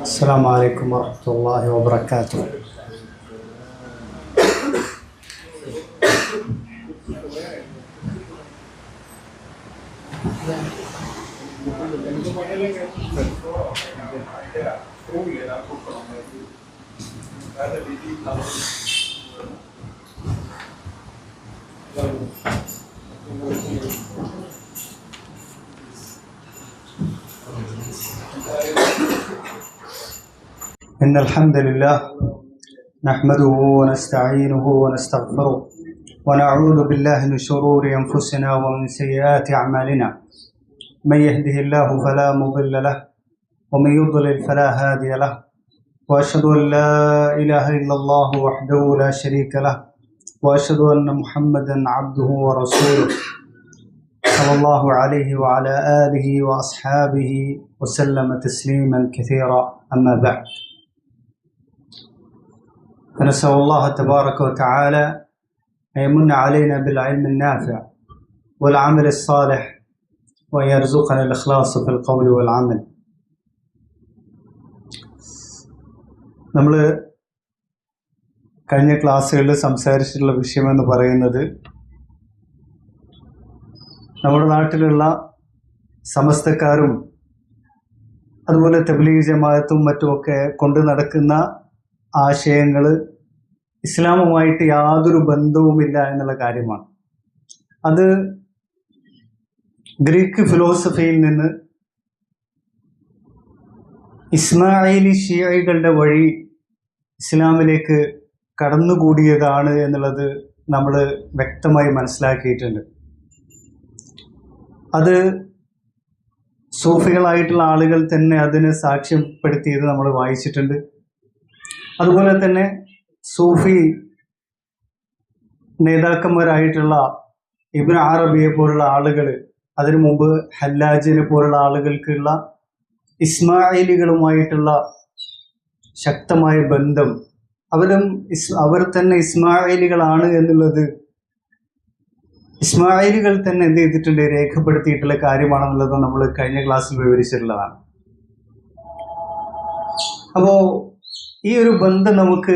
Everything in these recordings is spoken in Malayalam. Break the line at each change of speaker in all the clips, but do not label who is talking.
السلام عليكم ورحمة الله وبركاته. إن الحمد لله نحمده ونستعينه ونستغفره ونعوذ بالله من شرور أنفسنا ومن سيئات أعمالنا. من يهده الله فلا مضل له ومن يضلل فلا هادي له، وأشهد أن لا إله إلا الله وحده لا شريك له، وأشهد أن محمدا عبده ورسوله صلى الله عليه وعلى آله وأصحابه وسلم تسليما كثيرا. أما بعد، فنسأل الله تبارك وتعالى أن يمن علينا بالعلم النافع والعمل الصالح وأن يرزقنا الإخلاص في القول والعمل. നമ്മൾ കഴിഞ്ഞ ക്ലാസ്സുകളിൽ സംസാരിച്ചിട്ടുള്ള വിഷയമെന്ന് പറയുന്നത് നമ്മുടെ നാട്ടിലുള്ള സമസ്തക്കാരും അതുപോലെ തബ്ലീഗ് ജമാഅത്തും മറ്റുമൊക്കെ കൊണ്ടു നടക്കുന്ന ആശയങ്ങൾ ഇസ്ലാമുമായിട്ട് യാതൊരു ബന്ധവുമില്ല എന്നുള്ള കാര്യമാണ്. അത് ഗ്രീക്ക് ഫിലോസഫിയിൽ നിന്ന് ഇസ്മായിലി ഷിയകളുടെ വഴി ഇസ്ലാമിലേക്ക് കടന്നുകൂടിയതാണ് എന്നുള്ളത് നമ്മൾ വ്യക്തമായി മനസ്സിലാക്കിയിട്ടുണ്ട്. അത് സൂഫികളായിട്ടുള്ള ആളുകൾ തന്നെ അതിന് സാക്ഷ്യപ്പെടുത്തിയത് നമ്മൾ വായിച്ചിട്ടുണ്ട്. അതുപോലെ തന്നെ സൂഫി നേതാക്കന്മാരായിട്ടുള്ള ഇബ്നു അറബിയെ പോലുള്ള ആളുകൾ, അതിനു മുമ്പ് ഹല്ലാജിനെ പോലുള്ള ആളുകൾക്കുള്ള ഇസ്മായിലികളുമായിട്ടുള്ള ശക്തമായ ബന്ധം, അവർ തന്നെ ഇസ്മായിലികളാണ് എന്നുള്ളത് ഇസ്മായിലികൾ തന്നെ എന്ത് ചെയ്തിട്ടുണ്ട്, രേഖപ്പെടുത്തിയിട്ടുള്ള കാര്യമാണെന്നുള്ളത് നമ്മൾ കഴിഞ്ഞ ക്ലാസ്സിൽ വിവരിച്ചിട്ടുള്ളതാണ്. അപ്പോൾ ഈ ഒരു ബന്ധം നമുക്ക്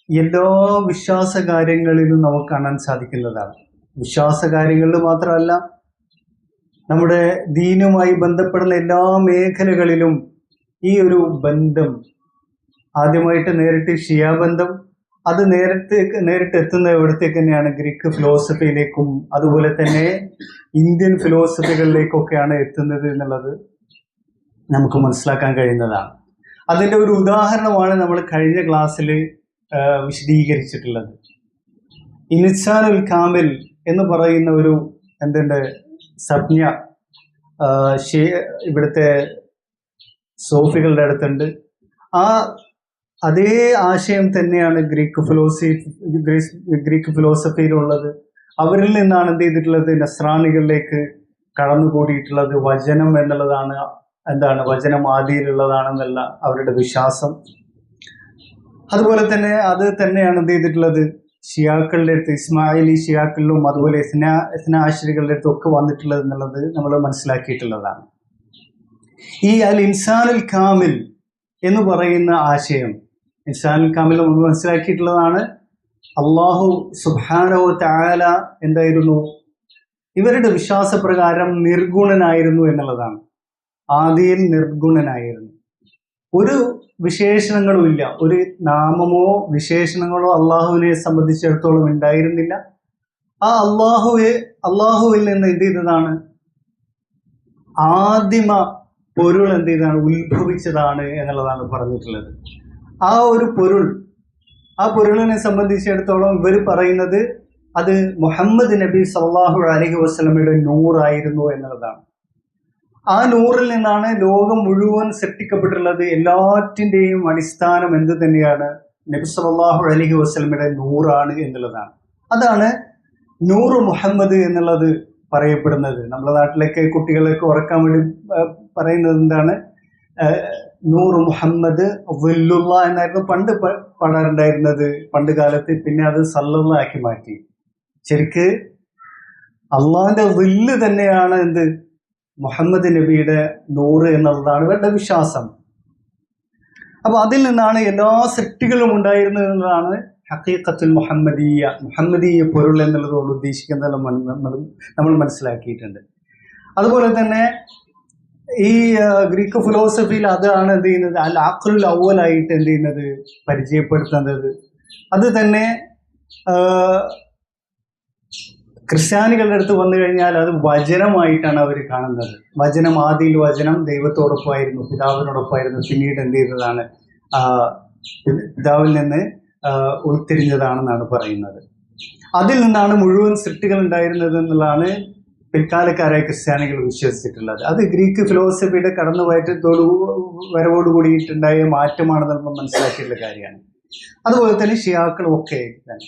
എല്ലാ വിശ്വാസ കാര്യങ്ങളിലും നമുക്ക് കാണാൻ സാധിക്കുന്നതാണ്. വിശ്വാസ കാര്യങ്ങളിൽ മാത്രമല്ല, നമ്മുടെ ദീനുമായി ബന്ധപ്പെടുന്ന എല്ലാ മേഖലകളിലും ഈ ഒരു ബന്ധം, ആദ്യമായിട്ട് നേരിട്ട് ഷിയ ബന്ധം, അത് നേരിട്ട് എത്തുന്ന എവിടത്തേക്ക് തന്നെയാണ്, ഗ്രീക്ക് ഫിലോസഫിയിലേക്കും അതുപോലെ തന്നെ ഇന്ത്യൻ ഫിലോസഫികളിലേക്കൊക്കെയാണ് എത്തുന്നത് എന്നുള്ളത് നമുക്ക് മനസ്സിലാക്കാൻ കഴിയുന്നതാണ്. അതിൻ്റെ ഒരു ഉദാഹരണമാണ് നമ്മൾ കഴിഞ്ഞ ക്ലാസ്സിൽ വിശദീകരിച്ചിട്ടുള്ളത്. ഇൻസാനുൽ കാമിൽ എന്ന് പറയുന്ന ഒരു സംജ്ഞ ഇവിടുത്തെ സൂഫികളുടെ അടുത്തുണ്ട്. അതേ ആശയം തന്നെയാണ് ഗ്രീക്ക് ഫിലോസഫിയിലുള്ളത്. അവരിൽ നിന്നാണ് എന്ത് ചെയ്തിട്ടുള്ളത്, നസ്രാനികളിലേക്ക് കടന്നുകൂടിയിട്ടുള്ളത്. വചനം എന്നുള്ളതാണ് വചനം ആദിയിലുള്ളതാണെന്നല്ല അവരുടെ വിശ്വാസം. അതുപോലെ തന്നെ അത് തന്നെയാണ് എന്ത് ചെയ്തിട്ടുള്ളത്, ഷിയാക്കളുടെ അടുത്ത്, ഇസ്മായിലി ഷിയാക്കളിലും അതുപോലെ ഇസ്നാഅശരികളുടെ അടുത്തും ഒക്കെ വന്നിട്ടുള്ളത് എന്നുള്ളത് നമ്മൾ മനസ്സിലാക്കിയിട്ടുള്ളതാണ്. ഈ അൽ ഇൻസാനുൽ കാമിൽ എന്ന് പറയുന്ന ആശയം, ഇൻസാനുൽ കാമിൽ നമ്മൾ മനസ്സിലാക്കിയിട്ടുള്ളതാണ്. അല്ലാഹു സുബ്ഹാനഹു വ തആല എന്തായിരുന്നു, ഇവരുടെ വിശ്വാസപ്രകാരം നിർഗുണനായിരുന്നു എന്നുള്ളതാണ്. ആദിയിൽ നിർഗുണനായിരുന്നു, ഒരു വിശേഷണങ്ങളും ഇല്ല, ഒരു നാമമോ വിശേഷണങ്ങളോ അള്ളാഹുവിനെ സംബന്ധിച്ചിടത്തോളം ഉണ്ടായിരുന്നില്ല. ആ അള്ളാഹുവിൽ നിന്ന് എന്ത് ചെയ്തതാണ്, ആദിമ പൊരുൾ എന്ത് ചെയ്താണ്, ഉത്ഭവിച്ചതാണ് എന്നുള്ളതാണ് പറഞ്ഞിട്ടുള്ളത്. ആ ഒരു ആ പൊരുളിനെ സംബന്ധിച്ചിടത്തോളം ഇവർ പറയുന്നത് അത് മുഹമ്മദ് നബി സല്ലല്ലാഹു അലൈഹി വസല്ലമയുടെ നൂറായിരുന്നു എന്നുള്ളതാണ്. ആ നൂറിൽ നിന്നാണ് ലോകം മുഴുവൻ സൃഷ്ടിക്കപ്പെട്ടിട്ടുള്ളത്. എല്ലാറ്റിൻ്റെയും അടിസ്ഥാനം എന്ത് തന്നെയാണ്, നബി സല്ലല്ലാഹു അലൈഹി വസല്ലമയുടെ നൂറാണ് എന്നുള്ളതാണ്. അതാണ് നൂറ് മുഹമ്മദ് എന്നുള്ളത് പറയപ്പെടുന്നത്. നമ്മുടെ നാട്ടിലൊക്കെ കുട്ടികളൊക്കെ ഉറക്കാൻ വേണ്ടി പറയുന്നത് എന്താണ്, നൂറ് മുഹമ്മദ് വല്ലുള്ള എന്നായിരുന്നു പണ്ട് പാടാറുണ്ടായിരുന്നത് പണ്ട് കാലത്ത്. പിന്നെ അത് സല്ലല്ലാഹു ആക്കി മാറ്റി. ശരിക്ക് അള്ളാഹിന്റെ വില്ല് തന്നെയാണ് മുഹമ്മദ് നബിയുടെ നൂറ് എന്നുള്ളതാണ് ഇവരുടെ വിശ്വാസം. അപ്പോൾ അതിൽ നിന്നാണ് എല്ലാ സൃഷ്ടികളും ഉണ്ടായിരുന്നത് എന്നുള്ളതാണ് ഹഖീഖത്തുൽ മുഹമ്മദീയ പൊരുൾ എന്നുള്ളതുകൊണ്ട് ഉദ്ദേശിക്കുന്നത് നമ്മൾ മനസ്സിലാക്കിയിട്ടുണ്ട്. അതുപോലെ തന്നെ ഈ ഗ്രീക്ക് ഫിലോസഫിയിൽ അതാണ് എന്ത് ചെയ്യുന്നത്, അൽ അഖ്ലുൽ അവ്വലായിട്ട് എന്ത് ചെയ്യുന്നത്, പരിചയപ്പെടുത്തുന്നത്. അത് തന്നെ ക്രിസ്ത്യാനികളുടെ അടുത്ത് വന്നു കഴിഞ്ഞാൽ അത് വചനമായിട്ടാണ് അവർ കാണുന്നത്. വചനം, ആദിയിൽ വചനം ദൈവത്തോടൊപ്പമായിരുന്നു, പിതാവിനോടൊപ്പമായിരുന്നു, പിന്നീട് എന്ത് ചെയ്തതാണ്, പിതാവിൽ നിന്ന് ഉൾത്തിരിഞ്ഞതാണെന്നാണ് പറയുന്നത്. അതിൽ നിന്നാണ് മുഴുവൻ സൃഷ്ടികൾ ഉണ്ടായിരുന്നത് എന്നുള്ളതാണ് പിൽക്കാലക്കാരായ ക്രിസ്ത്യാനികൾ വിശ്വസിച്ചിട്ടുള്ളത്. അത് ഗ്രീക്ക് ഫിലോസഫിയുടെ വരവോടുകൂടിയിട്ടുണ്ടായ മാറ്റമാണെന്ന് നമ്മൾ മനസ്സിലാക്കിയിട്ടുള്ള കാര്യമാണ്. അതുപോലെ തന്നെ ഷിയാക്കളും ഒക്കെ തന്നെ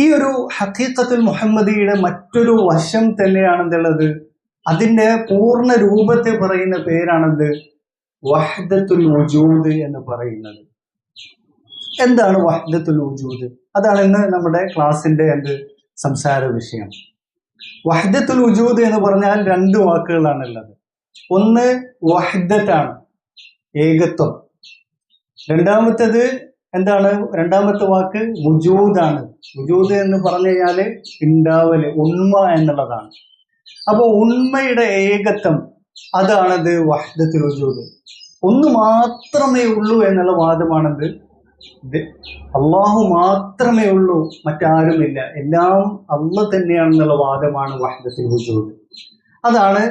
ഈ ഒരു ഹഖീഖത്തുൽ മുഹമ്മദിയുടെ മറ്റൊരു വശം തന്നെയാണെന്നുള്ളത്, അതിൻ്റെ പൂർണ്ണ രൂപത്തെ പറയുന്ന പേരാണെന്ത്, വഹ്ദത്തുൽ വജൂദ് എന്ന് പറയുന്നത്. എന്താണ് വഹ്ദത്തുൽ വജൂദ്? അതാണ് ഇന്ന് നമ്മുടെ ക്ലാസിന്റെ സംസാര വിഷയം. വഹ്ദത്തുൽ വജൂദ് എന്ന് പറഞ്ഞാൽ രണ്ട് വാക്കുകളാണ് ഉള്ളത്. ഒന്ന് വഹ്ദത്താണ്, ഏകത്വം. രണ്ടാമത്തേത് എന്താണ്? രണ്ടാമത്തെ വാക്ക് വുജൂദാണ്. വുജൂദ് എന്ന് പറഞ്ഞു കഴിഞ്ഞാല് ഉണ്ടാവല്, ഉണ്മ എന്നുള്ളതാണ്. അപ്പോൾ ഉണ്മയുടെ ഏകത്വം, അതാണത് വഹ്ദത്തുൽ വജൂദ്. ഒന്ന് മാത്രമേ ഉള്ളൂ എന്നുള്ള വാദമാണത്. അള്ളാഹു മാത്രമേ ഉള്ളൂ, മറ്റാരുമില്ല, എല്ലാം അള്ളാഹ് തന്നെയാണെന്നുള്ള വാദമാണ് വഹ്ദത്തുൽ വജൂദ്. അതാണ്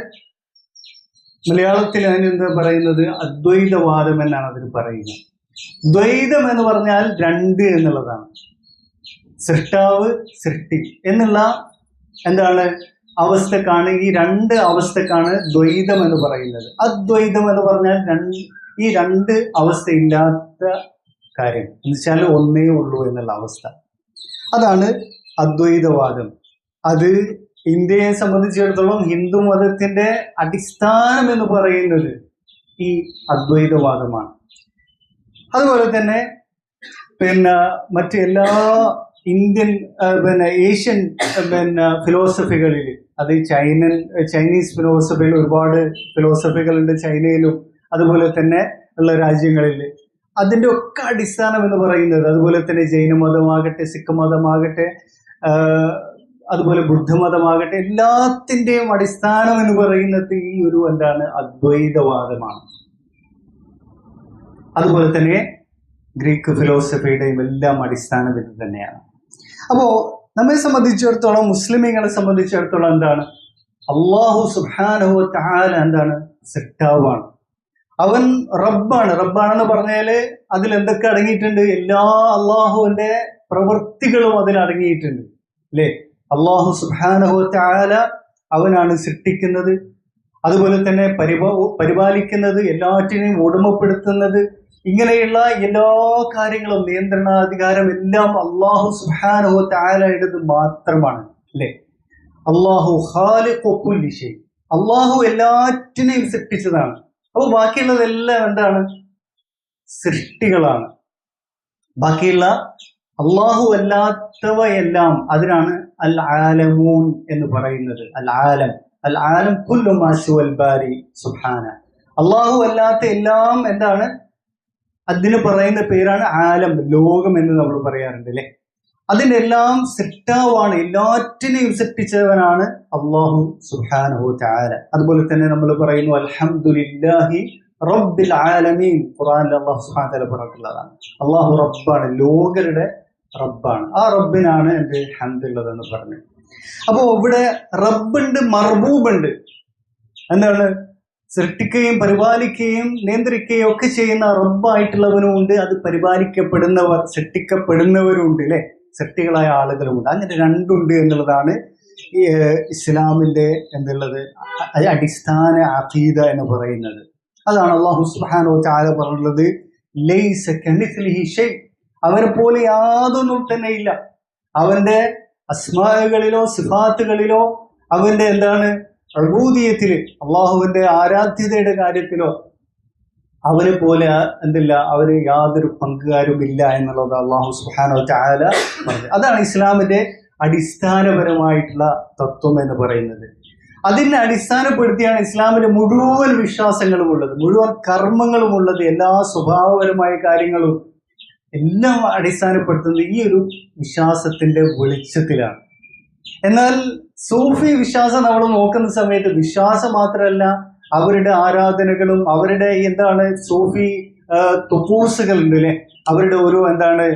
മലയാളത്തിൽ അതിനെന്താ പറയുന്നത്, അദ്വൈതവാദം എന്നാണ് അതിന് പറയുന്നത്. ദ്വൈതം എന്ന് പറഞ്ഞാൽ രണ്ട് എന്നുള്ളതാണ്. സൃഷ്ടാവ്, സൃഷ്ടി എന്നുള്ള അവസ്ഥക്കാണ്, ഈ രണ്ട് അവസ്ഥക്കാണ് ദ്വൈതം എന്ന് പറയുന്നത്. അദ്വൈതം എന്ന് പറഞ്ഞാൽ ഈ രണ്ട് അവസ്ഥയില്ലാത്ത കാര്യം എന്ന് വെച്ചാൽ ഒന്നേ ഉള്ളൂ എന്നുള്ള അവസ്ഥ. അതാണ് അദ്വൈതവാദം. അത് ഇന്ത്യയെ സംബന്ധിച്ചിടത്തോളം ഹിന്ദു മതത്തിന്റെ അടിസ്ഥാനം എന്ന് പറയുന്നത് ഈ അദ്വൈതവാദമാണ്. അതുപോലെ തന്നെ മറ്റെല്ലാ ഇന്ത്യൻ ഏഷ്യൻ ഫിലോസഫികളിൽ, അത് ചൈനീസ് ഫിലോസഫിയിൽ ഒരുപാട് ഫിലോസഫികളുണ്ട്, ചൈനയിലും അതുപോലെ തന്നെ ഉള്ള രാജ്യങ്ങളിൽ. അതിൻ്റെ ഒക്കെ അടിസ്ഥാനം എന്ന് പറയുന്നത്, അതുപോലെ തന്നെ ജൈനമതമാകട്ടെ, സിഖ് മതമാകട്ടെ, അതുപോലെ ബുദ്ധമതമാകട്ടെ, എല്ലാത്തിൻ്റെയും അടിസ്ഥാനം എന്ന് പറയുന്നത് ഈ ഒരു അദ്വൈതവാദമാണ്. അതുപോലെ തന്നെ ഗ്രീക്ക് ഫിലോസഫിയുടെയും എല്ലാം അടിസ്ഥാനം ഇത് തന്നെയാണ്. അപ്പോൾ നമ്മെ സംബന്ധിച്ചിടത്തോളം, മുസ്ലിമീങ്ങളെ സംബന്ധിച്ചിടത്തോളം അല്ലാഹു സുബ്ഹാനഹു വ തആല സൃഷ്ടാവാണ്. അവൻ റബ്ബാണെന്ന് പറഞ്ഞാല് അതിൽ എന്തൊക്കെ അടങ്ങിയിട്ടുണ്ട്? എല്ലാ അള്ളാഹുവിന്റെ പ്രവൃത്തികളും അതിൽ അടങ്ങിയിട്ടുണ്ട്, അല്ലേ? അല്ലാഹു സുബ്ഹാനഹു വ തആല അവനാണ് സൃഷ്ടിക്കുന്നത്, അതുപോലെ തന്നെ പരിപാലിക്കുന്നത്, എല്ലാറ്റിനെയും ഉടമപ്പെടുത്തുന്നത്. ഇങ്ങനെയുള്ള എല്ലാ കാര്യങ്ങളും, നിയന്ത്രണാധികാരം എല്ലാം അല്ലാഹു സുബ്ഹാനഹു വ തആലയുടേത് മാത്രമാണ്, അല്ലേ? അല്ലാഹു ഖാലിഖു കുല്ലി ഷൈ, അല്ലാഹു എല്ലാറ്റിനെയും സൃഷ്ടിച്ചതാണ്. അപ്പോൾ ബാക്കിയുള്ളതെല്ലാം സൃഷ്ടികളാണ്. ബാക്കിയുള്ള അല്ലാഹു അല്ലാത്തവയെല്ലാം അതിനാണ് അൽ ആലമൂൻ എന്ന് പറയുന്നത്. അൽ ആലം കുല്ലു മാ സിവൽ ബാരി സുബ്ഹാന. അല്ലാഹു അല്ലാത്ത എല്ലാം അതിന് പറയുന്ന പേരാണ് ആലം, ലോകം എന്ന് നമ്മൾ പറയാറുണ്ട്, അല്ലേ? അതിൻ്റെ എല്ലാം സൃഷ്ടാവാണ്, എല്ലാറ്റിനെയും സൃഷ്ടിച്ചവനാണ് അല്ലാഹു സുബ്ഹാനഹു വ തആല. അതുപോലെ തന്നെ നമ്മൾ പറയുന്നു അൽഹംദുലില്ലാഹി റബ്ബിൽ ആലമീൻ. ഖുർആനിൽ അല്ലാഹു സുബ്ഹാനഹു വ തആല പറഞ്ഞിട്ടുള്ളതാണ്. അല്ലാഹു റബ്ബാണ്, ലോകരുടെ റബ്ബാണ്. ആ റബ്ബിനാണ് ഹംദുള്ളതെന്ന് പറഞ്ഞു. അപ്പോൾ ഇവിടെ റബ്ബുണ്ട്, മർബൂബുണ്ട്. സൃഷ്ടിക്കുകയും പരിപാലിക്കുകയും നിയന്ത്രിക്കുകയും ഒക്കെ ചെയ്യുന്ന റബ്ബായിട്ടുള്ളവനും ഉണ്ട്, അത് പരിപാലിക്കപ്പെടുന്നവർ, സൃഷ്ടിക്കപ്പെടുന്നവരും ഉണ്ട്, അല്ലേ? സൃഷ്ടികളായ ആളുകളുമുണ്ട്. അങ്ങനെ രണ്ടുണ്ട് എന്നുള്ളതാണ് ഈ ഇസ്ലാമിന്റെ അടിസ്ഥാന അഖീദ എന്ന് പറയുന്നത്. അതാണ് അല്ലാഹു സുബ്ഹാനഹു വ തആല പറഞ്ഞത്, ലൈസ കമിസ്ലിഹി ഷൈ, അവനെ പോലെ യാതൊന്നും തന്നെ ഇല്ല. അവന്റെ അസ്മാകളിലോ സിഫാത്തുകളിലോ അവന്റെ അബൂദിയത്തില്, അള്ളാഹുവിന്റെ ആരാധ്യതയുടെ കാര്യത്തിലോ അവനെ പോലെ അവര് യാതൊരു പങ്കുകാരും ഇല്ല എന്നുള്ളത് അള്ളാഹു സുബ്ഹാനഹു വ തആല പറഞ്ഞു. അതാണ് ഇസ്ലാമിന്റെ അടിസ്ഥാനപരമായിട്ടുള്ള തത്വം എന്ന് പറയുന്നത്. അതിനെ അടിസ്ഥാനപ്പെടുത്തിയാണ് ഇസ്ലാമിലെ മുഴുവൻ വിശ്വാസങ്ങളും ഉള്ളത്, മുഴുവൻ കർമ്മങ്ങളും ഉള്ളത്, എല്ലാ സ്വഭാവപരമായ കാര്യങ്ങളും എല്ലാം അടിസ്ഥാനപ്പെടുത്തുന്നത് ഈ ഒരു വിശ്വാസത്തിന്റെ വെളിച്ചത്തിലാണ്. എന്നാൽ സൂഫി വിശ്വാസം നമ്മൾ നോക്കുന്ന സമയത്ത് വിശ്വാസം മാത്രമല്ല, അവരുടെ ആരാധനകളും അവരുടെ എന്താണ് സൂഫി തുപ്പൂസുകൾ ഉണ്ട് അല്ലെ, അവരുടെ ഓരോ എന്താണ്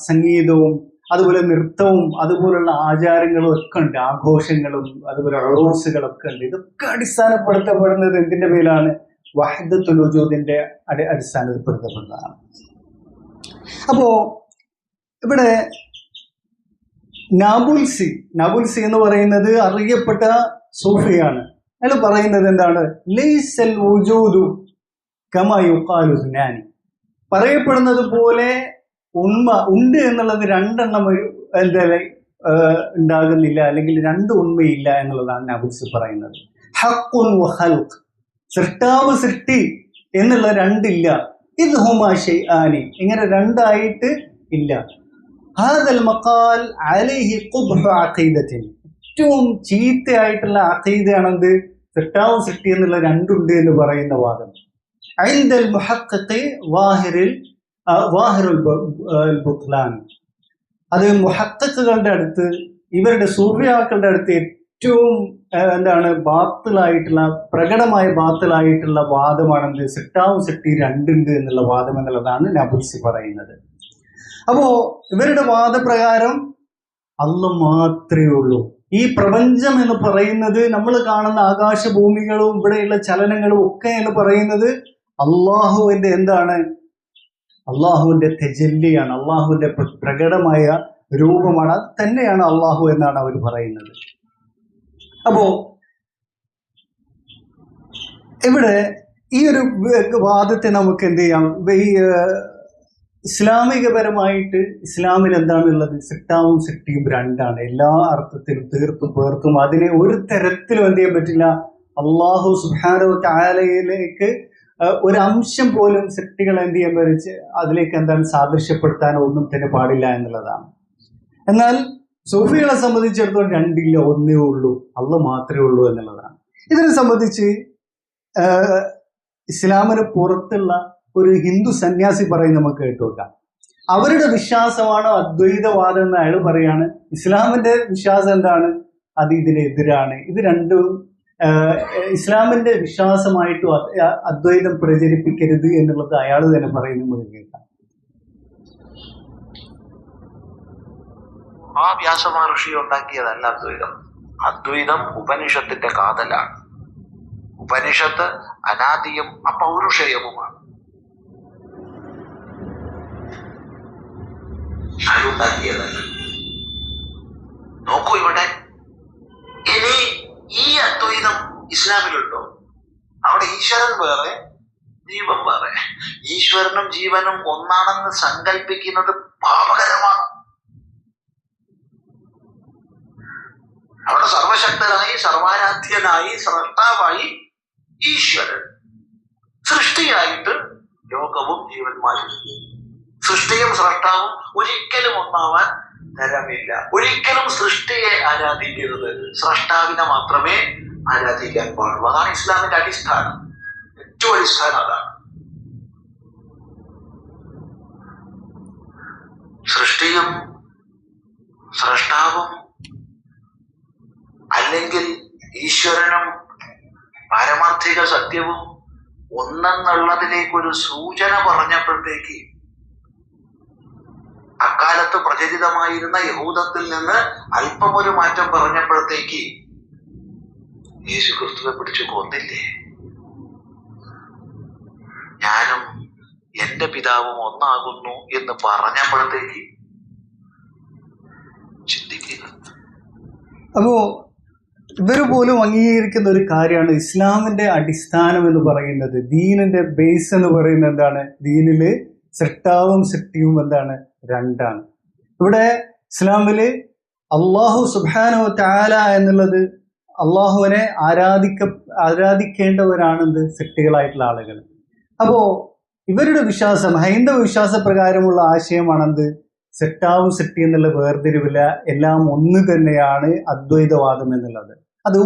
സംഗീതവും അതുപോലെ നൃത്തവും അതുപോലുള്ള ആചാരങ്ങളും ഒക്കെ ഉണ്ട്, ആഘോഷങ്ങളും അതുപോലെ അറോസുകളൊക്കെ ഉണ്ട്. ഇതൊക്കെ അടിസ്ഥാനപ്പെടുത്തപ്പെടുന്നത് എന്തിന്റെ പേരിലാണ്? വഹ്ദത്തുൽ വജൂദിന്റെ അടിസ്ഥാനപ്പെടുത്തപ്പെടുന്നതാണ്. അപ്പോ ഇവിടെ നാബുൽസി എന്ന് പറയുന്നത് അറിയപ്പെട്ട സൂഫിയാണ്. അയാൾ പറയുന്നത് എന്താണ്? ലൈസൽ വുജൂദു കമാ യുഖാലു സുനാനി, പറയപ്പെടുന്നത് പോലെ ഉണ്മ ഉണ്ട് എന്നുള്ളത് രണ്ടെണ്ണം എന്തായാലും ഉണ്ടാകുന്നില്ല, അല്ലെങ്കിൽ രണ്ട് ഉണ്മയില്ല എന്നുള്ളതാണ് നാബുൽസി പറയുന്നത്. ഹഖ്ഖുൻ വ ഖൽഖ്, സൃഷ്ടാവ് സൃഷ്ടി എന്നുള്ള രണ്ടില്ല. ഇത് ഹുമാ ഷൈആനി, ഇങ്ങനെ രണ്ടായിട്ട് ഇല്ല. ഹാദൽ മഖാൽ അലൈഹി ഖുബ്ഹു അഖീദത്തിൻ, ഏറ്റവും ചീത്തയായിട്ടുള്ള അഖീദയാണെന്ത്? സൃഷ്ടാവും സൃഷ്ടി എന്നുള്ള രണ്ടുണ്ട് എന്ന് പറയുന്ന വാദം. ഐൻദൽ മുഹഖ്ഖിഖി വാഹിറുൽ ബുത്ലാൻ, അത് മുഹഖ്ഖിഖുകളുടെ അടുത്ത്, ഇവരുടെ സൂഫിയാക്കളുടെ അടുത്ത് ഏറ്റവും എന്താണ് ബാത്തിലായിട്ടുള്ള, പ്രകടമായ ബാത്തിലായിട്ടുള്ള വാദമാണെന്ത്? സൃഷ്ടാവും സൃഷ്ടി രണ്ടുണ്ട് എന്നുള്ള വാദം എന്നുള്ളതാണ് നാബുൽസി പറയുന്നത്. അപ്പോ ഇവരുടെ വാദപ്രകാരം അല്ലാഹ് മാത്രമേ ഉള്ളൂ. ഈ പ്രപഞ്ചം എന്ന് പറയുന്നത്, നമ്മൾ കാണുന്ന ആകാശഭൂമികളും ഇവിടെയുള്ള ചലനങ്ങളും ഒക്കെ എന്ന് പറയുന്നത് അള്ളാഹുവിന്റെ എന്താണ്? അള്ളാഹുവിന്റെ തെജല്ലിയാണ്, അള്ളാഹുവിന്റെ പ്രകടമായ രൂപമാണ്. അത് തന്നെയാണ് അള്ളാഹു എന്നാണ് അവർ പറയുന്നത്. അപ്പോ ഇവിടെ ഈ ഒരു വാദത്തെ നമുക്ക് എന്ത് ചെയ്യാം? ഈ ഇസ്ലാമികപരമായിട്ട് ഇസ്ലാമിൽ എന്താണുള്ളത്? സൃഷ്ടാവും സൃഷ്ടിയും രണ്ടാണ്, എല്ലാ അർത്ഥത്തിലും തീർത്തും പേർത്തും. അതിനെ ഒരു തരത്തിലും എന്ത് ചെയ്യാൻ പറ്റില്ല. അള്ളാഹു സുബ്ഹാനഹു വ തആലയിലേക്ക് ഒരു അംശം പോലും സൃഷ്ടികൾ എന്ത് ചെയ്യാൻ പറ്റിച്ച് അതിലേക്ക് എന്താണ് സാദൃശ്യപ്പെടുത്താനോ ഒന്നും തന്നെ പാടില്ല എന്നുള്ളതാണ്. എന്നാൽ സൂഫികളെ സംബന്ധിച്ചിടത്തോളം രണ്ടില്ല, ഒന്നേ ഉള്ളൂ, അള്ളാഹ് മാത്രമേ ഉള്ളൂ എന്നുള്ളതാണ്. ഇതിനെ സംബന്ധിച്ച് ഇസ്ലാമിന് പുറത്തുള്ള ഒരു ഹിന്ദു സന്യാസി പറയും, നമുക്ക് കേട്ടുവെക്കാം. അവരുടെ വിശ്വാസമാണ് അദ്വൈതവാദം എന്ന് അയാൾ പറയാണ്. ഇസ്ലാമിന്റെ വിശ്വാസം എന്താണ്? അത് ഇതിനെതിരാണ്. ഇത് രണ്ടും ഇസ്ലാമിന്റെ വിശ്വാസമായിട്ടും അദ്വൈതം പ്രചരിപ്പിക്കരുത് എന്നുള്ളത് അയാൾ തന്നെ പറയുന്നത് കേൾക്കാം.
ആ വ്യാസമഹർഷി ഉണ്ടാക്കിയതല്ല അദ്വൈതം. അദ്വൈതം ഉപനിഷത്തിന്റെ കാതലാണ്. ഉപനിഷത്ത് അനാദിയും അപൗരുഷേയവുമാണ്. ആരുണ്ടാക്കിയതല്ല. നോക്കൂ ഇവിടെ, ഇനി ഈ അദ്വൈതം ഇസ്ലാമിലുണ്ടോ? അവിടെ ഈശ്വരൻ വേറെ, ജീവൻ വേറെ. ഈശ്വരനും ജീവനും ഒന്നാണെന്ന് സങ്കല്പിക്കുന്നത് പാപകരമാണ്. അവിടെ സർവശക്തനായി, സർവാരാധ്യനായി, സ്രഷ്ടാവായി ഈശ്വരൻ, സൃഷ്ടിയായിട്ട് ലോകവും ജീവന്മാരും. സൃഷ്ടിയും സ്രഷ്ടാവും ഒരിക്കലും ഒന്നാവാൻ തരമില്ല. ഒരിക്കലും സൃഷ്ടിയെ ആരാധിക്കരുത്, സ്രഷ്ടാവിനെ മാത്രമേ ആരാധിക്കാൻ പാടുള്ളൂ. അതാണ് ഇസ്ലാമിന്റെ അടിസ്ഥാനം, ഏറ്റവും അടിസ്ഥാനം അതാണ്. സൃഷ്ടിയും സ്രഷ്ടാവും അല്ലെങ്കിൽ ഈശ്വരനും പാരമാർത്ഥിക സത്യവും ഒന്നെന്നുള്ളതിലേക്കൊരു സൂചന പറഞ്ഞപ്പോഴത്തേക്ക് അക്കാലത്ത് പ്രചരിതമായിരുന്ന യഹൂദത്തിൽ നിന്ന് അല്പമൊരു മാറ്റം പറഞ്ഞപ്പോഴത്തേക്ക് യേശു ക്രിസ്തുവെ പിടിച്ചു കൊന്നില്ലേ? ഞാനും എന്റെ പിതാവും ഒന്നാകുന്നു എന്ന് പറഞ്ഞപ്പോഴത്തേക്ക് ചിന്തിക്കുക.
അപ്പോ ഇവർ പോലും അംഗീകരിക്കുന്ന ഒരു കാര്യമാണ് ഇസ്ലാമിന്റെ അടിസ്ഥാനം എന്ന് പറയുന്നത്. ദീനിന്റെ ബേസ് എന്ന് പറയുന്നത് എന്താണ്? ദീനില് സൃഷ്ടാവും സൃഷ്ടിയും എന്താണ്? രണ്ടാണ്. ഇവിടെ ഇസ്ലാമില് അള്ളാഹു സുബ്ഹാനഹു വ തആല എന്നുള്ളത്, അള്ളാഹുവിനെ ആരാധിക്കേണ്ടവരാണെന്ത്? സൃഷ്ടികളായിട്ടുള്ള ആളുകൾ. അപ്പോ ഇവരുടെ വിശ്വാസം, ഹൈന്ദവ വിശ്വാസ പ്രകാരമുള്ള ആശയമാണെന്ത്? സൃഷ്ടാവും സൃഷ്ടി എന്നുള്ള വേർതിരിവില്ല, എല്ലാം ഒന്ന് തന്നെയാണ് അദ്വൈതവാദം എന്നുള്ളത്. അത്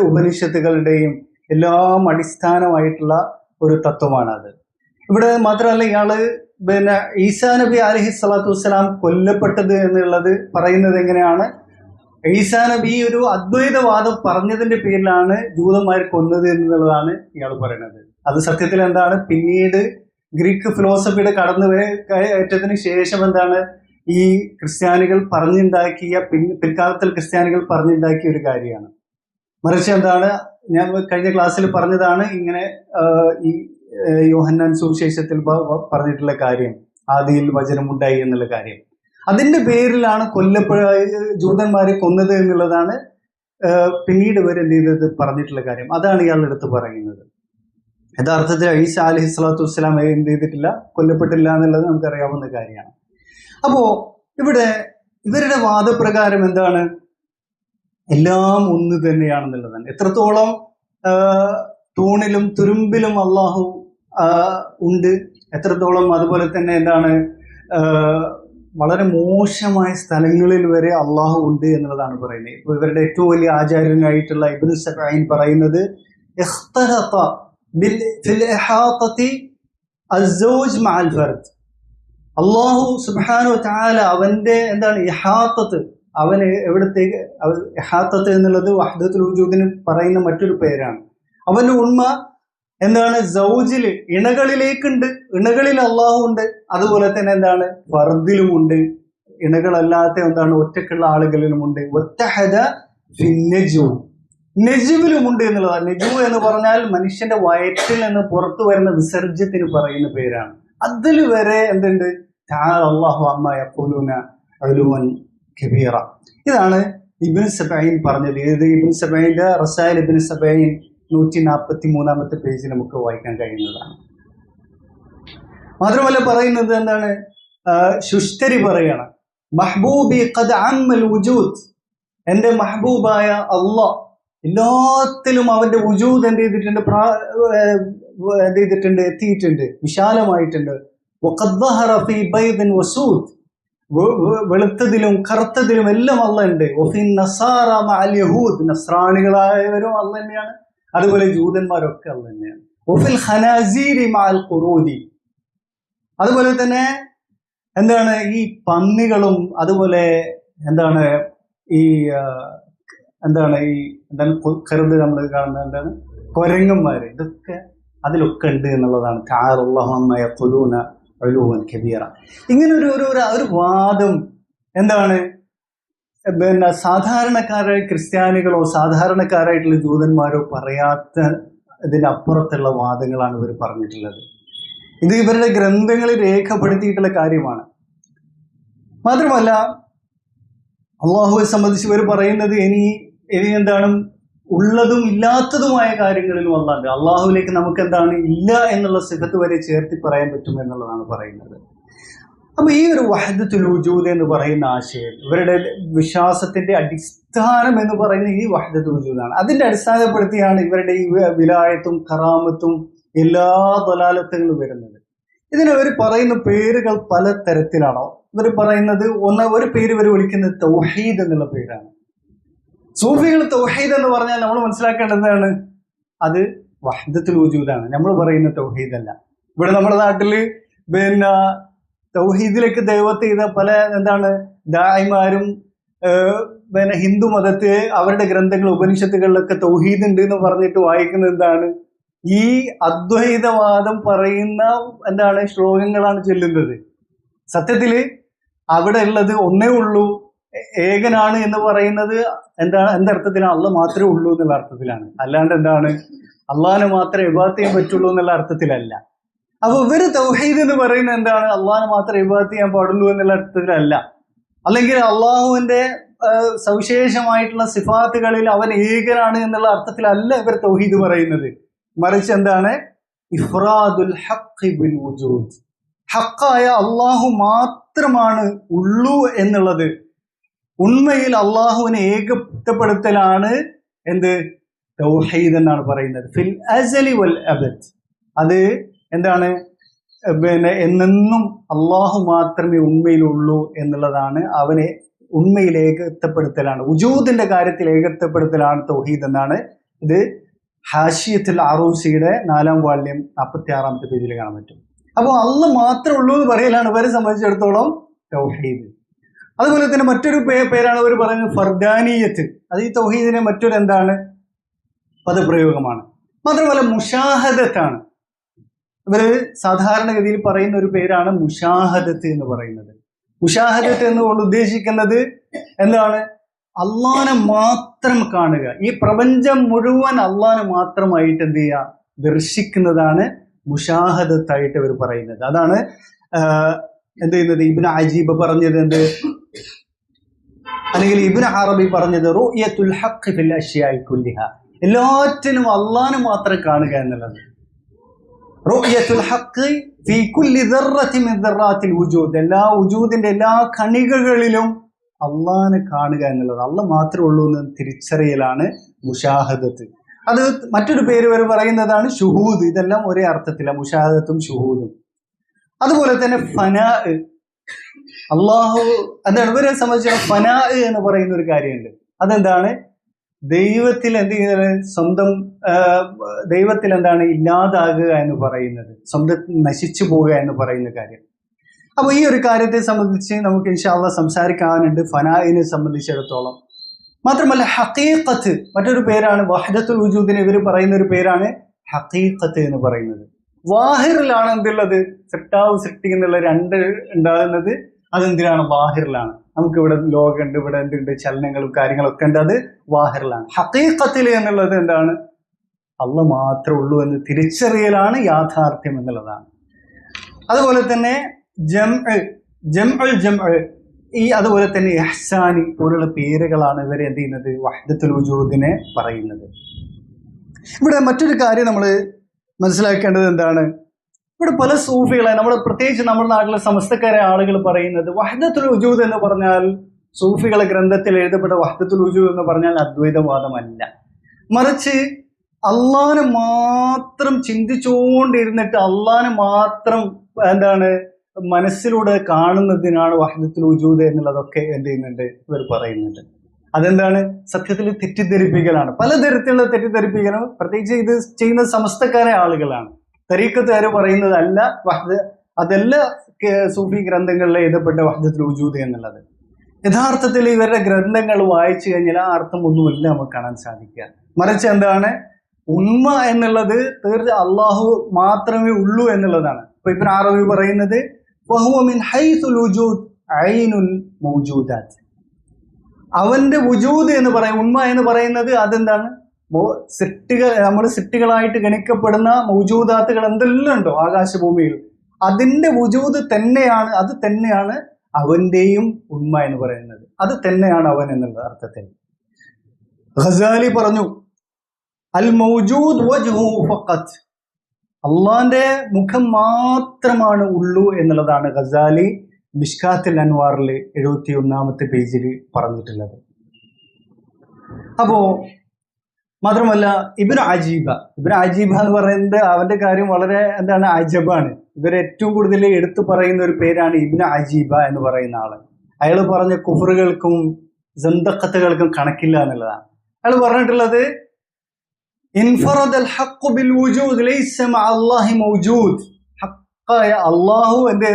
ഉപനിഷത്തുകളുടെയും എല്ലാം അടിസ്ഥാനമായിട്ടുള്ള ഒരു തത്വമാണ് അത്. ഇവിടെ മാത്രമല്ല, ഇയാള് ഈസാ നബി അലൈഹി സ്വലാത്തു വസ്സലാം കൊല്ലപ്പെട്ടത് എന്നുള്ളത് പറയുന്നത് എങ്ങനെയാണ്? ഈസാ നബി ഒരു അദ്വൈതവാദം പറഞ്ഞതിന്റെ പേരിലാണ് ജൂതന്മാർ കൊന്നത് എന്നുള്ളതാണ് ഇയാൾ പറയുന്നത്. അത് സത്യത്തിൽ എന്താണ്, പിന്നീട് ഗ്രീക്ക് ഫിലോസഫിയുടെ കടന്നുകയറ്റത്തിന് ശേഷം എന്താണ് ഈ ക്രിസ്ത്യാനികൾ പറഞ്ഞുണ്ടാക്കിയ പിൽക്കാലത്തിൽ ക്രിസ്ത്യാനികൾ പറഞ്ഞുണ്ടാക്കിയ ഒരു കാര്യമാണ്. മറിച്ച് എന്താണ്, ഞാൻ കഴിഞ്ഞ ക്ലാസ്സിൽ പറഞ്ഞതാണ്, ഇങ്ങനെ ഈ യോഹന്നാൻ സുവിശേഷത്തിൽ പറഞ്ഞിട്ടുള്ള കാര്യം, ആദിയിൽ വചനമുണ്ടായി എന്നുള്ള കാര്യം, അതിന്റെ പേരിലാണ് ജൂതന്മാരെ കൊന്നത് എന്നുള്ളതാണ് പിന്നീട് ഇവർ എന്ത് ചെയ്തത് പറഞ്ഞിട്ടുള്ള കാര്യം. അതാണ് ഇയാളുടെ അടുത്ത് പറയുന്നത്. യഥാർത്ഥത്തിൽ ഈസാ അലൈഹി സ്വലാത്തു വസ്സലാം എന്ത് ചെയ്തിട്ടില്ല, കൊല്ലപ്പെട്ടില്ല എന്നുള്ളത് നമുക്കറിയാവുന്ന കാര്യമാണ്. അപ്പോ ഇവിടെ ഇവരുടെ വാദപ്രകാരം എന്താണ്, എല്ലാം ഒന്ന് തന്നെയാണെന്നുള്ളതാണ്. എത്രത്തോളം തൂണിലും തുരുമ്പിലും അള്ളാഹു ഉണ്ട്, എത്രത്തോളം അതുപോലെ തന്നെ എന്താണ് വളരെ മോശമായ സ്ഥലങ്ങളിൽ വരെ അള്ളാഹു ഉണ്ട് എന്നുള്ളതാണ് പറയുന്നത്. ഇപ്പൊ ഇവരുടെ ഏറ്റവും വലിയ ആചാര്യനായിട്ടുള്ള ഇബ്നു സബഈൻ പറയുന്നത്, അള്ളാഹു സുബ്ഹാനഹു വ തആല അവന്റെ എന്താണ് ഇഹാത്തത്ത്, അവന് എവിടത്തേക്ക്, ഇഹാത്തത്ത് എന്നുള്ളത് വഹ്ദത്തുൽ വജൂദിന് പറയുന്ന മറ്റൊരു പേരാണ്. അവന്റെ ഉണ്മ എന്താണ് സൗജില്, ഇണകളിലേക്കുണ്ട്, ഇണകളിൽ അള്ളാഹു ഉണ്ട്. അതുപോലെ തന്നെ എന്താണ് ഫർദിലുമുണ്ട്, ഇണകളല്ലാത്ത എന്താണ് ഒറ്റക്കുള്ള ആളുകളിലുമുണ്ട്. നെജുവിലുമുണ്ട് എന്നുള്ളതാണ്. നെജു എന്ന് പറഞ്ഞാൽ മനുഷ്യന്റെ വയറ്റിൽ നിന്ന് പുറത്തു വരുന്ന വിസർജ്യത്തിന് പറയുന്ന പേരാണ്. അതിൽ വരെ എന്തുണ്ട്, അല്ലാഹു അമ്മാ യഖൂലൂന ഉലുവൻ കബീറ. ഇതാണ് ഇബ്നു സബഈൻ പറഞ്ഞത്. ഇത് ഇബ്നു സബഈന്റെ റസായിൽ ഇബ്നു സബഈൻ 143-ാമത്തെ പേജിൽ നമുക്ക് വായിക്കാൻ കഴിയുന്നതാണ്. മാത്രമല്ല പറയുന്നത് എന്താണ്, ശുഷ്തരി പറയാണ്, മഹ്ബൂബി ഖദ് അമ്മൽ വുജൂദ്, എന്റെ മഹ്ബൂബായ അള്ളാഹ് എല്ലാത്തിലും അവന്റെ വുജൂദ് എന്ത് ചെയ്തിട്ടുണ്ട്, എത്തിയിട്ടുണ്ട്, വിശാലമായിട്ടുണ്ട്. വഖദ് ദഹറ ഫീ ബൈദിൻ വസൂദ്, വെളുത്തതിലും കറുത്തതിലും എല്ലാം അള്ളാഹ് ഉണ്ട്. വഫീ നസാറ മഅൽ യഹൂദ്, നസ്രാണികളായവരും അള്ളാഹ് തന്നെയാണ്, അതുപോലെ ജൂതന്മാരൊക്കെ അള്ളാഹ് തന്നെയാണ്. വഫിൽ ഖനാസീരി മഅൽ ഖുറൂദി, അതുപോലെ തന്നെ എന്താണ് ഈ പന്നികളും അതുപോലെ എന്താണ് ഈ കരുത് നമ്മൾ കാണുന്ന എന്താണ് കൊരങ്ങന്മാര്, ഇതൊക്കെ അതിലൊക്കെ ഉണ്ട് എന്നുള്ളതാണ്. തആലല്ലാഹു അമ്മാ യഖൂലൂന ഉലുവൻ കബീറ. ഇങ്ങനെ ഒരു വാദം എന്താണ് സാധാരണക്കാരായ ക്രിസ്ത്യാനികളോ സാധാരണക്കാരായിട്ടുള്ള ജൂതന്മാരോ പറയാത്ത ഇതിനപ്പുറത്തുള്ള വാദങ്ങളാണ് ഇവർ പറഞ്ഞിട്ടുള്ളത്. ഇത് ഇവരുടെ ഗ്രന്ഥങ്ങളിൽ രേഖപ്പെടുത്തിയിട്ടുള്ള കാര്യമാണ്. മാത്രമല്ല അള്ളാഹുവെ സംബന്ധിച്ച് ഇവർ പറയുന്നത് ഇനി എന്താണ്, ഉള്ളതും ഇല്ലാത്തതുമായ കാര്യങ്ങളിലും അല്ലാണ്ട് അള്ളാഹുവിലേക്ക് നമുക്ക് എന്താണ് ഇല്ല എന്നുള്ള സിഫത്ത് വരെ ചേർത്തി പറയാൻ പറ്റും എന്നുള്ളതാണ് പറയുന്നത്. അപ്പൊ ഈ ഒരു വഹദത്തുൽ വജൂദ് എന്ന് പറയുന്ന ആശയം, ഇവരുടെ വിശ്വാസത്തിന്റെ അടിസ്ഥാനം എന്ന് പറയുന്നത് ഈ വഹദത്തുൽ വജൂദാണ്. അതിന്റെ അടിസ്ഥാനപ്പെടുത്തിയാണ് ഇവരുടെ ഈ വിലായത്തും കറാമത്തും എല്ലാ ദലാലത്തുകളും വരുന്നത്. ഇതിന് അവർ പറയുന്ന പേരുകൾ പല തരത്തിലാണോ. ഇവർ പറയുന്നത് ഒരു പേര് ഇവർ വിളിക്കുന്നത് തൗഹീദ് എന്നുള്ള പേരാണ്. സൂഫികൾ തൗഹീദ് എന്ന് പറഞ്ഞാൽ നമ്മൾ മനസ്സിലാക്കേണ്ടതാണ്, അത് വഹദത്തുൽ വജൂദാണ്. നമ്മൾ പറയുന്ന തൗഹീദ് അല്ല. ഇവിടെ നമ്മുടെ നാട്ടില് തൗഹീദിലേക്ക് ദൈവത്തെ ചെയ്ത പല ദായിമാരും ഹിന്ദു മതത്തെ അവരുടെ ഗ്രന്ഥങ്ങൾ ഉപനിഷത്തുകളിലൊക്കെ തൗഹീദ് ഉണ്ട് എന്ന് പറഞ്ഞിട്ട് വായിക്കുന്നത് എന്താണ്, ഈ അദ്വൈതവാദം പറയുന്ന ശ്ലോകങ്ങളാണ് ചൊല്ലുന്നത്. സത്യത്തില് അവിടെ ഉള്ളത് ഒന്നേ ഉള്ളൂ, ഏകനാണ് എന്ന് പറയുന്നത് എന്തർത്ഥത്തിലാണ്, അള്ളാഹ് മാത്രമേ ഉള്ളൂ എന്നുള്ള അർത്ഥത്തിലാണ്. അല്ലാണ്ട് അള്ളാഹിനെ മാത്രമേ ഇബാദത്ത് ചെയ്യാൻ പറ്റുള്ളൂ എന്നുള്ള അർത്ഥത്തിലല്ല. അപ്പൊ ഇവര് തൗഹീദ് എന്ന് പറയുന്നത് അള്ളാഹിനെ മാത്രമേ ഇബാദത്ത് ചെയ്യാൻ പാടുള്ളൂ എന്നുള്ള അർത്ഥത്തിലല്ല, അല്ലെങ്കിൽ അള്ളാഹുവിന്റെ സവിശേഷമായിട്ടുള്ള സിഫാത്തുകളിൽ അവൻ ഏകനാണ് എന്നുള്ള അർത്ഥത്തിലല്ല ഇവർ തൗഹീദ് പറയുന്നത്. മറിച്ച് ഇഫ്റാദുൽ ഹഖ് ബിൽ വുജൂദ്, ഹഖായ അള്ളാഹു മാത്രമാണ് ഉള്ളൂ എന്നുള്ളത്, ഉണ്മയിൽ അള്ളാഹുവിനെ ഏകപ്പെടുത്തലാണ് തൗഹീദ് എന്നാണ് പറയുന്നത്. ഫിൽ അസലി വൽ അബദ്, അത് എന്നെന്നും അള്ളാഹു മാത്രമേ ഉണ്മയിലുള്ളൂ എന്നുള്ളതാണ്, അവനെ ഉണ്മയിൽ ഏകത്വപ്പെടുത്തലാണ്, വുജൂദിന്റെ കാര്യത്തിൽ ഏകത്വപ്പെടുത്തലാണ് തൗഹീദ് എന്നാണ് ഇത് ഹാഷിയത്തുൽ അറൂസിയുടെ 4ാം വാള്യം 46ാമത്തെ പേജിൽ കാണാൻ പറ്റും. അപ്പോൾ അള്ളാഹ് മാത്രമേ ഉള്ളൂ എന്ന് പറയലാണ് ഇവരെ സംബന്ധിച്ചിടത്തോളം തൗഹീദ്. അതുപോലെ തന്നെ മറ്റൊരു പേരാണ് അവർ പറയുന്നത് ഫർദാനിയത്ത്. അത് ഈ തൗഹീദിന്റെ മറ്റൊരു എന്താണ് പദപ്രയോഗമാണ്. മാത്രമല്ല മുഷാഹദത്താണ്. ഇവര് സാധാരണഗതിയിൽ പറയുന്ന ഒരു പേരാണ് മുഷാഹദത്ത് എന്ന് പറയുന്നത്. മുഷാഹദത്ത് എന്നുകൊണ്ട് ഉദ്ദേശിക്കുന്നത് എന്താണ്? അള്ളാനെ മാത്രം കാണുക. ഈ പ്രപഞ്ചം മുഴുവൻ അള്ളാനെ മാത്രമായിട്ട് എന്ത് ചെയ്യുക, ദർശിക്കുന്നതാണ് മുഷാഹദത്തായിട്ട് ഇവർ പറയുന്നത്. അതാണ് എന്ത് ചെയ്യുന്നത് ഇബ്നു അജീബ് പറഞ്ഞത് എന്ത്, അല്ലെങ്കിൽ ഇബ്നു അറബി പറഞ്ഞത് റുഅ്യത്തുൽ ഹഖ് ഫിൽ അശ്യാഇ കുല്ലിഹ, എല്ലാറ്റിനും അള്ളാനെ മാത്രം കാണുക എന്നുള്ളത്. റുഅ്യത്തുൽ ഹഖ് ഫീ കുല്ലി ദർറത്തിൻ മിൻ ദർറാത്തിൽ വുജൂദ്, എല്ലാ വുജൂദിന്റെ എല്ലാ കണികകളിലും അള്ളാനെ കാണുക എന്നുള്ളത്, അള്ളാഹ് മാത്രമേ ഉള്ളൂ എന്ന് തിരിച്ചറിയലാണ് മുഷാഹദത്ത്. അത് മറ്റൊരു പേര് വരെ പറയുന്നതാണ് ഷുഹൂദ്. ഇതെല്ലാം ഒരേ അർത്ഥത്തിലാണ്, മുഷാഹദത്തും ഷുഹൂദും. അതുപോലെ തന്നെ ഫനാ, അള്ളാഹു എന്താണ് ഇവരെ സംബന്ധിച്ച ഫനാ എന്ന് പറയുന്ന ഒരു കാര്യമുണ്ട്. അതെന്താണ്? ദൈവത്തിൽ എന്ത് ചെയ്യുന്നത്, സ്വന്തം ദൈവത്തിൽ എന്താണ് ഇല്ലാതാകുക എന്ന് പറയുന്നത്, സ്വന്തം നശിച്ചു പോവുക എന്ന് പറയുന്ന കാര്യം. അപ്പോൾ ഈ ഒരു കാര്യത്തെ സംബന്ധിച്ച് നമുക്ക് ഇൻഷാ അല്ലാഹ് സംസാരിക്കാനുണ്ട് ഫനാഇനെ സംബന്ധിച്ചിടത്തോളം. മാത്രമല്ല ഹഖീഖത്ത് മറ്റൊരു പേരാണ്. വഹ്ദത്തുൽ വജൂദിനെ ഇവർ പറയുന്ന ഒരു പേരാണ് ഹഖീഖത്ത് എന്ന് പറയുന്നത്. വാഹിറിലാണ് എന്തുള്ളത്, സൃഷ്ടാവ് സൃഷ്ടി എന്നുള്ള രണ്ട് ഉണ്ടാകുന്നത്. അതെന്തിനാണ്? വാഹിറിലാണ്. നമുക്കിവിടെ ലോകമുണ്ട്, ഇവിടെ എന്തുണ്ട്, ചലനങ്ങളും കാര്യങ്ങളൊക്കെ ഉണ്ട്, അത് വാഹിറിലാണ്. ഹഖീഖത്തിൽ എന്നുള്ളത് എന്താണ്? അള്ളാഹ് മാത്രമേ ഉള്ളൂ എന്ന് തിരിച്ചറിയലാണ് യാഥാർത്ഥ്യം എന്നുള്ളതാണ്. അതുപോലെ തന്നെ ഈ അതുപോലെ തന്നെ ഇഹ്സാനി പോലുള്ള പേരുകളാണ് ഇവരെ എന്ത് ചെയ്യുന്നത്, വഹ്ദത്തുൽ വജൂദിനെ പറയുന്നത്. ഇവിടെ മറ്റൊരു കാര്യം നമ്മൾ മനസ്സിലാക്കേണ്ടത് എന്താണ്, ഇവിടെ പല സൂഫികളെ പ്രത്യേകിച്ച് നമ്മുടെ നാട്ടിലെ സമസ്തക്കാരെ ആളുകൾ പറയുന്നത് വഹ്ദത്തുൽ വജൂദ് എന്ന് പറഞ്ഞാൽ, സൂഫികളെ ഗ്രന്ഥത്തിൽ എഴുതപ്പെട്ട വഹ്ദത്തുൽ വജൂദ് എന്ന് പറഞ്ഞാൽ അദ്വൈതവാദമല്ല, മറിച്ച് അള്ളാനെ മാത്രം ചിന്തിച്ചുകൊണ്ടിരുന്നിട്ട് അള്ളാനെ മാത്രം എന്താണ് മനസ്സിലൂടെ കാണുന്നതിനാണ് വഹ്ദത്തുൽ വജൂദ് എന്നുള്ളതൊക്കെ എന്ത് ചെയ്യുന്നുണ്ട് ഇവർ പറയുന്നുണ്ട്. അതെന്താണ്? സത്യത്തിൽ തെറ്റിദ്ധരിപ്പിക്കലാണ്. പലതരത്തിലുള്ള തെറ്റിദ്ധരിപ്പിക്കലും, പ്രത്യേകിച്ച് ഇത് ചെയ്യുന്ന സമസ്തക്കാരെ ആളുകളാണ്. തരീഖത്തുകാർ പറയുന്നത് അല്ല അതല്ല സൂഫി ഗ്രന്ഥങ്ങളിൽ എഴുതപ്പെട്ട വഹ്ദത്തുൽ വജൂദ് എന്നുള്ളത്. യഥാർത്ഥത്തിൽ ഇവരുടെ ഗ്രന്ഥങ്ങൾ വായിച്ചു കഴിഞ്ഞാൽ ആ അർത്ഥം ഒന്നുമില്ല നമുക്ക് കാണാൻ സാധിക്കുക. മറിച്ച് എന്താണ്, ഉണ്മ എന്നുള്ളത് തീർച്ച അള്ളാഹു മാത്രമേ ഉള്ളൂ എന്നുള്ളതാണ്. ഇപ്പൊ ഇബ്നു അറബി പറയുന്നത് വഹുവ മിൻ ഹൈസുൽ വുജൂദ് ഐനുൽ മൗജൂദാത്ത്, അവന്റെ വുജൂദ് എന്ന് പറയും, ഉണ്മ എന്ന് പറയുന്നത് അതെന്താണ്, നമ്മൾ സൃഷ്ടികളായിട്ട് ഗണിക്കപ്പെടുന്ന മൗജൂദാത്തുകൾ എന്തെല്ലാം ഉണ്ടോ ആകാശഭൂമിയിൽ, അതിന്റെ വുജൂദ് തന്നെയാണ്, അത് തന്നെയാണ് അവന്റെയും ഉണ്മ എന്ന് പറയുന്നത്, അത് തന്നെയാണ് അവൻ എന്നുള്ള അർത്ഥത്തിൽ. ഖസാലി പറഞ്ഞു അൽ മൗജൂദ് വജ്ഹു ഫഖത്ത്, അള്ളാന്റെ മുഖം മാത്രമാണ് ഉള്ളൂ എന്നുള്ളതാണ് ഖസാലി മിഷ്കാത്തുൽ അൻവാറിൽ 71ാമത്തെ പേജിൽ പറഞ്ഞിട്ടുള്ളത്. അപ്പോ മാത്രമല്ല ഇബ്നു അജീബ എന്ന് പറയുന്നത് അവന്റെ കാര്യം വളരെ എന്താണ് അജബാണ്. ഇവർ ഏറ്റവും കൂടുതൽ എടുത്തു പറയുന്ന ഒരു പേരാണ് ഇബ്നു അജീബ എന്ന് പറയുന്ന ആള്. അയാൾ പറഞ്ഞ കുഫറുകൾക്കും സന്തഖത്തുകൾക്കും കണക്കില്ല എന്നുള്ളതാണ്. അയാൾ പറഞ്ഞിട്ടുള്ളത് ഇൻഫറദൽ ഹഖ് ബിൽ വജൂദ് ലൈസ മഅ അല്ലാഹി മൗജൂദ്, ഹഖായ അല്ലാഹു എന്ത്,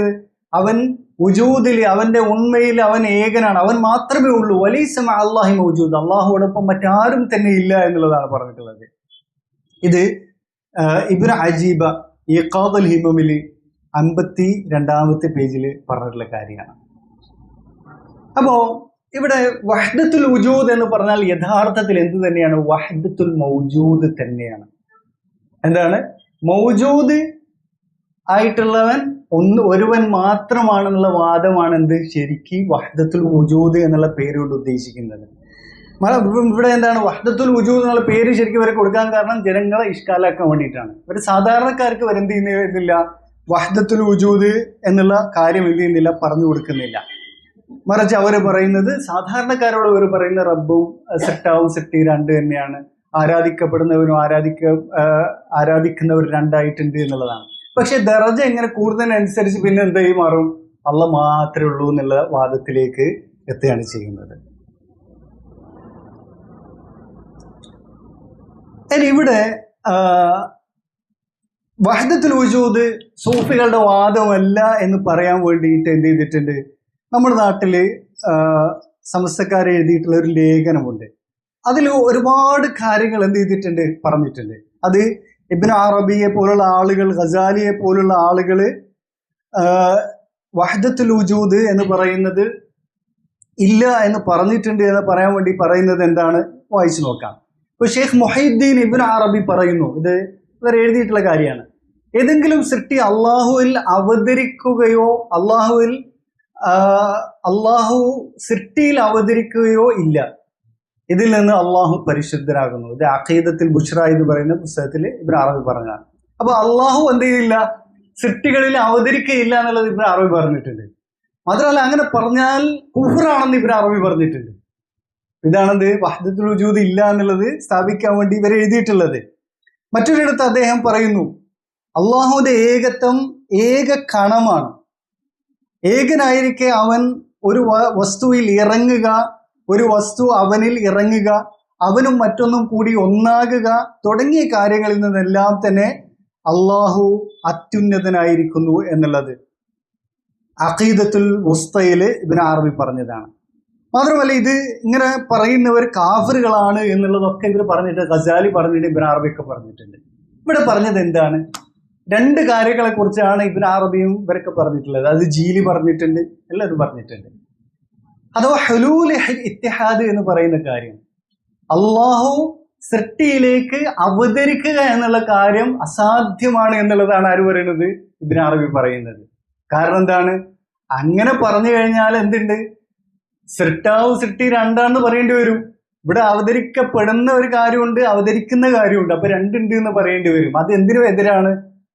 അവൻ വുജൂദിൽ അവന്റെ ഉണ്മയിൽ അവൻ ഏകനാണ്, അവൻ മാത്രമേ ഉള്ളൂ. വലൈസ മഅ അല്ലാഹി മൗജൂദ്, അല്ലാഹുവോടൊപ്പം മറ്റാരും തന്നെ ഇല്ല എന്നുള്ളതാണ് പറഞ്ഞിട്ടുള്ളത്. ഇത് ഇബ്നു അജീബ ഇഖാദുൽ ഹിമമിൽ 52ാമത്തെ പേജിൽ പറഞ്ഞിട്ടുള്ള കാര്യമാണ്. അപ്പോ ഇവിടെ വഹ്ദത്തുൽ വുജൂദ് എന്ന് പറഞ്ഞാൽ യഥാർത്ഥത്തിൽ എന്ത് തന്നെയാണ്, വഹ്ദത്തുൽ മൗജൂദ് തന്നെയാണ്. എന്താണ് മൗജൂദ് ആയിട്ടുള്ളവൻ ഒരുവൻ മാത്രമാണെന്നുള്ള വാദമാണ് എന്ത് ശരിക്ക് വഹ്ദത്തുൽ വുജൂദ് എന്നുള്ള പേര് കൊണ്ട് ഉദ്ദേശിക്കുന്നത്. ഇവിടെ എന്താണ് വഹ്ദത്തുൽ വുജൂദ് എന്നുള്ള പേര് ശരിക്കും ഇവരെ കൊടുക്കാൻ കാരണം ജനങ്ങളെ ഇഷ്കാലാക്കാൻ വേണ്ടിയിട്ടാണ്. ഇവർ സാധാരണക്കാർക്ക് വരെ എന്ത് ചെയ്യുന്നില്ല, വഹ്ദത്തുൽ വുജൂദ് എന്നുള്ള കാര്യം എന്ത് ചെയ്യുന്നില്ല, പറഞ്ഞു കൊടുക്കുന്നില്ല. മറിച്ച് അവർ പറയുന്നത്, സാധാരണക്കാരോട് അവർ പറയുന്ന റബ്ബും സൃഷ്ടാവും സൃഷ്ടി രണ്ട് തന്നെയാണ്, ആരാധിക്കപ്പെടുന്നവരും ആരാധിക്കുന്നവർ രണ്ടായിട്ടുണ്ട് എന്നുള്ളതാണ്. പക്ഷെ ദറജ എങ്ങനെ കൂടുന്നതിനനുസരിച്ച് പിന്നെ എന്തായി മാറും, അള്ളാഹ് മാത്രമേ ഉള്ളൂ എന്നുള്ള വാദത്തിലേക്ക് എത്തുകയാണ് ചെയ്യുന്നത്. ഇനി ഇവിടെ വഹ്ദത്തുൽ വജൂദ് സൂഫികളുടെ വാദമല്ല എന്ന് പറയാൻ വേണ്ടിയിട്ട് എന്ത് ചെയ്തിട്ടുണ്ട്, നമ്മുടെ നാട്ടിൽ സമസ്തക്കാർ എഴുതിയിട്ടുള്ള ഒരു ലേഖനമുണ്ട്. അതിൽ ഒരുപാട് കാര്യങ്ങൾ എന്ത് ചെയ്തിട്ടുണ്ട്, പറഞ്ഞിട്ടുണ്ട്. അത് ഇബ്നു അറബിയെ പോലുള്ള ആളുകൾ, ഗസാലിയെ പോലുള്ള ആളുകൾ വഹ്ദത്തുൽ വജൂദ് എന്ന് പറയുന്നത് ഇല്ല എന്ന് പറഞ്ഞിട്ടുണ്ട് എന്ന് പറയാൻ വേണ്ടി പറയുന്നത് എന്താണ്, വായിച്ചു നോക്കാം. ഇപ്പൊ ഷെയ്ഖ് മുഹൈദ്ദീൻ ഇബ്നു അറബി പറയുന്നു, ഇത് ഇവർ എഴുതിയിട്ടുള്ള കാര്യമാണ്, ഏതെങ്കിലും സൃഷ്ടി അള്ളാഹുവിൽ അവതരിക്കുകയോ അള്ളാഹു സൃഷ്ടിയിൽ അവതരിക്കുകയോ ഇല്ല, ഇതിൽ നിന്ന് അള്ളാഹു പരിശുദ്ധരാകുന്നു. ഇത് അഖീദത്തുൽ ബുശ്റ എന്ന് പറയുന്ന പുസ്തകത്തിൽ ഇബ്നു അറബി പറഞ്ഞതാണ്. അപ്പൊ അള്ളാഹു എന്ത് ചെയ്യില്ല, സൃഷ്ടികളിൽ അവതരിക്കുകയില്ല എന്നുള്ളത് ഇബ്നു അറബി പറഞ്ഞിട്ടുണ്ട്. മാത്രമല്ല അങ്ങനെ പറഞ്ഞാൽ കുഫ്റാണെന്ന് ഇബ്നു അറബി പറഞ്ഞിട്ടുണ്ട്. ഇതാണെന്ത് വഹ്ദത്തുൽ വജൂദ് ഇല്ല എന്നുള്ളത് സ്ഥാപിക്കാൻ വേണ്ടി ഇവർ എഴുതിയിട്ടുള്ളത്. മറ്റൊരിടത്ത് അദ്ദേഹം പറയുന്നു, അള്ളാഹുവിന്റെ ഏകത്വം ഏക കണമാണ്, ഏകനായിരിക്കെ അവൻ ഒരു വസ്തുവിൽ ഇറങ്ങുക, ഒരു വസ്തു അവനിൽ ഇറങ്ങുക, അവനും മറ്റൊന്നും കൂടി ഒന്നാകുക തുടങ്ങിയ കാര്യങ്ങളിൽ നിന്നെല്ലാം തന്നെ അള്ളാഹു അത്യുന്നതനായിരിക്കുന്നു എന്നുള്ളത് അഖീദത്തുൽ വുസ്തയില് ഇബ്നു അറബി പറഞ്ഞതാണ്. മാത്രമല്ല ഇത് ഇങ്ങനെ പറയുന്നവർ കാഫിറുകളാണ് എന്നുള്ളതൊക്കെ ഇവർ പറഞ്ഞിട്ട്, ഗസാലി പറഞ്ഞിട്ട്, ഇബ്നു അറബിയൊക്കെ പറഞ്ഞിട്ടുണ്ട്. ഇവിടെ പറഞ്ഞത് എന്താണ്, രണ്ട് കാര്യങ്ങളെ കുറിച്ചാണ് ഇബ്നു അറബിയും ഇവരൊക്കെ പറഞ്ഞിട്ടുള്ളത്. അത് ജീലി പറഞ്ഞിട്ടുണ്ട്, എല്ലാവരും പറഞ്ഞിട്ടുണ്ട്. അഥവാ ഹുലൂൽ ഇത്തിഹാദ് എന്ന് പറയുന്ന കാര്യം, അള്ളാഹു സൃഷ്ടിയിലേക്ക് അവതരിക്കുക എന്നുള്ള കാര്യം അസാധ്യമാണ് എന്നുള്ളതാണ് ആര് പറയുന്നത്, ഇബ്നു അറബി പറയുന്നത്. കാരണം എന്താണ്, അങ്ങനെ പറഞ്ഞു കഴിഞ്ഞാൽ എന്തുണ്ട്, സൃഷ്ടാവ് സൃഷ്ടി രണ്ടാണെന്ന് പറയേണ്ടി വരും. ഇവിടെ അവതരിക്കപ്പെടുന്ന ഒരു കാര്യമുണ്ട്, അവതരിക്കുന്ന കാര്യമുണ്ട്, അപ്പൊ രണ്ടുണ്ട് എന്ന് പറയേണ്ടി വരും. അത് എന്തിനും എതിരാണ്,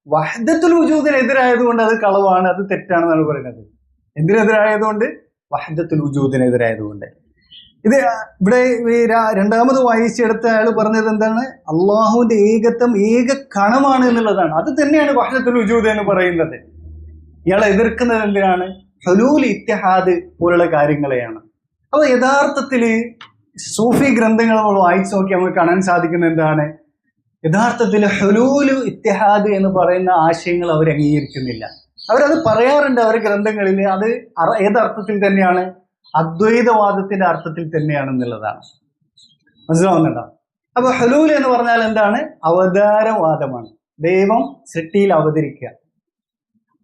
വഹ്ദത്തുൽ വജൂദിന് എതിരായതുകൊണ്ട് അത് കളവാണ്, അത് തെറ്റാണെന്നാണ് പറയുന്നത്. എന്തിനെതിരായതുകൊണ്ട്, വഹ്ദത്തുൽ വജൂദിന് എതിരായതുകൊണ്ട്. ഇത് ഇവിടെ രണ്ടാമത് വായിച്ചെടുത്ത അയാൾ പറഞ്ഞത് എന്താണ്, അള്ളാഹുവിന്റെ ഏകത്വം ഏക കണമാണ് എന്നുള്ളതാണ്. അത് തന്നെയാണ് വഹ്ദത്തുൽ വജൂദ് എന്ന് പറയുന്നത്. ഇയാളെ എതിർക്കുന്നത് എന്തിനാണ്, ഹുലൂൽ ഇത്തിഹാദ് പോലുള്ള കാര്യങ്ങളെയാണ്. അപ്പൊ യഥാർത്ഥത്തില് സൂഫി ഗ്രന്ഥങ്ങൾ നമ്മൾ വായിച്ചു നോക്കി നമുക്ക് കാണാൻ സാധിക്കുന്ന എന്താണ്, യഥാർത്ഥത്തിൽ ഹുലൂൽ ഇത്തിഹാദ് എന്ന് പറയുന്ന ആശയങ്ങൾ അവർ അംഗീകരിക്കുന്നില്ല. അവരത് പറയാറുണ്ട് അവരുടെ ഗ്രന്ഥങ്ങളിൽ, അത് ഏതർത്ഥത്തിൽ തന്നെയാണ്, അദ്വൈതവാദത്തിന്റെ അർത്ഥത്തിൽ തന്നെയാണെന്നുള്ളതാണ്. മനസ്സിലാവുന്നുണ്ടോ? അപ്പൊ ഹുലൂൽ എന്ന് പറഞ്ഞാൽ എന്താണ്, അവതാരവാദമാണ്, ദൈവം സൃഷ്ടിയിൽ അവതരിക്കുക.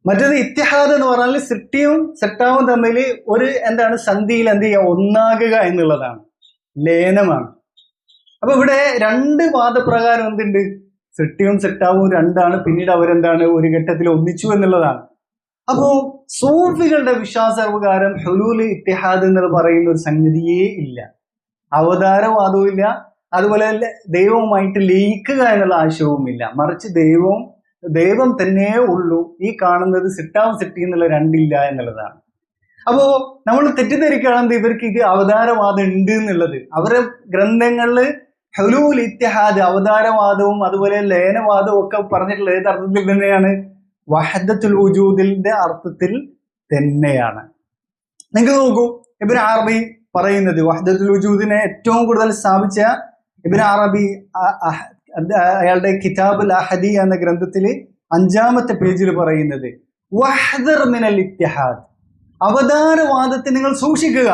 മറ്റേത് ഇത്തിഹാദ് എന്ന് പറഞ്ഞാൽ സൃഷ്ടിയും സൃഷ്ടാവും തമ്മിൽ ഒരു എന്താണ് സന്ധിയിൽ എന്ത് ചെയ്യുക, ഒന്നാകുക എന്നുള്ളതാണ്, ലയനമാണ്. അപ്പൊ ഇവിടെ രണ്ട് വാദപ്രകാരം എന്തുണ്ട്, സൃഷ്ടിയും സൃഷ്ടാവും രണ്ടാണ്, പിന്നീട് അവരെന്താണ് ഒരു ഘട്ടത്തിൽ ഒന്നിച്ചു എന്നുള്ളതാണ്. അപ്പോ സൂഫികളുടെ വിശ്വാസപ്രകാരം ഹുലൂൽ ഇത്തിഹാദ് എന്ന് പറയുന്ന ഒരു സംഗതിയേ ഇല്ല, അവതാരവാദവും ഇല്ല, അതുപോലെ ദൈവവുമായിട്ട് ലയിക്കുക എന്നുള്ള ആശയവുമില്ല. മറിച്ച് ദൈവം തന്നെ ഉള്ളൂ, ഈ കാണുന്നത് സൃഷ്ടാവും സൃഷ്ടി എന്നുള്ള രണ്ടില്ല എന്നുള്ളതാണ്. അപ്പോ നമ്മൾ തെറ്റിദ്ധരിക്കുകയാണെന്ന് ഇവർക്ക് ഇത് അവതാരവാദം ഉണ്ട് എന്നുള്ളത്. അവരുടെ ഗ്രന്ഥങ്ങളില് ഹുലൂൽ ഇത്തിഹാദ് അവതാരവാദവും അതുപോലെ ലയനവാദവും ഒക്കെ പറഞ്ഞിട്ടുള്ള ഏത് അർത്ഥത്തിൽ തന്നെയാണ്, വഹ്ദത്തുൽ വജൂദിന്റെ അർത്ഥത്തിൽ തന്നെയാണ്. നിങ്ങൾ നോക്കൂ, ഇബ്നു അറബി പറയുന്നത് വഹ്ദത്തുൽ വജൂദിനെ ഏറ്റവും കൂടുതൽ സ്ഥാപിച്ച ഇബ്നു അറബി അയാളുടെ കിതാബുൽ അഹദി എന്ന ഗ്രന്ഥത്തിൽ 5-ാമത്തെ പേജിൽ പറയുന്നത്, വഹ്ദർ മിനൽ ഇത്തിഹാദ്, അവതാരവാദത്തെ നിങ്ങൾ സൂക്ഷിക്കുക,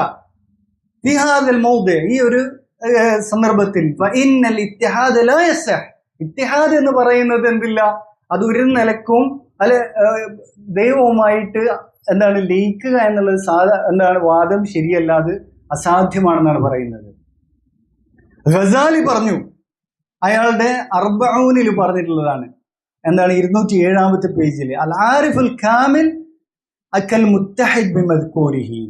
ഫീ ഹാദൽ മൗദി, ഈ ഒരു സന്ദർഭത്തിൽ, ഫഇന്നൽ ഇത്തിഹാദ് ലാ യസ്ഹ്, ഇത്തിഹാദ് എന്ന് പറയുന്നത് എന്തില്ല, അത് ഒരു നിലക്കും ദൈവവുമായിട്ട് എന്താണ് ലയിക്കുക എന്നുള്ളത് എന്താണ് വാദം ശരിയല്ലാതെ അസാധ്യമാണെന്നാണ് പറയുന്നത്. ഗസാലി പറഞ്ഞു, അയാളുടെ അർബഊനിൽ പറഞ്ഞിട്ടുള്ളതാണ്, എന്താണ് 207-ാമത്തെ പേജിൽ, അൽ ആരിഫുൽ കാമിൽ അക്കൽ മുത്തഹിദ് ബിമദ്കൂരിഹി,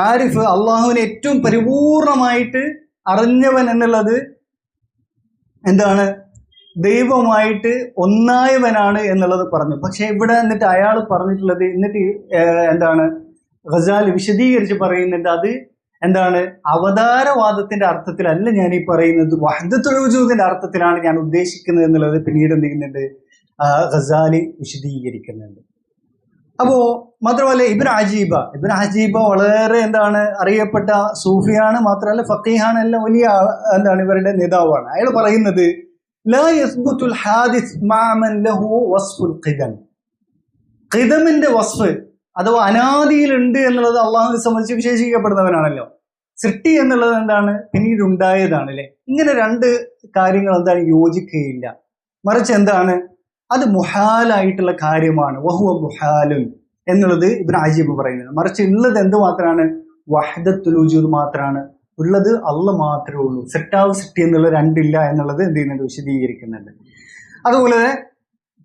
ആരിഫ് അള്ളാഹുവിനെ ഏറ്റവും പരിപൂർണമായിട്ട് അറിഞ്ഞവൻ എന്നുള്ളത് എന്താണ്, ദൈവമായിട്ട് ഒന്നായവനാണ് എന്നുള്ളത് പറഞ്ഞു. പക്ഷെ ഇവിടെ എന്നിട്ട് അയാൾ പറഞ്ഞിട്ടുള്ളത്, എന്നിട്ട് എന്താണ് ഗസാലി വിശദീകരിച്ച് പറയുന്നുണ്ട്, അത് എന്താണ് അവതാരവാദത്തിന്റെ അർത്ഥത്തിലല്ല ഞാൻ ഈ പറയുന്നത്, വഹ്ദത്തുൽ വജൂദിന്റെ അർത്ഥത്തിലാണ് ഞാൻ ഉദ്ദേശിക്കുന്നത് എന്നുള്ളത് പിന്നീട് എന്ത് ചെയ്യുന്നുണ്ട്, ഗസാലി വിശദീകരിക്കുന്നുണ്ട്. അപ്പോ മാത്രമല്ല ഇബ്ൻ അജീബ വളരെ എന്താണ് അറിയപ്പെട്ട സൂഫിയാണ്, മാത്രമല്ല ഫഖീഹാണ്, എല്ലാം വലിയ എന്താണ് ഇവരുടെ നേതാവാണ്. അയാൾ പറയുന്നത് ലാ യസ്ബുത്തുൽ ഹാദിസ് മഅ മൻ ലഹു വസ്ഫുൽ ഖിദം. ഖിദമിന്റെ വസ്ഫ് അഥവാ അനാദിയിലുണ്ട് എന്നുള്ളത് അള്ളാഹുവിനെ സംബന്ധിച്ച് വിശേഷിക്കപ്പെടുന്നവനാണല്ലോ. സൃഷ്ടി എന്നുള്ളത് എന്താണ്, പിന്നീട് ഉണ്ടായതാണ് അല്ലെ. ഇങ്ങനെ രണ്ട് കാര്യങ്ങൾ എന്താണ് യോജിക്കുകയില്ല. മറിച്ച് എന്താണ്, അത് മുഹാലായിട്ടുള്ള കാര്യമാണ്. വഹുവ മുഹാലുൻ എന്നുള്ളത് ഇബ്ൻ അജീബ് പറയുന്നത്. മറിച്ച് ഉള്ളത് എന്ത് മാത്രമാണ്, വഹ്ദത്തുൽ വജൂദ് മാത്രമാണ് ഉള്ളത്, അള്ളാഹ് മാത്രമേ ഉള്ളൂ. സൃഷ്ടാവ് സൃഷ്ടി എന്നുള്ള രണ്ടില്ല എന്നുള്ളത് എന്ത് ചെയ്യുന്നുണ്ട്, വിശദീകരിക്കുന്നുണ്ട്. അതുപോലെ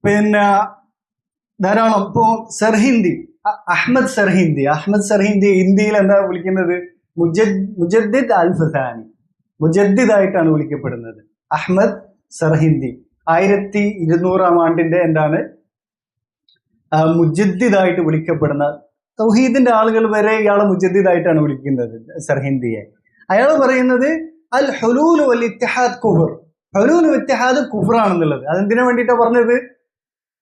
പിന്നെ ധാരാളം ഇപ്പോ സർഹിന്ദി, അഹ്മദ് സർഹിന്ദി ഇന്ത്യയിൽ എന്താ വിളിക്കുന്നത്, മുജദ്ദിദ് അൽ ഫസാനി, മുജദ്ദിദായിട്ടാണ് വിളിക്കപ്പെടുന്നത്. അഹ്മദ് സർഹിന്ദി 1200 ആണ്ടിന്റെ എന്താണ് മുജദ്ദിദായിട്ട് വിളിക്കപ്പെടുന്ന, തൗഹീദിന്റെ ആളുകൾ വരെ ഇയാളെ മുജദ്ദിദായിട്ടാണ് വിളിക്കുന്നത് സർഹിന്ദിയെ. അയാൾ പറയുന്നത് അൽ ഹുലൂൽ വൽ ഇത്തിഹാദ് കുഫർ, ഹുലൂൽ വൽ ഇത്തിഹാദ് കുഫറാണെന്നുള്ളത്. അതെന്തിനു വേണ്ടിയിട്ടാണ് പറഞ്ഞത്,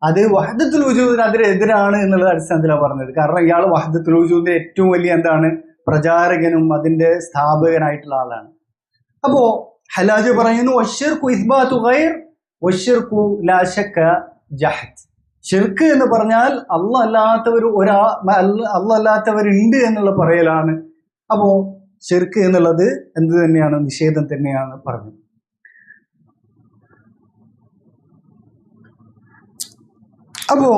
അത് വഹ്ദത്തുൽ വജൂദിന് എതിരാണ് എന്നുള്ള അടിസ്ഥാനത്തിലാണ് പറഞ്ഞത്. കാരണം ഇയാൾ വഹ്ദത്തുൽ വജൂദിന്റെ ഏറ്റവും വലിയ എന്താണ് പ്രചാരകനും അതിന്റെ സ്ഥാപകനായിട്ടുള്ള ആളാണ്. അപ്പോ ഹലാജ് പറയുന്നു വശിർക്കു ഇസ്ബാതു ഗൈർ വശിർക്കു ലാ ശക്ക ജഹദ്. ഷിർക്ക് എന്ന് പറഞ്ഞാൽ അല്ലാത്തവരുണ്ട് എന്നുള്ള പറയലാണ്. അപ്പോ ഷിർക്ക് എന്നുള്ളത് എന്ത് തന്നെയാണ്, നിഷേധം തന്നെയാണ് പറഞ്ഞത്. അപ്പോ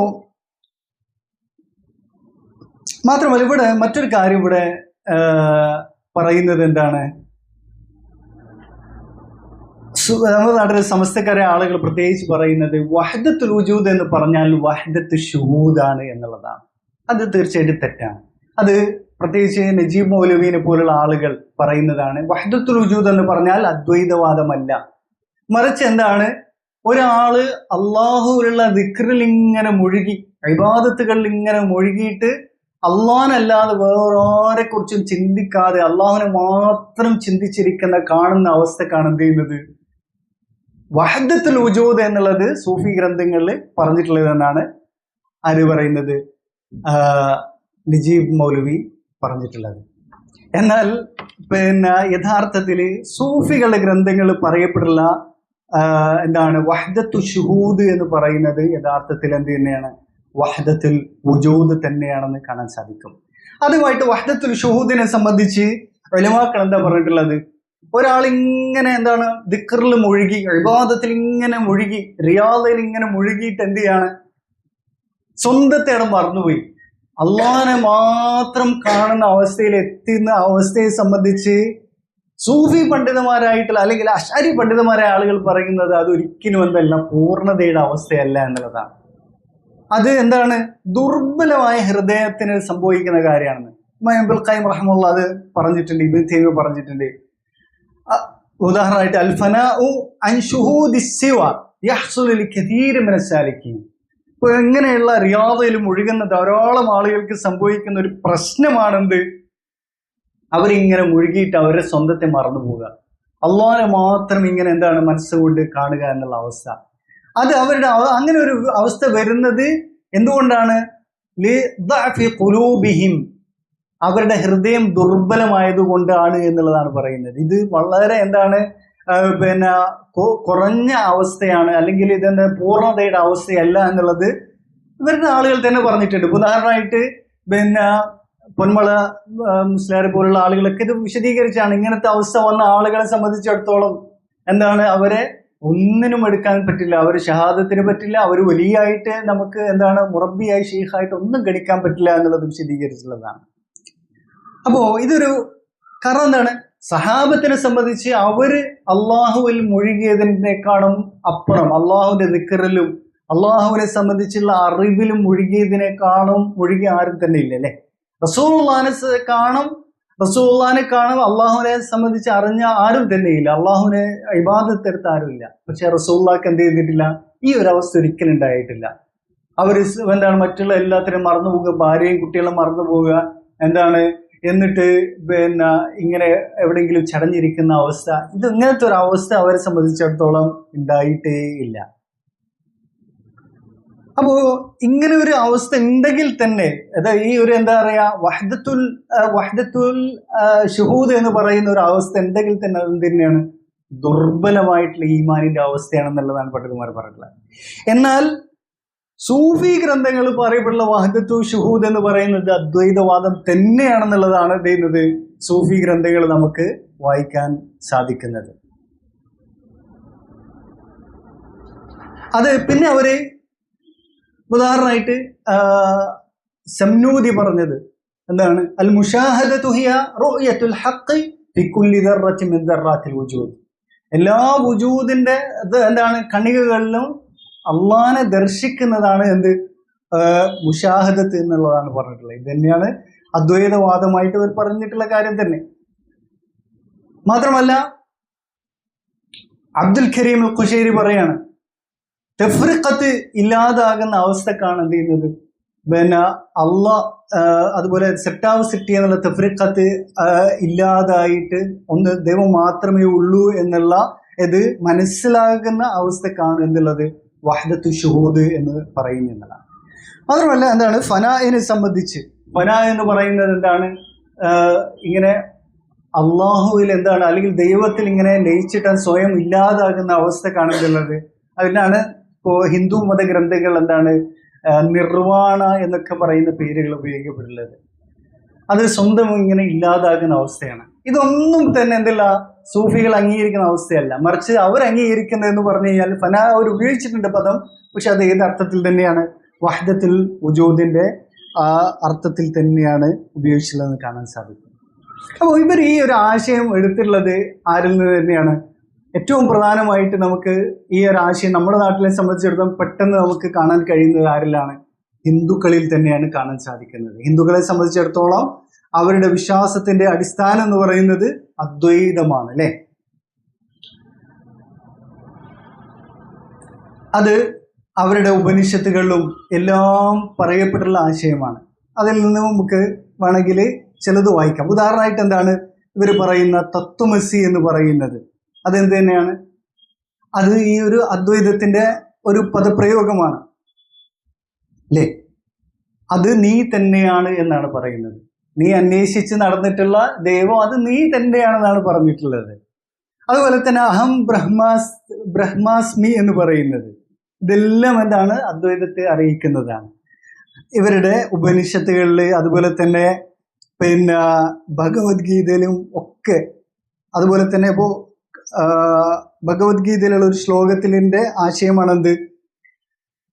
മാത്രമല്ല ഇവിടെ മറ്റൊരു കാര്യം ഇവിടെ പറയുന്നത് എന്താണ്, നമ്മുടെ നാട്ടിലെ സമസ്തക്കാരെ ആളുകൾ പ്രത്യേകിച്ച് പറയുന്നത് വഹ്ദത്തുൽ വജൂദ് എന്ന് പറഞ്ഞാൽ വഹ്ദത്ത് ഷുഹൂദാണ് എന്നുള്ളതാണ്. അത് തീർച്ചയായിട്ടും തെറ്റാണ്. അത് പ്രത്യേകിച്ച് നജീബ് മൗലവിനെ പോലുള്ള ആളുകൾ പറയുന്നതാണ്. വഹ്ദത്തുൽ വജൂദ് എന്ന് പറഞ്ഞാൽ അദ്വൈതവാദമല്ല, മറിച്ച് എന്താണ്, ഒരാള് അള്ളാഹുവിലുള്ള ദിക്റിൽ ഇങ്ങനെ മുഴുകി, ഇബാദത്തുകളിൽ ഇങ്ങനെ മുഴുകിയിട്ട് അള്ളാഹനല്ലാതെ വേറെ കുറിച്ചും ചിന്തിക്കാതെ അള്ളാഹുവിനെ മാത്രം ചിന്തിച്ചിരിക്കുന്ന കാണുന്ന അവസ്ഥക്കാണ് എന്ത് ചെയ്യുന്നത് വഹ്ദത്തുൽ വജൂദ് എന്നുള്ളത് സൂഫി ഗ്രന്ഥങ്ങളിൽ പറഞ്ഞിട്ടുള്ളതെന്നാണ് ആര് പറയുന്നത്, നജീബ് മൗലവി പറഞ്ഞിട്ടുള്ളത്. എന്നാൽ പിന്നെ യഥാർത്ഥത്തിൽ സൂഫികളുടെ ഗ്രന്ഥങ്ങളിൽ പറയപ്പെട്ടുള്ള എന്താണ് വഹ്ദത്തു ഷുഹൂദ് എന്ന് പറയുന്നത് യഥാർത്ഥത്തിൽ എന്ത് തന്നെയാണ്, വഹ്ദത്തുൽ വജൂദ് തന്നെയാണെന്ന് കാണാൻ സാധിക്കും. അതുമായിട്ട് വഹ്ദത്തുൽ ഷുഹൂദിനെ സംബന്ധിച്ച് ഉലമാക്കൾ എന്താ പറഞ്ഞിട്ടുള്ളത്, ഒരാൾ ഇങ്ങനെ എന്താണ് ദിക്റിൽ മുഴുകി, ഇബാദത്തിൽ ഇങ്ങനെ മുഴുകി, റിയാദയിൽ ഇങ്ങനെ മുഴുകിയിട്ട് എന്ത് ചെയ്യാണ്, സ്വന്തത്തെ അവിടെ മറന്നുപോയി അള്ളാഹിനെ മാത്രം കാണുന്ന അവസ്ഥയിൽ എത്തുന്ന അവസ്ഥയെ സംബന്ധിച്ച് സൂഫി പണ്ഡിതന്മാരായിട്ടുള്ള അല്ലെങ്കിൽ അശാരി പണ്ഡിതന്മാരായ ആളുകൾ പറയുന്നത് അതൊരിക്കലും എന്തല്ല, പൂർണ്ണതയുടെ അവസ്ഥയല്ല എന്നുള്ളതാണ്. അത് എന്താണ്, ദുർബലമായ ഹൃദയത്തിന് സംഭവിക്കുന്ന കാര്യമാണെന്ന് ഇമാം ഇബ്നുൽ ഖയ്യിം റഹിമഹുല്ലാഹ് അത് പറഞ്ഞിട്ടുണ്ട്, ഇബ്നു തൈമിയ്യ പറഞ്ഞിട്ടുണ്ട്. ഉദാഹരണമായിട്ട് അൽ ഫനാഉ അൻ ശുഹൂദിസ് സിവ യഹ്സുലു ലികതീരി മിനസ് സാലിക്കീൻ. ഇപ്പോൾ എങ്ങനെയുള്ള റിയാദയിൽ മുഴുകുന്ന ധാരാളം ആളുകൾക്ക് സംഭവിക്കുന്ന ഒരു പ്രശ്നമാണെന്ത്, അവരിങ്ങനെ മുഴുകിയിട്ട് അവരുടെ സ്വന്തത്തെ മറന്നു പോവുക, അള്ളാഹിനെ മാത്രം ഇങ്ങനെ എന്താണ് മനസ്സുകൊണ്ട് കാണുക എന്നുള്ള അവസ്ഥ. അത് അവരുടെ അങ്ങനെ ഒരു അവസ്ഥ വരുന്നത് എന്തുകൊണ്ടാണ്, ലിദഅഫി ഖുലൂബിഹിം, അവരുടെ ഹൃദയം ദുർബലമായതുകൊണ്ടാണ് എന്നുള്ളതാണ് പറയുന്നത്. ഇത് വളരെ എന്താണ് പിന്നെ കുറഞ്ഞ അവസ്ഥയാണ്, അല്ലെങ്കിൽ ഇതിന്റെ പൂർണ്ണതയുടെ അവസ്ഥയല്ല എന്നുള്ളത് ഇവരുടെ ആളുകൾ തന്നെ പറഞ്ഞിട്ടുണ്ട്. ഉദാഹരണമായിട്ട് പിന്നെ പൊന്മള മുസ്ലിയാരെ പോലുള്ള ആളുകളൊക്കെ ഇത് വിശദീകരിച്ചാണ്. ഇങ്ങനത്തെ അവസ്ഥ വന്ന ആളുകളെ സംബന്ധിച്ചിടത്തോളം എന്താണ്, അവരെ ഒന്നിനും എടുക്കാൻ പറ്റില്ല, അവർ ഷഹാദത്തിന് പറ്റില്ല, അവർ വലിയായിട്ട് നമുക്ക് എന്താണ് മുറബിയായി ഷെയ്ഖായിട്ട് ഒന്നും ഗണിക്കാൻ പറ്റില്ല എന്നുള്ളത് വിശദീകരിച്ചുള്ളതാണ്. അപ്പോ ഇതൊരു കാരണം എന്താണ്, സഹാബത്തിനെ സംബന്ധിച്ച് അവര് അള്ളാഹുവിൽ മുഴുകിയതിനേക്കാളും അപ്പുറം അള്ളാഹുവിന്റെ ദിക്റിലും അള്ളാഹുവിനെ സംബന്ധിച്ചുള്ള അറിവിലും മുഴുകിയതിനേക്കാളും മുഴുകി ആരും തന്നെ ഇല്ല അല്ലെ. റസൂലുള്ളാഹിനെ കാണും അള്ളാഹുവിനെ സംബന്ധിച്ച് അറിഞ്ഞ ആരും തന്നെ ഇല്ല, അള്ളാഹുവിനെ ഇബാദത്തെടുത്ത ആരുമില്ല. പക്ഷെ റസൂലുള്ളാഹിക്ക് എന്ത് ചെയ്തിട്ടില്ല, ഈ ഒരു അവസ്ഥ ഒരിക്കലും ഉണ്ടായിട്ടില്ല. അവര് എന്താണ് മറ്റുള്ള എല്ലാത്തിനും മറന്നു പോവുക, ഭാര്യയും കുട്ടികളും മറന്നു പോവുക, എന്താണ് എന്നിട്ട് പിന്നെ ഇങ്ങനെ എവിടെയെങ്കിലും ചടഞ്ഞിരിക്കുന്ന അവസ്ഥ, ഇത് ഇങ്ങനത്തെ ഒരു അവസ്ഥ അവരെ സംബന്ധിച്ചിടത്തോളം ഉണ്ടായിട്ടേ ഇല്ല. അപ്പോ ഇങ്ങനെ ഒരു അവസ്ഥ ഉണ്ടെങ്കിൽ തന്നെ ഈ ഒരു എന്താ പറയാ വഹ്ദത്തുൽ ഷുഹൂദ് എന്ന് പറയുന്ന ഒരു അവസ്ഥ ഉണ്ടെങ്കിൽ തന്നെ അത് തന്നെയാണ് ദുർബലമായിട്ടുള്ള ഈമാനിന്റെ അവസ്ഥയാണെന്നുള്ളതാണ് പണ്ഡിതന്മാർ പറഞ്ഞിട്ടുള്ളത്. എന്നാൽ സൂഫി ഗ്രന്ഥങ്ങൾ പറയപ്പെടുന്ന വഹ്ദത്തു ഷുഹൂദ് എന്ന് പറയുന്നത് അദ്വൈതവാദം തന്നെയാണെന്നുള്ളതാണ് ചെയ്യുന്നത് സൂഫി ഗ്രന്ഥങ്ങൾ നമുക്ക് വായിക്കാൻ സാധിക്കുന്നത്. അത് പിന്നെ അവര് ഉദാഹരണമായിട്ട് സംനൂദി പറഞ്ഞത് എന്താണ്? അൽ മുഷാഹദതു ഹിയ റുഅയത്തുൽ ഹഖ് ഫി കുല്ലി ദർറത്തിൻ മിൻ ദർറാത്തിൽ വുജൂദ്. എല്ലാ വുജൂദിന്റെ എന്താണ് കണികകളിലും അള്ളാനെ ദർശിക്കുന്നതാണ് എന്ത് മുഷാഹദത്ത് എന്നുള്ളതാണ് പറഞ്ഞിട്ടുള്ളത്. ഇത് തന്നെയാണ് അദ്വൈതവാദമായിട്ട് അവർ പറഞ്ഞിട്ടുള്ള കാര്യം തന്നെ. മാത്രമല്ല അബ്ദുൽ കരീം അൽ ഖുശൈരി പറയാണ് തഫ്രീഖത്ത് ഇല്ലാതാകുന്ന അവസ്ഥക്കാണ് എന്ത് ചെയ്യുന്നത് പിന്നെ അതുപോലെ സെറ്റാവ് സിറ്റി എന്നുള്ള തഫ്രീഖത്ത് ഇല്ലാതായിട്ട് ഒന്ന് ദൈവം മാത്രമേ ഉള്ളൂ എന്നുള്ള ഇത് മനസ്സിലാകുന്ന അവസ്ഥക്കാണ് എന്തുള്ളത് വഹ്ദത്തു ഷുഹൂദ് എന്ന് പറയുന്നതാണ്. മാത്രമല്ല എന്താണ് ഫനാഇനെ സംബന്ധിച്ച് ഫന എന്ന് പറയുന്നത് എന്താണ്? ഇങ്ങനെ അള്ളാഹുവിൽ എന്താണ് അല്ലെങ്കിൽ ദൈവത്തിൽ ഇങ്ങനെ ലയിച്ചിട്ട് സ്വയം ഇല്ലാതാകുന്ന അവസ്ഥക്കാണ് എന്തുള്ളത്. അതിനാണ് ഇപ്പോൾ ഹിന്ദു മതഗ്രന്ഥങ്ങൾ എന്താണ് നിർവാണ എന്നൊക്കെ പറയുന്ന പേരുകൾ ഉപയോഗിക്കപ്പെട്ടുള്ളത്. അത് സ്വന്തം ഇങ്ങനെ ഇല്ലാതാകുന്ന അവസ്ഥയാണ്. ഇതൊന്നും തന്നെ എന്തില്ല സൂഫികൾ അംഗീകരിക്കുന്ന അവസ്ഥയല്ല, മറിച്ച് അവർ അംഗീകരിക്കുന്നതെന്ന് പറഞ്ഞു കഴിഞ്ഞാൽ ഫന അവർ ഉപയോഗിച്ചിട്ടുണ്ട് പദം, പക്ഷെ അത് ഏത് അർത്ഥത്തിൽ തന്നെയാണ്? വഹ്ദത്തുൽ വുജൂദിന്റെ ആ അർത്ഥത്തിൽ തന്നെയാണ് ഉപയോഗിച്ചിട്ടുള്ളതെന്ന് കാണാൻ സാധിക്കും. അപ്പോൾ ഇവർ ഈ ഒരു ആശയം എടുത്തിട്ടുള്ളത് ആരിൽ നിന്ന് തന്നെയാണ്? ഏറ്റവും പ്രധാനമായിട്ട് നമുക്ക് ഈ ഒരു ആശയം നമ്മുടെ നാട്ടിലെ സംബന്ധിച്ചിടത്തോളം പെട്ടെന്ന് നമുക്ക് കാണാൻ കഴിയുന്നത് ആരിലാണ്? ഹിന്ദുക്കളിൽ തന്നെയാണ് കാണാൻ സാധിക്കുന്നത്. ഹിന്ദുക്കളെ സംബന്ധിച്ചിടത്തോളം അവരുടെ വിശ്വാസത്തിന്റെ അടിസ്ഥാനം എന്ന് പറയുന്നത് അദ്വൈതമാണ്, അല്ലെ? അത് അവരുടെ ഉപനിഷത്തുകളിലും എല്ലാം പറയപ്പെട്ടുള്ള ആശയമാണ്. അതിൽ നിന്ന് നമുക്ക് വേണമെങ്കിൽ ചിലത് വായിക്കാം. ഉദാഹരണമായിട്ട് എന്താണ് ഇവർ പറയുന്ന തത്വമസി എന്ന് പറയുന്നത്? അതെന്ത് തന്നെയാണ്? അത് ഈ ഒരു അദ്വൈതത്തിന്റെ ഒരു പദപ്രയോഗമാണ്, അല്ലേ? അത് നീ തന്നെയാണ് എന്നാണ് പറയുന്നത്. നീ അന്വേഷിച്ച് നടന്നിട്ടുള്ള ദൈവം അത് നീ തന്നെയാണെന്നാണ് പറഞ്ഞിട്ടുള്ളത്. അതുപോലെ തന്നെ അഹം ബ്രഹ്മാസ്മി എന്ന് പറയുന്നത് ഇതെല്ലാം എന്താണ്? അദ്വൈതത്തെ അറിയിക്കുന്നതാണ്. ഇവരുടെ ഉപനിഷത്തുകളിൽ അതുപോലെ തന്നെ പിന്നെ ഭഗവത്ഗീതയിലും ഒക്കെ അതുപോലെ തന്നെ ഇപ്പോൾ ഭഗവത്ഗീതയിലുള്ള ഒരു ശ്ലോകത്തിൻ്റെ ആശയമാണെന്ത്?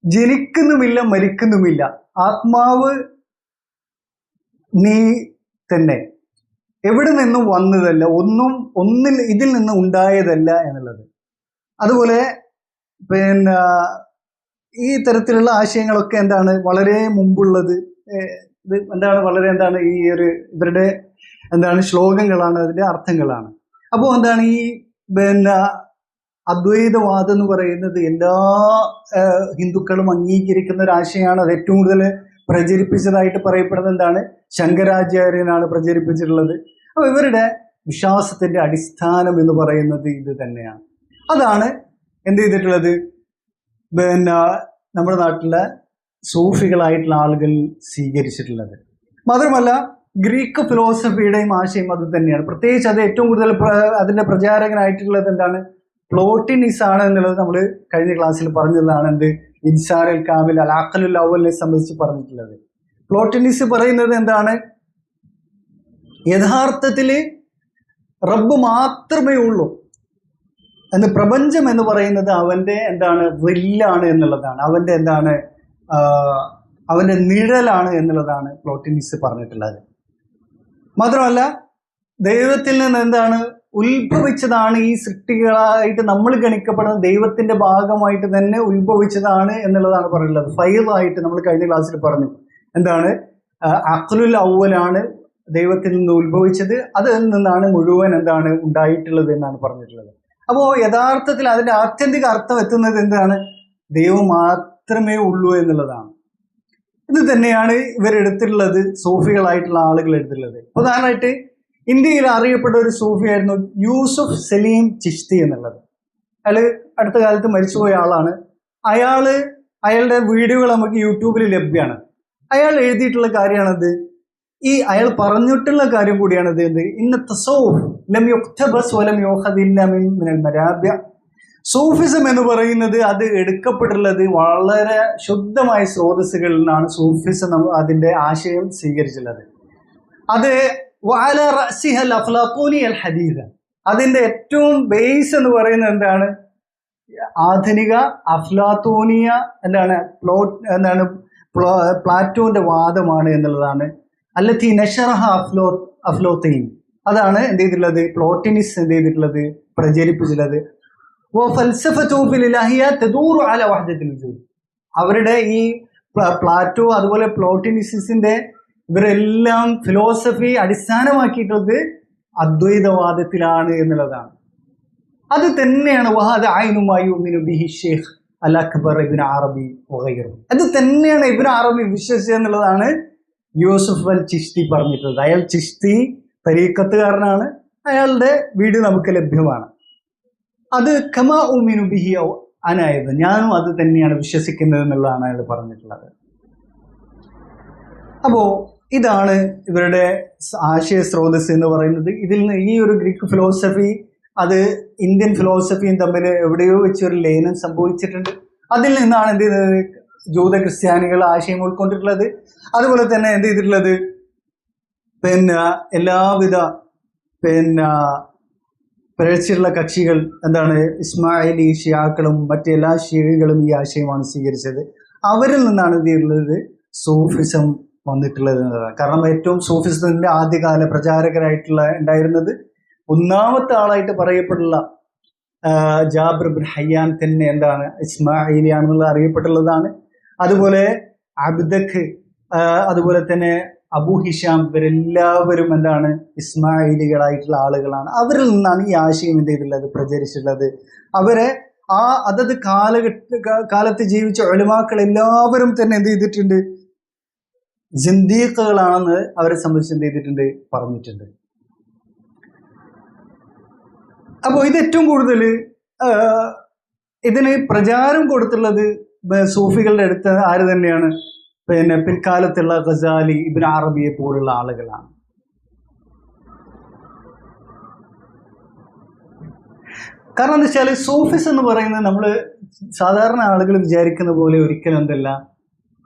ജനിക്കുന്നുമില്ല മരിക്കുന്നുമില്ല, ആത്മാവ് നീ തന്നെ, എവിടെ നിന്നും വന്നതല്ല, ഇതിൽ നിന്ന് ഉണ്ടായതല്ല എന്നുള്ളത്. അതുപോലെ പിന്നെ ഈ തരത്തിലുള്ള ആശയങ്ങളൊക്കെ എന്താണ് വളരെ മുമ്പുള്ളത്. ഇത് എന്താണ് വളരെ എന്താണ് ഈ ഒരു ഇവരുടെ എന്താണ് ശ്ലോകങ്ങളാണ്, അതിൻ്റെ അർത്ഥങ്ങളാണ്. അപ്പോൾ എന്താണ് ഈ പിന്നെ അദ്വൈതവാദം എന്ന് പറയുന്നത് എല്ലാ ഹിന്ദുക്കളും അംഗീകരിക്കുന്ന ഒരു ആശയമാണ്. അത് ഏറ്റവും കൂടുതൽ പ്രചരിപ്പിച്ചതായിട്ട് പറയപ്പെടുന്നത് എന്താണ്? ശങ്കരാചാര്യനാണ് പ്രചരിപ്പിച്ചിട്ടുള്ളത്. അപ്പോൾ ഇവരുടെ വിശ്വാസത്തിന്റെ അടിസ്ഥാനം എന്ന് പറയുന്നത് ഇത് തന്നെയാണ്. അതാണ് എന്ത് ചെയ്തിട്ടുള്ളത് പിന്നെ നമ്മുടെ നാട്ടിലെ സൂഫികളായിട്ടുള്ള ആളുകൾ സ്വീകരിച്ചിട്ടുള്ളത്. മാത്രമല്ല ഗ്രീക്ക് ഫിലോസഫിയുടെയും ആശയം അത് തന്നെയാണ്. പ്രത്യേകിച്ച് അത് ഏറ്റവും കൂടുതൽ അതിന്റെ പ്രചാരകനായിട്ടുള്ളത് എന്താണ്? പ്ലോട്ടിനിസ് ആണ് എന്നുള്ളത് നമ്മൾ കഴിഞ്ഞ ക്ലാസ്സിൽ പറഞ്ഞതാണ്. എന്ത്? ഇൻസാനുൽ കാമിൽ അൽ അഖലുൽ അവലിനെ സംബന്ധിച്ച് പറഞ്ഞിട്ടുള്ളത്. പ്ലോട്ടിനിസ് പറയുന്നത് എന്താണ്? യഥാർത്ഥത്തിൽ റബ്ബ് മാത്രമേ ഉള്ളൂ എന്ന്, പ്രപഞ്ചം എന്ന് പറയുന്നത് അവന്റെ എന്താണ്? വില്ലാണ് എന്നുള്ളതാണ്, അവന്റെ എന്താണ്? അവന്റെ നിഴലാണ് എന്നുള്ളതാണ് പ്ലോട്ടിനിസ് പറഞ്ഞിട്ടുള്ളത്. മാത്രമല്ല ദൈവത്തിൽ നിന്ന് എന്താണ് ഉത്ഭവിച്ചതാണ് ഈ സൃഷ്ടികളായിട്ട് നമ്മൾ ഗണിക്കപ്പെടുന്ന ദൈവത്തിന്റെ ഭാഗമായിട്ട് തന്നെ ഉത്ഭവിച്ചതാണ് എന്നുള്ളതാണ് പറഞ്ഞിട്ടുള്ളത്. ഫൈലായിട്ട് നമ്മൾ കഴിഞ്ഞ ക്ലാസ്സിൽ പറഞ്ഞു എന്താണ്? അഖ്ലുൽ അവലാണ് ദൈവത്തിൽ നിന്ന് ഉത്ഭവിച്ചത്, അതിൽ നിന്നാണ് മുഴുവൻ എന്താണ് ഉണ്ടായിട്ടുള്ളത് എന്നാണ് പറഞ്ഞിട്ടുള്ളത്. അപ്പോൾ യഥാർത്ഥത്തിൽ അതിന്റെ ആത്യന്തിക അർത്ഥം എത്തുന്നത് എന്താണ്? ദൈവം മാത്രമേ ഉള്ളൂ എന്നുള്ളതാണ്. ഇത് തന്നെയാണ് ഇവരെടുത്തിട്ടുള്ളത്, സൂഫികളായിട്ടുള്ള ആളുകൾ എടുത്തിട്ടുള്ളത്. ഉദാഹരണമായിട്ട് ഇന്ത്യയിൽ അറിയപ്പെട്ട ഒരു സൂഫിയായിരുന്നു യൂസുഫ് സലീം ചിശ്തി എന്നുള്ളത്. അയാൾ അടുത്ത കാലത്ത് മരിച്ചുപോയ ആളാണ്. അയാള് അയാളുടെ വീഡിയോകൾ നമുക്ക് യൂട്യൂബിൽ ലഭ്യമാണ്. അയാൾ എഴുതിയിട്ടുള്ള കാര്യമാണത്. അയാൾ പറഞ്ഞിട്ടുള്ള കാര്യം കൂടിയാണിത്. എന്ത് ഇന്ന തസൗഫ് ലം യുക്തബസ് വലം യുഖദ് ഇല്ലാ മിനൽ മരാബിഅ. സൂഫിസം എന്ന് പറയുന്നത് അത് എടുക്കപ്പെട്ടുള്ളത് വളരെ ശുദ്ധമായ സ്രോതസ്സുകളിൽ നിന്നാണ് സൂഫിസം അതിന്റെ ആശയം സ്വീകരിച്ചുള്ളത്. അത് വഅല റഅസിഹൽ അഫ്ലാത്തൂനി അൽ ഹദീദ. അതിന്റെ ഏറ്റവും ബേസ് എന്ന് പറയുന്നത് എന്താണ്? ആധുനിക അഫ്ലാത്തൂനിയ പ്ലാറ്റോന്റെ വാദമാണ് എന്നുള്ളതാണ്. അല്ലത്തി നശറഹ അഫ്ലോത്തീൻ. അതാണ് എന്ത് ചെയ്തിട്ടുള്ളത്? പ്ലോട്ടിനിസ് എന്ത് ചെയ്തിട്ടുള്ളത്? പ്രചരിപ്പിച്ചിട്ടുള്ളത്. അവരുടെ ഈ പ്ലാറ്റോ അതുപോലെ പ്ലോട്ടിനിസിന്റെ ഇവരെല്ലാം ഫിലോസഫി അടിസ്ഥാനമാക്കിയിട്ടുള്ളത് അദ്വൈതവാദത്തിലാണ് എന്നുള്ളതാണ്. അത് തന്നെയാണ് അൽ അക്ബർ ഇബ്നു അറബി വഗൈറു. അത് തന്നെയാണ് ഇബ്നു അറബി വിശ്വസിച്ചെന്നുള്ളതാണ് യൂസുഫ് അൽ ചിശ്തി പറഞ്ഞിട്ടുള്ളത്. അയാൾ ചിശ്തി തരീഖത്തുകാരനാണ്. അയാളുടെ വീഡിയോ നമുക്ക് ലഭ്യമാണ്. അത് കമാ ഉമിനു ബിഹി അനായത്, ഞാനും അത് തന്നെയാണ് വിശ്വസിക്കുന്നത് എന്നുള്ളതാണ് അയാൾ പറഞ്ഞിട്ടുള്ളത്. അപ്പോ ഇതാണ് ഇവരുടെ ആശയ സ്രോതസ് എന്ന് പറയുന്നത്. ഇതിൽ നിന്ന് ഈ ഒരു ഗ്രീക്ക് ഫിലോസഫി അത് ഇന്ത്യൻ ഫിലോസഫിയും തമ്മിൽ എവിടെയോ വെച്ചൊരു ലയനം സംഭവിച്ചിട്ടുണ്ട്. അതിൽ നിന്നാണ് എന്ത് ചെയ്തത്? ജൂത ക്രിസ്ത്യാനികൾ ആശയം ഉൾക്കൊണ്ടിട്ടുള്ളത്. അതുപോലെ തന്നെ എന്ത് ചെയ്തിട്ടുള്ളത്? എല്ലാവിധ പിഴച്ചിട്ടുള്ള കക്ഷികൾ ഇസ്മായിലി ഷിയാക്കളും മറ്റെല്ലാ ഷിയകളും ഈ ആശയമാണ് സ്വീകരിച്ചത്. അവരിൽ നിന്നാണ് എന്ത് ചെയ്തിട്ടുള്ളത്? സൂഫിസം വന്നിട്ടുള്ളത് എന്നതാണ്. കാരണം ഏറ്റവും സൂഫിസത്തിന്റെ ആദ്യകാല പ്രചാരകരായിട്ടുള്ള ഉണ്ടായിരുന്നത് ഒന്നാമത്തെ ആളായിട്ട് പറയപ്പെട്ടുള്ള ജാബിർ ബിൻ ഹയ്യാൻ തന്നെ ഇസ്മായിലിയാണെന്നുള്ള അറിയപ്പെട്ടുള്ളതാണ്. അതുപോലെ അബ്ദഖ്, അതുപോലെ തന്നെ അബൂ ഹിഷാം, ഇവരെല്ലാവരും ഇസ്മായിലികളായിട്ടുള്ള ആളുകളാണ്. അവരിൽ നിന്നാണ് ഈ ആശയം എന്ത് ചെയ്തിട്ടുള്ളത്? പ്രചരിച്ചിട്ടുള്ളത്. അവരെ അതത് കാലത്ത് ജീവിച്ച ഉലമാക്കൾ എല്ലാവരും തന്നെ എന്ത് ചെയ്തിട്ടുണ്ട്? സിന്ദീഖുകളാണെന്ന് അവരെ സംബന്ധിച്ച് എന്ത് ചെയ്തിട്ടുണ്ട്? പറഞ്ഞിട്ടുണ്ട്. അപ്പോൾ ഇത് ഏറ്റവും കൂടുതൽ ഇതിന് പ്രചാരം കൊടുത്തുള്ളത് സൂഫികളുടെ അടുത്ത് ആര് തന്നെയാണ്? പിൽക്കാലത്തുള്ള ഗസാലി, ഇബ്നു അറബിയെ പോലുള്ള ആളുകളാണ്. കാരണം എന്താ വെച്ചാൽ സൂഫിസ് എന്ന് പറയുന്നത് നമ്മൾ സാധാരണ ആളുകൾ വിചാരിക്കുന്ന പോലെ ഒരിക്കലും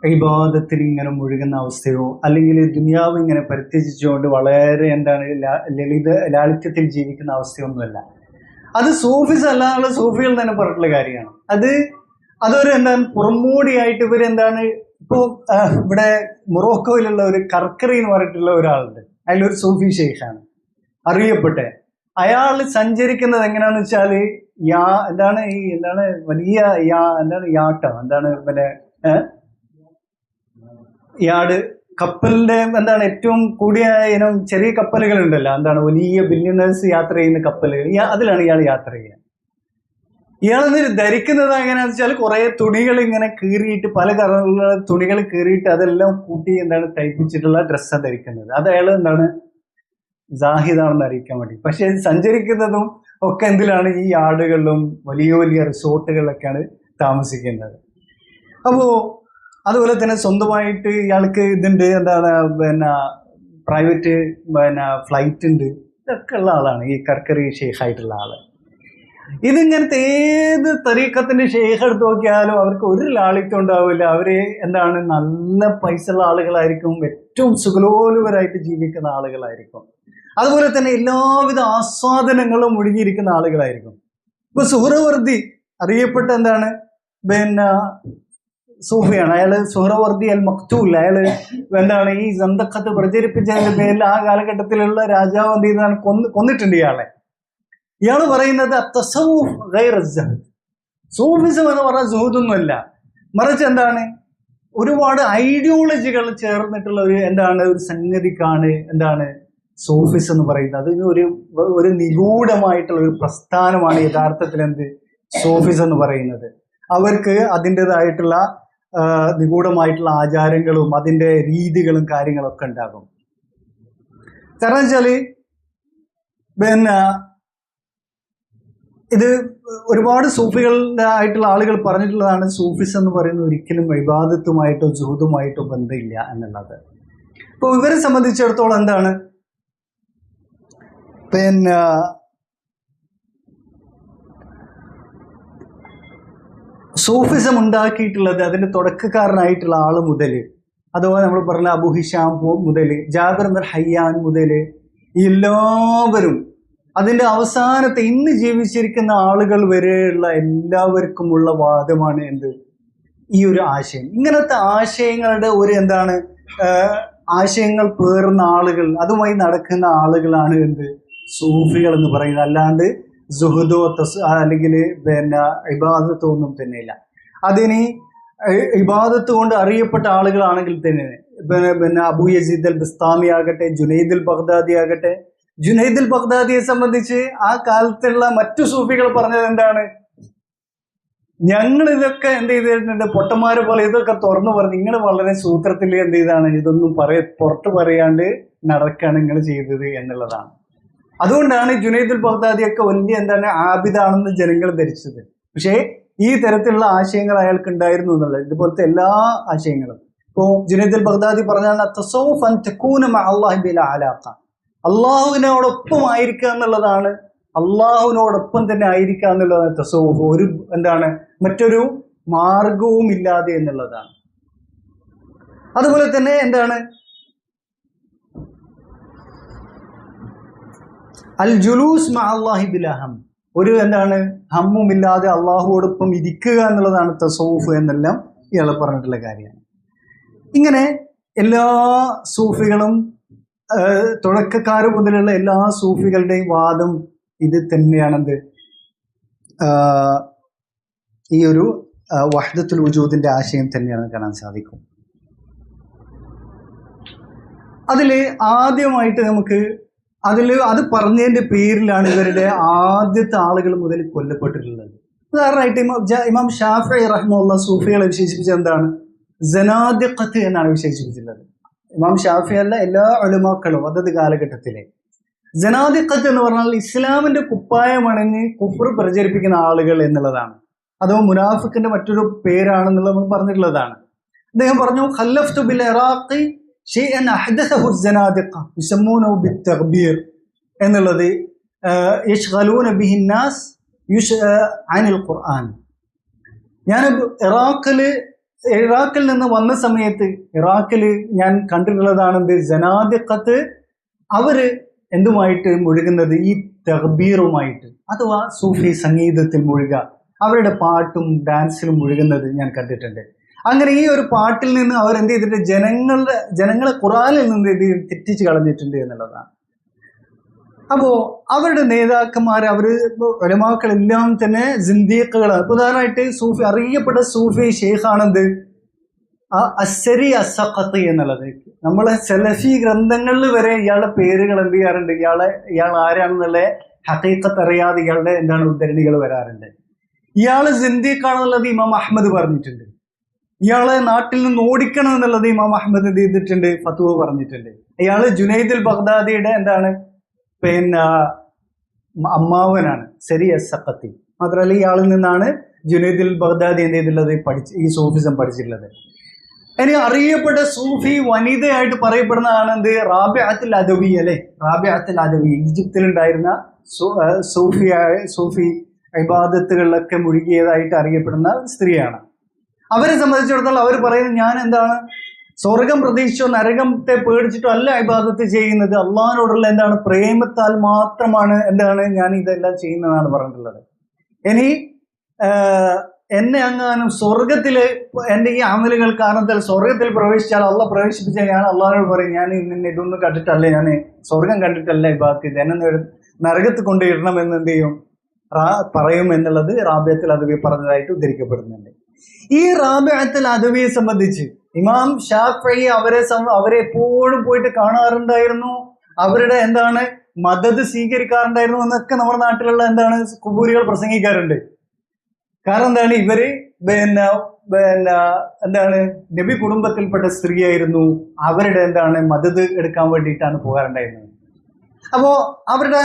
ഇബാദത്തിൽ ഇങ്ങനെ മുഴുകുന്ന അവസ്ഥയോ അല്ലെങ്കിൽ ദുനിയാവ് ഇങ്ങനെ പരിത്യജിച്ചുകൊണ്ട് വളരെ ലാളിത്യത്തിൽ ജീവിക്കുന്ന അവസ്ഥയൊന്നുമല്ല. അത് സൂഫിസ് അല്ലാതെ സൂഫികൾ തന്നെ പറഞ്ഞിട്ടുള്ള കാര്യമാണ്. അതൊരു പുറമോടിയായിട്ട് ഇപ്പോ ഇവിടെ മൊറോക്കോയിലുള്ള ഒരു കർക്കറി എന്ന് പറഞ്ഞിട്ടുള്ള ഒരാളുണ്ട്. അയാളൊരു സൂഫി ഷെയ്ഖാണ് അറിയപ്പെട്ട. അയാൾ സഞ്ചരിക്കുന്നത് എങ്ങനെയാന്ന് വെച്ചാൽ വലിയ യാട്ടോ യാട് കപ്പലിന്റെ ഏറ്റവും കൂടിയ ഇനം ചെറിയ കപ്പലുകൾ ഉണ്ടല്ലോ, വലിയ ബില്യണേഴ്സ് യാത്ര ചെയ്യുന്ന കപ്പലുകൾ, അതിലാണ് ഇയാൾ യാത്ര ചെയ്യുക. ഇയാൾ ധരിക്കുന്നത് എങ്ങനെയാണെന്ന് വെച്ചാൽ കുറെ തുണികൾ ഇങ്ങനെ കീറിയിട്ട്, പല കളറിലുള്ള തുണികൾ കീറിയിട്ട് അതെല്ലാം കൂട്ടി തയ്പ്പിച്ചിട്ടുള്ള ഡ്രസ്സാണ് ധരിക്കുന്നത്. അത് അയാൾ ജാഹിദാണെന്ന് അറിയിക്കാൻ വേണ്ടി. പക്ഷെ സഞ്ചരിക്കുന്നതും ഒക്കെ എന്തിലാണ്? ഈ യാർഡുകളിലും വലിയ വലിയ റിസോർട്ടുകളിലൊക്കെയാണ് താമസിക്കുന്നത്. അപ്പോ അതുപോലെ തന്നെ സ്വന്തമായിട്ട് ഇയാൾക്ക് ഇതുണ്ട്, പ്രൈവറ്റ് ഫ്ലൈറ്റ് ഉണ്ട്. ഇതൊക്കെ ഉള്ള ആളാണ് ഈ കർക്കറി ഷെയ്ഖായിട്ടുള്ള ആള്. ഇതിങ്ങനത്തെ ഏത് തരീഖത്തിന്റെ ഷെയ്ഖ് എടുത്ത് നോക്കിയാലും അവർക്ക് ഒരു ലാളിത്യം ഉണ്ടാവില്ല. അവര് നല്ല പൈസ ഉള്ള ആളുകളായിരിക്കും, ഏറ്റവും സുഖലോലുപരായിട്ട് ജീവിക്കുന്ന ആളുകളായിരിക്കും. അതുപോലെ തന്നെ എല്ലാവിധ ആസ്വാദനങ്ങളും ഒഴുകിയിരിക്കുന്ന ആളുകളായിരിക്കും. ഇപ്പൊ സുഹ്റവർദി അറിയപ്പെട്ട സൂഫിയാണ്. അയാള് സുഹ്റവർദി അൽ മക്തൂൽ. അയാള് ഈ സന്തഖത്ത് പ്രചരിപ്പിച്ചതിന്റെ പേരിൽ ആ കാലഘട്ടത്തിലുള്ള രാജാവ് എന്ത് ചെയ്താണ്? കൊന്നിട്ടുണ്ട് ഇയാളെ. ഇയാള് പറയുന്നത് തസവ്വുഫ് ഗൈറ സുഹദ്. സൂഫിസം എന്ന് പറഞ്ഞാൽ സുഹദൊന്നുമല്ല, മറിച്ച് ഒരുപാട് ഐഡിയോളജികൾ ചേർന്നിട്ടുള്ള ഒരു സംഗതിക്കാണ് സൂഫിസം എന്ന് പറയുന്നത്. അതിന് ഒരു നിഗൂഢമായിട്ടുള്ള ഒരു പ്രസ്ഥാനമാണ് യഥാർത്ഥത്തിൽ സൂഫിസം എന്ന് പറയുന്നത്. അവർക്ക് അതിൻ്റെതായിട്ടുള്ള നിഗൂഢമായിട്ടുള്ള ആചാരങ്ങളും അതിൻ്റെ രീതികളും കാര്യങ്ങളൊക്കെ ഉണ്ടാകും. കാരണം വെച്ചാല് ഇത് ഒരുപാട് സൂഫികളുടെ ആയിട്ടുള്ള ആളുകൾ പറഞ്ഞിട്ടുള്ളതാണ്. സൂഫിസ് എന്ന് പറയുന്നത് ഒരിക്കലും ഇബാദത്തുമായിട്ടോ ജുഹുദുമായിട്ടോ ബന്ധമില്ല എന്നുള്ളത്. അപ്പോൾ ഇവരെ സംബന്ധിച്ചിടത്തോളം എന്താണ്, പിന്നെ സൂഫിസം ഉണ്ടാക്കിയിട്ടുള്ളത് അതിന്റെ തുടക്കക്കാരനായിട്ടുള്ള ആള് മുതൽ, അഥവാ നമ്മൾ പറഞ്ഞ അബു ഹിഷാം മുതൽ, ജാബിർ ബിൻ ഹയ്യാൻ മുതൽ എല്ലാവരും, അതിന്റെ അവസാനത്തെ ഇന്ന് ജീവിച്ചിരിക്കുന്ന ആളുകൾ വരെയുള്ള എല്ലാവർക്കുമുള്ള വാദമാണ് എന്ത്, ഈ ഒരു ആശയം. ഇങ്ങനത്തെ ആശയങ്ങളുടെ ഒരു എന്താണ്, ആശയങ്ങൾ പേറുന്ന ആളുകൾ, അതുമായി നടക്കുന്ന ആളുകളാണ് എന്ത്, സൂഫികൾ എന്ന് പറയുന്നത്. അല്ലാണ്ട് സുഹുദോ അല്ലെങ്കിൽ പിന്നെ ഇബാദത്തോ ഒന്നും തന്നെയില്ല. അതിന് ഇബാദത്ത് കൊണ്ട് അറിയപ്പെട്ട ആളുകളാണെങ്കിൽ തന്നെ പിന്നെ അബൂ യസീദ് അൽ ബിസ്താമി ആകട്ടെ, ജുനൈദ് അൽ ബഗ്ദാദി ആകട്ടെ. ജുനൈദ് അൽ ബഗ്ദാദിയെ സംബന്ധിച്ച് ആ കാലത്തുള്ള മറ്റു സൂഫികൾ പറഞ്ഞത് എന്താണ്, ഞങ്ങൾ ഇതൊക്കെ എന്ത് ചെയ്തിട്ടുണ്ട്, പൊട്ടന്മാരെ പോലെ ഇതൊക്കെ തുറന്നു പറഞ്ഞ് നിങ്ങൾ വളരെ സൂത്രത്തിൽ എന്ത് ചെയ്താണ്, ഇതൊന്നും പുറത്ത് പറയാണ്ട് നടക്കാണ് നിങ്ങൾ ചെയ്തത് എന്നുള്ളതാണ്. അതുകൊണ്ടാണ് ജുനൈദ് അൽ ബഗ്ദാദിയൊക്കെ വലിയ എന്താണ് ആബിദാണെന്ന് ജനങ്ങൾ ധരിച്ചത്. പക്ഷേ ഈ തരത്തിലുള്ള ആശയങ്ങൾ അയാൾക്ക് ഉണ്ടായിരുന്നു എന്നുള്ളത്, ഇതുപോലത്തെ എല്ലാ ആശയങ്ങളും. ഇപ്പോൾ ജുനൈദ് അൽ ബഗ്ദാദി പറഞ്ഞാൽ അള്ളാഹുവിനോടൊപ്പം ആയിരിക്കുക എന്നുള്ളതാണ്, അള്ളാഹുവിനോടൊപ്പം തന്നെ ആയിരിക്കുക എന്നുള്ളതാണ് തസൗഫ്. ഒരു എന്താണ് മറ്റൊരു മാർഗവും ഇല്ലാതെ എന്നുള്ളതാണ്. അതുപോലെ തന്നെ എന്താണ് അൽ ജുലൂസ് മഅ അല്ലാഹി ബിലാ ഹം, ഒരു എന്താണ് ഹമ്മുമില്ലാതെ അള്ളാഹുവോടൊപ്പം ഇരിക്കുക എന്നുള്ളതാണ് തസൗഫ് എന്നെല്ലാം ഇയാൾ പറഞ്ഞിട്ടുള്ള കാര്യമാണ്. ഇങ്ങനെ എല്ലാ സൂഫികളും തുടക്കക്കാർ മുതലുള്ള എല്ലാ സൂഫികളുടെയും വാദം ഇത് തന്നെയാണെന്ത്, ഈ ഒരു വഹ്ദത്തുൽ വജൂദിന്റെ ആശയം തന്നെയാണ് കാണാൻ സാധിക്കും. അതിൽ ആദ്യമായിട്ട് നമുക്ക് അത് പറഞ്ഞതിന്റെ പേരിലാണ് ഇവരുടെ ആദ്യത്തെ ആളുകൾ മുതൽ കൊല്ലപ്പെട്ടിട്ടുള്ളത്. ഉദാഹരണമായിട്ട് ഇമാം ഷാഫിഈ റഹ്മത്തുള്ളാഹി സൂഫികളെ വിശേഷിപ്പിച്ചത് എന്താണ്, സനാദിഖത്ത് എന്നാണ് വിശേഷിപ്പിച്ചിട്ടുള്ളത്. ഇമാം ഷാഫിഈ അല്ല, എല്ലാ ഉലമാക്കളും അതത് കാലഘട്ടത്തിലെ. സനാദിഖത്ത് എന്ന് പറഞ്ഞാൽ ഇസ്ലാമിന്റെ കുപ്പായമണിഞ്ഞ് കുഫ്ർ പ്രചരിപ്പിക്കുന്ന ആളുകൾ എന്നുള്ളതാണ്. അതോ മുനാഫിക്കിന്റെ മറ്റൊരു പേരാണെന്നുള്ളത് നമ്മൾ പറഞ്ഞിട്ടുള്ളതാണ്. അദ്ദേഹം പറഞ്ഞു, ഖല്ലഫ്തു ബിൽ ഇറാഖി ഷൈഅൻ അഹ്ദസഹു الزنادقة يسمونه بالتغبير എന്നുള്ളത് യശ്ഗലൂന ബിഹി الناس عن القرآن. ഞാൻ ഇറാഖിൽ നിന്ന് വന്ന സമയത്ത് ഇറാഖിൽ ഞാൻ കണ്ടിട്ടുള്ളതാണ് ജനാദിഖത്ത്. അവര് എന്തുമായിട്ട് മുഴുകുന്നത്, ഈ തഗ്ബീറുമായിട്ട്, അഥവാ സൂഫി സംഗീതത്തിൽ മുഴുക, അവരുടെ പാട്ടും ഡാൻസിലും മുഴുകുന്നത് ഞാൻ കണ്ടിട്ടുണ്ട്. അങ്ങനെ ഈ ഒരു പാട്ടിൽ നിന്ന് അവർ എന്ത് ചെയ്തിട്ട് ജനങ്ങളെ ഖുർആനിൽ നിന്ന് തെറ്റിച്ച് കളഞ്ഞിട്ടുണ്ട് എന്നുള്ളതാണ്. അപ്പോ അവരുടെ നേതാക്കന്മാർ, അവര് ഉലമാക്കളെല്ലാം തന്നെ സിന്ദീഖുകളാണ്. ഉദാഹരണമായിട്ട് സൂഫി അറിയപ്പെട്ട സൂഫി ഷെയ്ഖാണെന്ത് അസ്സരി അസ്സഖത്തി എന്നുള്ളത്. നമ്മളെ സലഫി ഗ്രന്ഥങ്ങളിൽ വരെ ഇയാളുടെ പേരുകൾ എന്ത് ചെയ്യാറുണ്ട്, ഇയാൾ ആരാണെന്നുള്ള ഹഖീഖത്ത് അറിയാതെ ഇയാളുടെ എന്താണ് ഉദ്ധരണികൾ വരാറുണ്ട്. ഇയാള് സിന്ദീഖാണെന്നുള്ളത് ഇമാം അഹ്മദ് പറഞ്ഞിട്ടുണ്ട്. ഇയാളെ നാട്ടിൽ നിന്ന് ഓടിക്കണം എന്നുള്ളത് ഇമാം അഹ്മദ് എന്ത് ചെയ്തിട്ടുണ്ട്, ഫത്വ പറഞ്ഞിട്ടുണ്ട്. ഇയാള് ജുനൈദ് അൽ ബഗ്ദാദിയുടെ എന്താണ് പിന്നെ അമ്മാവനാണ്, സരി അസ്സഖത്തി. മാത്രമല്ല ഇയാളിൽ നിന്നാണ് ജുനൈദ് അൽ ബഗ്ദാദി എന്ത് ചെയ്തിട്ടുള്ളത്, ഈ സൂഫിസം പഠിച്ചിട്ടുള്ളത്. ഇനി അറിയപ്പെട്ട സൂഫി വനിതയായിട്ട് പറയപ്പെടുന്നതാണ് എന്ത്, റാബിഅത്തുൽ അദവി അല്ലെ. റാബിഅത്തുൽ അദവി ഈജിപ്തിലുണ്ടായിരുന്ന സൂഫി ഇബാദത്തുകളിലൊക്കെ മുഴുകിയതായിട്ട് അറിയപ്പെടുന്ന സ്ത്രീയാണ്. അവരെ സംബന്ധിച്ചിടത്തോളം അവർ പറയുന്നത്, ഞാൻ എന്താണ് സ്വർഗം പ്രതീക്ഷിച്ചോ നരകത്തെ പേടിച്ചിട്ടോ അല്ല ഇബാദത്ത് ചെയ്യുന്നത്, അള്ളാഹിനോടുള്ള എന്താണ് പ്രേമത്താൽ മാത്രമാണ് എന്താണ് ഞാൻ ഇതെല്ലാം ചെയ്യുന്നതാണ് പറഞ്ഞിട്ടുള്ളത്. ഇനി എന്നെ അങ്ങാനും സ്വർഗത്തില് എൻ്റെ ഈ അമലുകൾ കാരണത്താൽ സ്വർഗത്തിൽ പ്രവേശിച്ചാൽ, അള്ളാഹ് പ്രവേശിപ്പിച്ചാൽ ഞാൻ അള്ളാഹിനോട് പറയും, ഞാൻ ഇതൊന്നും കണ്ടിട്ടല്ലേ, ഞാൻ സ്വർഗം കണ്ടിട്ടല്ല ഇബാദത്ത് ചെയ്ത്, എന്നെ നരകത്ത് കൊണ്ടിടണം എന്ന് എന്ത് ചെയ്യും പറയും എന്നുള്ളത് റാബിഅത്തുൽ അദവി പറഞ്ഞതായിട്ട് ഉദ്ധരിക്കപ്പെടുന്നുണ്ട്. ഈ റാബിഅത്തുൽ അദവിയെ സംബന്ധിച്ച് ഇമാം ഷാഫിഈ അവരെ എപ്പോഴും പോയിട്ട് കാണാറുണ്ടായിരുന്നു, അവരുടെ എന്താണ് മദദ് സ്വീകരിക്കാറുണ്ടായിരുന്നു എന്നൊക്കെ നമ്മുടെ നാട്ടിലുള്ള എന്താണ് കുബൂരികൾ പ്രസംഗിക്കാറുണ്ട്. കാരണം എന്താണ്, ഇവര് പിന്നെ എന്താണ് നബി കുടുംബത്തിൽപ്പെട്ട സ്ത്രീയായിരുന്നു, അവരുടെ എന്താണ് മദദ് എടുക്കാൻ വേണ്ടിയിട്ടാണ് പോകാറുണ്ടായിരുന്നത്. അപ്പോ അവരുടെ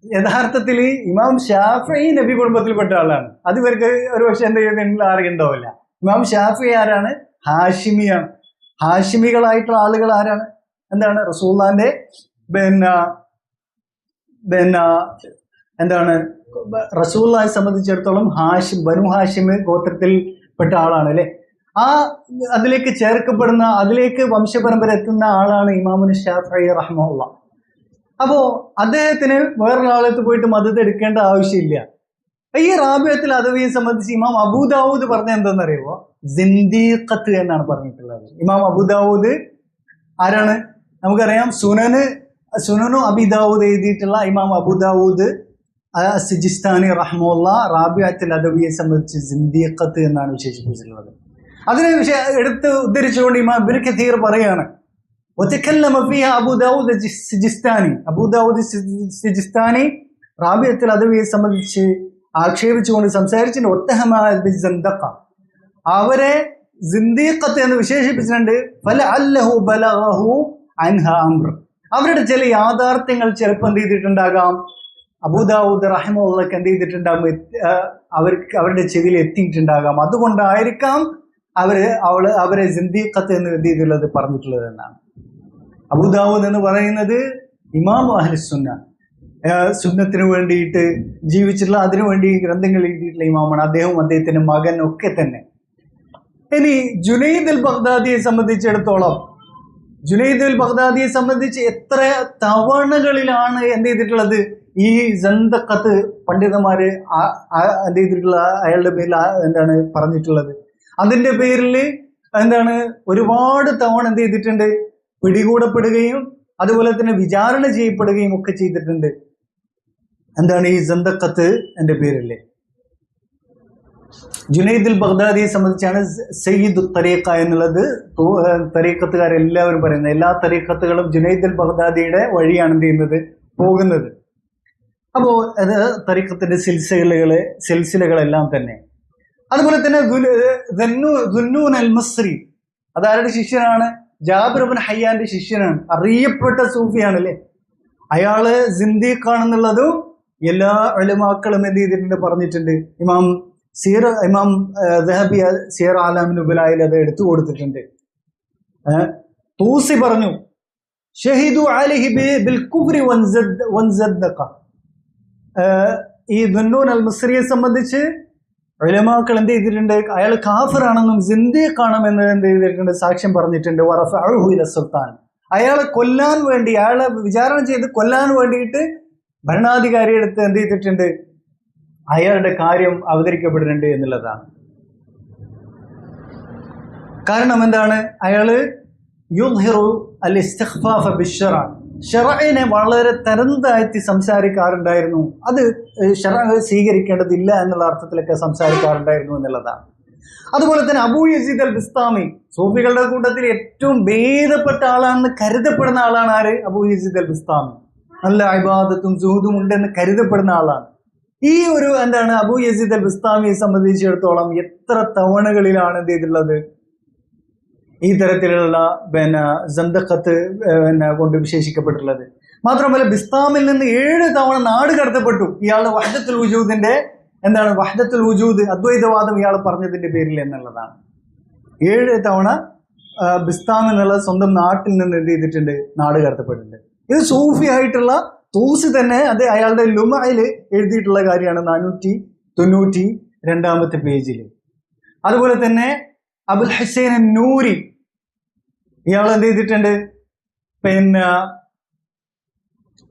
യഥാർത്ഥത്തിൽ ഇമാം ഷാഫി നബി കുടുംബത്തിൽപ്പെട്ട ആളാണ്. അത് ഇവർക്ക് ഒരു പക്ഷെ എന്ത് ചെയ്യുന്ന അറിയണ്ടാവില്ല. ഇമാം ഷാഫി ആരാണ്? ഹാഷിമിയാണ്. ഹാഷിമികളായിട്ടുള്ള ആളുകൾ ആരാണ്? എന്താണ്? റസൂലുള്ളാഹിന്റെ പിന്നെ എന്താണ് റസൂലുള്ളാഹിയെ സംബന്ധിച്ചിടത്തോളം ബനു ഹാഷിം ഗോത്രത്തിൽപ്പെട്ട ആളാണ് അല്ലെ. ആ അതിലേക്ക് ചേർക്കപ്പെടുന്ന, അതിലേക്ക് വംശപരമ്പര എത്തുന്ന ആളാണ് ഇമാമുൻ ഷാഫി റഹ്മത്തുള്ളാഹ്. അപ്പോ അദ്ദേഹത്തിന് വേറൊരാളത്ത് പോയിട്ട് മദത് എടുക്കേണ്ട ആവശ്യമില്ല. ഈ റാബിയത്തുൽ അദവിയെ സംബന്ധിച്ച് ഇമാം അബൂദാവൂദ് പറഞ്ഞ എന്താണെന്നറിയുമോ? സിന്ദീഖത്ത് എന്നാണ് പറഞ്ഞിട്ടുള്ളത്. ഇമാം അബൂദാവൂദ് ആരാണ്? നമുക്കറിയാം, സുനനു അബിദാവൂദ് എഴുതിയിട്ടുള്ള ഇമാം അബൂദാവൂദ് സിജിസ്ഥാനി റഹ്മത്തുള്ളാഹ് റാബിയത്തുൽ അദവിയെ സംബന്ധിച്ച് സിന്ദീഖത്ത് എന്നാണ് വിശേഷിപ്പിച്ചിട്ടുള്ളത്. അതിനെ എടുത്ത് ഉദ്ധരിച്ചുകൊണ്ട് ഇമാം ഇബ്നു കഥീർ പറയാണ്, وتكلم فيها أبو داود السجستاني. അബൂ ദാവൂദ് സിജിസ്ഥാനി റാബിയത്തുൽ അദവിയെ സംബന്ധിച്ച് ആക്ഷേപിച്ചുകൊണ്ട് സംസാരിച്ചിട്ടുണ്ട്. ഒത്തഹമ ബിസ്സന്ദഖ, അവരെ സിന്ദീഖത്ത് എന്ന് വിശേഷിപ്പിച്ചിട്ടുണ്ട്. ഫലഅല്ലഹു ബലഗഹു അൻഹാ അംർ, അവരുടെ ചില യാഥാർത്ഥ്യങ്ങൾ ചിലപ്പോൾ എന്ത് ചെയ്തിട്ടുണ്ടാകാം, അബൂ ദാവൂദ് റഹിമഹുള്ളാഹ് എന്ത് ചെയ്തിട്ടുണ്ടാകും, അവരുടെ ചെവിയിൽ എത്തിയിട്ടുണ്ടാകാം. അതുകൊണ്ടായിരിക്കാം അവരെ സിന്ദീഖത്ത് എന്ന് എന്ത് ചെയ്തിട്ടുള്ളത് പറഞ്ഞിട്ടുള്ളത് എന്നാണ്. അബൂ ദാവൂദ് എന്ന് പറയുന്നത് ഇമാം അഹ്ലുസുന്ന, സുന്നത്തിന് വേണ്ടിയിട്ട് ജീവിച്ചിട്ടുള്ള, അതിനു വേണ്ടി ഗ്രന്ഥങ്ങൾ എഴുതിയിട്ടുള്ള ഇമാമാണ്. അദ്ദേഹത്തിന്റെ മകൻ ഒക്കെ തന്നെ. ഇനി ജുനൈദ് അൽ ബഗ്ദാദിയെ സംബന്ധിച്ച് എത്ര തവണകളിലാണ് എന്ത് ചെയ്തിട്ടുള്ളത്, ഈ സന്ദഖത്ത് പണ്ഡിതന്മാര് എന്ത് ചെയ്തിട്ടുള്ള അയാളുടെ പേരിൽ എന്താണ് പറഞ്ഞിട്ടുള്ളത്. അതിന്റെ പേരിൽ എന്താണ് ഒരുപാട് തവണ എന്ത് ചെയ്തിട്ടുണ്ട്, പിടികൂടപ്പെടുകയും അതുപോലെ തന്നെ വിചാരണ ചെയ്യപ്പെടുകയും ഒക്കെ ചെയ്തിട്ടുണ്ട്. എന്താണ് ഈ സന്ദഖത്ത് എന്റെ പേരില്. ജുനൈദുൽ ബഗ്ദാദിയെ സംബന്ധിച്ചാണ് സയ്യിദു തരീഖ എന്നുള്ളത് തരീഖത്തുകാരെല്ലാവരും പറയുന്നത്. എല്ലാ തരീഖത്തുകളും ജുനൈദുൽ ബഗ്ദാദിയുടെ വഴിയാണ് എന്ത് ചെയ്യുന്നത്, പോകുന്നത്. അപ്പോ അത് തരീഖത്തിന്റെ സിൽസിലകളെല്ലാം തന്നെ. അതുപോലെ തന്നെ ദുന്നൂൻ അൽ മസ്രി, അതാരുടെ ശിഷ്യനാണ്? ജാബിർ ഇബ്നു ഹയ്യാന്റെ ശിഷ്യനാണ്. അറിയപ്പെട്ട സൂഫിയാണ് അല്ലെ. അയാള് സിന്ദീഖാണെന്നുള്ളതും എല്ലാ ഉലമാക്കളും എന്ത് ചെയ്തിട്ടുണ്ട്, പറഞ്ഞിട്ടുണ്ട്. ഇമാം ദഹബി സിയർ അലാമിൻ നുബലായിൽ അത് എടുത്തു കൊടുത്തിട്ടുണ്ട്. തൂസി പറഞ്ഞു, ഷഹീദു അലൈഹി ബിൽ കുഫ്രി വൻസദ്ദഖ. ഈ ദുന്നൂൻ അൽ മസ്രിയെ സംബന്ധിച്ച് ഉലമാക്കൾ എന്ത് ചെയ്തിട്ടുണ്ട്, അയാൾ കാഫിറാണെന്നും സിന്ദീഖാണെന്നും എന്ത് ചെയ്തിട്ടുണ്ട്, സാക്ഷ്യം പറഞ്ഞിട്ടുണ്ട്. വറഫഅഹു ഇല സുൽത്താൻ, അയാളെ കൊല്ലാൻ വേണ്ടി, അയാളെ വിചാരണ ചെയ്ത് കൊല്ലാൻ വേണ്ടിയിട്ട് ഭരണാധികാരി എടുത്ത് എന്ത് ചെയ്തിട്ടുണ്ട്, അയാളുടെ കാര്യം അവതരിക്കപ്പെടുന്നുണ്ട് എന്നുള്ളതാണ്. കാരണം എന്താണ്, അയാള് യുദ്ഹിറു അൽ ഇസ്തിഖ്ഫാഫ ബിശ്ശറ, ഷറഇനെ വളരെ തരം താഴ്ത്തി സംസാരിക്കാറുണ്ടായിരുന്നു. അത് ഷറഅ് സ്വീകരിക്കേണ്ടതില്ല എന്നുള്ള അർത്ഥത്തിലൊക്കെ സംസാരിക്കാറുണ്ടായിരുന്നു എന്നുള്ളതാണ്. അതുപോലെ തന്നെ അബൂ യസീദ് അൽ ബിസ്താമി, സൂഫികളുടെ കൂട്ടത്തിൽ ഏറ്റവും ഭേദപ്പെട്ട ആളാണെന്ന് കരുതപ്പെടുന്ന ആളാണ് ആര്? അബൂ യസീദ് അൽ ബിസ്താമി. നല്ല ഇബാദത്തും സുഹൂദും ഉണ്ടെന്ന് കരുതപ്പെടുന്ന ആളാണ്. ഈ ഒരു എന്താണ് അബൂ യസീദ് അൽ ബിസ്താമിയെ സംബന്ധിച്ചിടത്തോളം എത്ര തവണകളിലാണ് എന്ത് ചെയ്തിട്ടുള്ളത്, ഈ തരത്തിലുള്ള സന്ദഖത്ത് കൊണ്ട് വിശേഷിക്കപ്പെട്ടിട്ടുള്ളത്. മാത്രമല്ല ബിസ്താമിൽ നിന്ന് 7 തവണ നാട് കടത്തപ്പെട്ടു. ഇയാളുടെ വഹ്ദത്തുൽ വുജൂദിന്റെ വഹ്ദത്തുൽ വുജൂദ്, അദ്വൈതവാദം ഇയാൾ പറഞ്ഞതിന്റെ പേരിൽ എന്നുള്ളതാണ്. 7 തവണ ബിസ്താം എന്നുള്ള സ്വന്തം നാട്ടിൽ നിന്ന് എന്ത് ചെയ്തിട്ടുണ്ട്, നാട് കടത്തപ്പെട്ടിട്ടുണ്ട്. ഇത് സൂഫി ആയിട്ടുള്ള തൂസി തന്നെ അത് അയാളുടെ ലുമയിൽ എഴുതിയിട്ടുള്ള കാര്യമാണ് 492 പേജിൽ. അതുപോലെ തന്നെ അബുൽ ഹുസൈൻ നൂരി, ഇയാൾ എന്ത് ചെയ്തിട്ടുണ്ട്,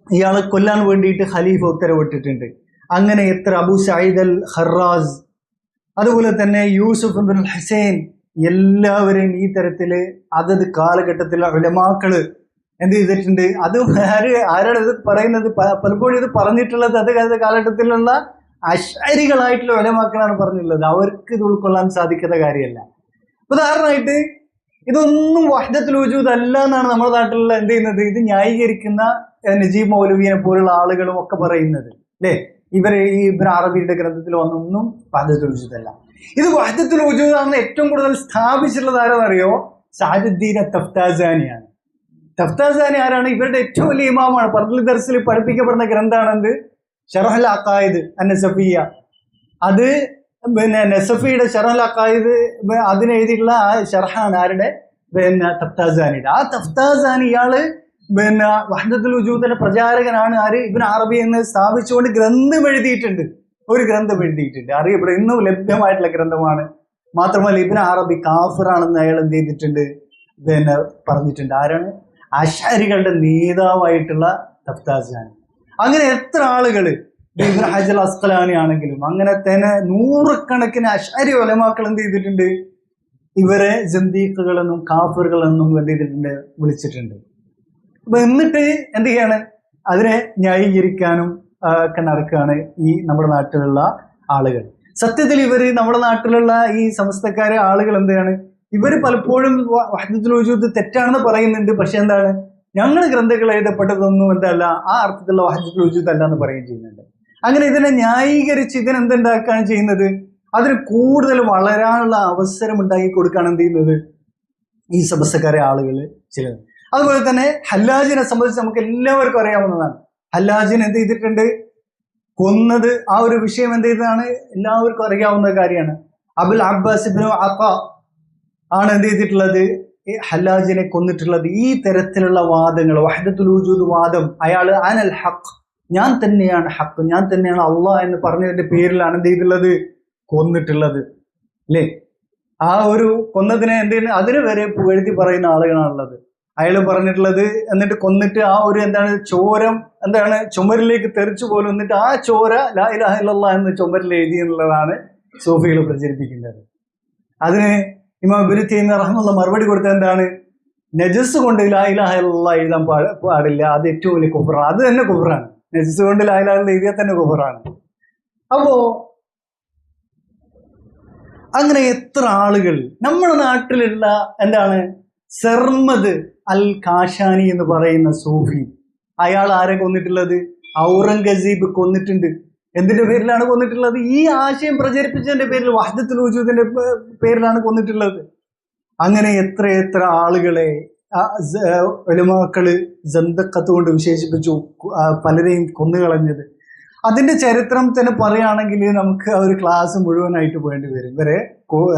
ഇയാളെ കൊല്ലാൻ വേണ്ടിയിട്ട് ഖലീഫ ഉത്തരവിട്ടിട്ടുണ്ട്. അങ്ങനെ എത്ര അബൂ സഈദ് അൽ ഖറാസ്, അതുപോലെ തന്നെ യൂസുഫ് ഇബ്നുൽ ഹുസൈൻ, എല്ലാവരെയും ഈ തരത്തില് അതത് കാലഘട്ടത്തിലുള്ള ഉലമാക്കള് എന്ത് ചെയ്തിട്ടുണ്ട്. അത് ആരാണ് ഇത് പറയുന്നത്? പലപ്പോഴും ഇത് പറഞ്ഞിട്ടുള്ളത് അത് കാലഘട്ടത്തിലുള്ള അശ്അരികളായിട്ടുള്ള ഉലമാക്കളാണ് പറഞ്ഞിട്ടുള്ളത്. അവർക്ക് ഇത് ഉൾക്കൊള്ളാൻ സാധിക്കുന്ന കാര്യമല്ല. ഉദാഹരണമായിട്ട് ഇതൊന്നും വഹ്ദത്തുൽ വജൂദ് അല്ല എന്നാണ് നമ്മുടെ നാട്ടിലുള്ള എന്ത് ചെയ്യുന്നത്, ഇത് ന്യായീകരിക്കുന്ന നജീബ് മൗലവിയെ പോലുള്ള ആളുകളും ഒക്കെ പറയുന്നത് അല്ലേ. ഇവർ അറബിയുടെ ഗ്രന്ഥത്തിൽ ഒന്നും വഹ്ദത്തുൽ വജൂദ് അല്ല. ഇത് വഹ്ദത്തുൽ വജൂദ് ആണെന്ന് ഏറ്റവും കൂടുതൽ സ്ഥാപിച്ചിട്ടുള്ളത് ആരാന്നറിയോ? സഅദുദ്ദീൻ തഫ്താസാനി ആരാണ്? ഇവരുടെ ഏറ്റവും വലിയ ഇമാമാണ്. ഫർദുൽ ദർസിൽ പഠിപ്പിക്കപ്പെടുന്ന ഗ്രന്ഥമാണെന്ത്? ഷറഹുൽ അഖായിദ് അന്നസഫിയ, അത് പിന്നെ നസഫിയുടെ ഷറഹുൽ അഖായിദ് അതിന് എഴുതിയിട്ടുള്ള ആ ഷർഹാണ് ആരുടെ? പിന്നെ തഫ്താസാനിയുടെ. ആ തഫ്താസാനി ഇയാള് പിന്നെ വഹ്ദത്തുൽ വജൂദിന്റെ പ്രചാരകനാണ്. ആര്? ഇബ്നു അറബി എന്ന് സ്ഥാപിച്ചുകൊണ്ട് ഗ്രന്ഥം എഴുതിയിട്ടുണ്ട്. ഒരു ഗ്രന്ഥം എഴുതിയിട്ടുണ്ട്, അറിയപ്പെടും, ഇന്നും ലഭ്യമായിട്ടുള്ള ഗ്രന്ഥമാണ്. മാത്രമല്ല ഇബ്നു അറബി കാഫിറാണെന്ന് അയാൾ എന്ത് ചെയ്തിട്ടുണ്ട്? പിന്നെ പറഞ്ഞിട്ടുണ്ട്. ആരാണ്? അശ്അരികളുടെ നേതാവായിട്ടുള്ള തഫ്താസാനി. അങ്ങനെ എത്ര ആളുകള്, ഇബ്നു ഹജർ അസ്ഖലാനി ആണെങ്കിലും അങ്ങനെ തന്നെ നൂറുകണക്കിന് അശ്അരി ഉലമാക്കൾ എന്ത് ചെയ്തിട്ടുണ്ട്? ഇവരെ സിന്ദീഖുകളെന്നും കാഫിറുകളെന്നും എന്ത് ചെയ്തിട്ടുണ്ട്? വിളിച്ചിട്ടുണ്ട്. അപ്പൊ എന്നിട്ട് എന്ത് ചെയ്യാണ്? അതിനെ ന്യായീകരിക്കാനും ഒക്കെ നടക്കുകയാണ് ഈ നമ്മുടെ നാട്ടിലുള്ള ആളുകൾ. സത്യത്തിൽ ഇവര് നമ്മുടെ നാട്ടിലുള്ള ഈ സമസ്തക്കാരെ ആളുകൾ എന്താണ്, ഇവര് പലപ്പോഴും വഹ്ദത്തുൽ വജൂദ് തെറ്റാണെന്ന് പറയുന്നുണ്ട്. പക്ഷെ എന്താണ്, ഞങ്ങൾ ഗ്രന്ഥങ്ങൾ എഴുതപ്പെട്ടതൊന്നും എന്തല്ല, ആ അർത്ഥത്തിലുള്ള വഹ്ദത്തുൽ വജൂദ് അല്ല എന്ന് പറയുകയും ചെയ്യുന്നുണ്ട്. അങ്ങനെ ഇതിനെ ന്യായീകരിച്ച് ഇതിനെന്തുണ്ടാക്കുകയാണ് ചെയ്യുന്നത്? അതിന് കൂടുതൽ വളരാനുള്ള അവസരം ഉണ്ടാക്കി കൊടുക്കുകയാണ് എന്ത് ചെയ്യുന്നത്? ഈ സമസ്തക്കാരെ ആളുകൾ ചിലത്. അതുപോലെ തന്നെ ഹല്ലാജിനെ സംബന്ധിച്ച് നമുക്ക് എല്ലാവർക്കും അറിയാവുന്നതാണ്. ഹല്ലാജിനെ എന്ത് ചെയ്തിട്ടുണ്ട്? കൊന്നത്. ആ ഒരു വിഷയം എന്ത് ചെയ്തതാണ്? എല്ലാവർക്കും അറിയാവുന്ന കാര്യമാണ്. അബുൽ അബ്ബാസ് ഇബ്നു അത്ത ആണ് എന്ത് ചെയ്തിട്ടുള്ളത്? ഹല്ലാജിനെ കൊന്നിട്ടുള്ളത്. ഈ തരത്തിലുള്ള വാദങ്ങൾ, വഹ്ദത്തുൽ വജൂദ് വാദം, അയാൾ അനൽ ഹഖ്, ഞാൻ തന്നെയാണ് ഹഖ്, ഞാൻ തന്നെയാണ് അള്ളാഹ് എന്ന് പറഞ്ഞതിന്റെ പേരിലാണ് എന്ത് ചെയ്തിട്ടുള്ളത്? കൊന്നിട്ടുള്ളത്. അല്ലേ? ആ ഒരു കൊന്നതിനെ എന്ത് ചെയ്യുന്നത്? അതിന് വരെ പുകഴ്ത്തി പറയുന്ന ആളുകളാണുള്ളത്. അയാൾ പറഞ്ഞിട്ടുള്ളത്, എന്നിട്ട് കൊന്നിട്ട് ആ ഒരു എന്താണ് ചോരം എന്താണ് ചുമരിലേക്ക് തെറിച്ചു പോലും, എന്നിട്ട് ആ ചോര ലാ ഇലാഹ ഇല്ലല്ലാഹ് എന്ന് ചുമരിൽ എഴുതി എന്നുള്ളതാണ് സൂഫികൾ പ്രചരിപ്പിക്കുന്നത്. അതിന് ഇമാം ഇബ്നു തൈമിയ്യ റഹ്മത്തുള്ളാഹി മറുപടി കൊടുത്തത് എന്താണ്? നജസ് കൊണ്ട് ലാ ഇലാഹ ഇല്ലല്ലാഹ് എഴുതാൻ പാടില്ല, അത് ഏറ്റവും വലിയ കുഫ്റാണ്. അത് തന്നെ കുഫ്റാണ്. നജസ് കൊണ്ട് ലാ ഇലാഹ ഇല്ലല്ലാഹ് എഴുതിയാൽ തന്നെ കുഫ്റാണ്. അപ്പോ അങ്ങനെ എത്ര ആളുകൾ നമ്മുടെ നാട്ടിലുള്ള എന്താണ് സർമദ് അൽ കാഷാനി എന്ന് പറയുന്ന സൂഫി, അയാൾ ആരെ കൊന്നിട്ടുള്ളത്? ഔറംഗസീബ് കൊന്നിട്ടുണ്ട്. എന്തിന്റെ പേരിലാണ് കൊന്നിട്ടുള്ളത്? ഈ ആശയം പ്രചരിപ്പിച്ചതിന്റെ പേരിൽ, വഹ്ദത്തുൽ വജൂദിന്റെ പേരിലാണ് കൊന്നിട്ടുള്ളത്. അങ്ങനെ എത്ര എത്ര ആളുകളെ ഉലമാക്കള് സന്ദഖത്ത് കൊണ്ട് വിശേഷിപ്പിച്ചു, പലരെയും കൊന്നുകളഞ്ഞത്. അതിന്റെ ചരിത്രം തന്നെ പറയുകയാണെങ്കിൽ നമുക്ക് ആ ഒരു ക്ലാസ് മുഴുവനായിട്ട് വേണ്ടി വരും. ഇവരെ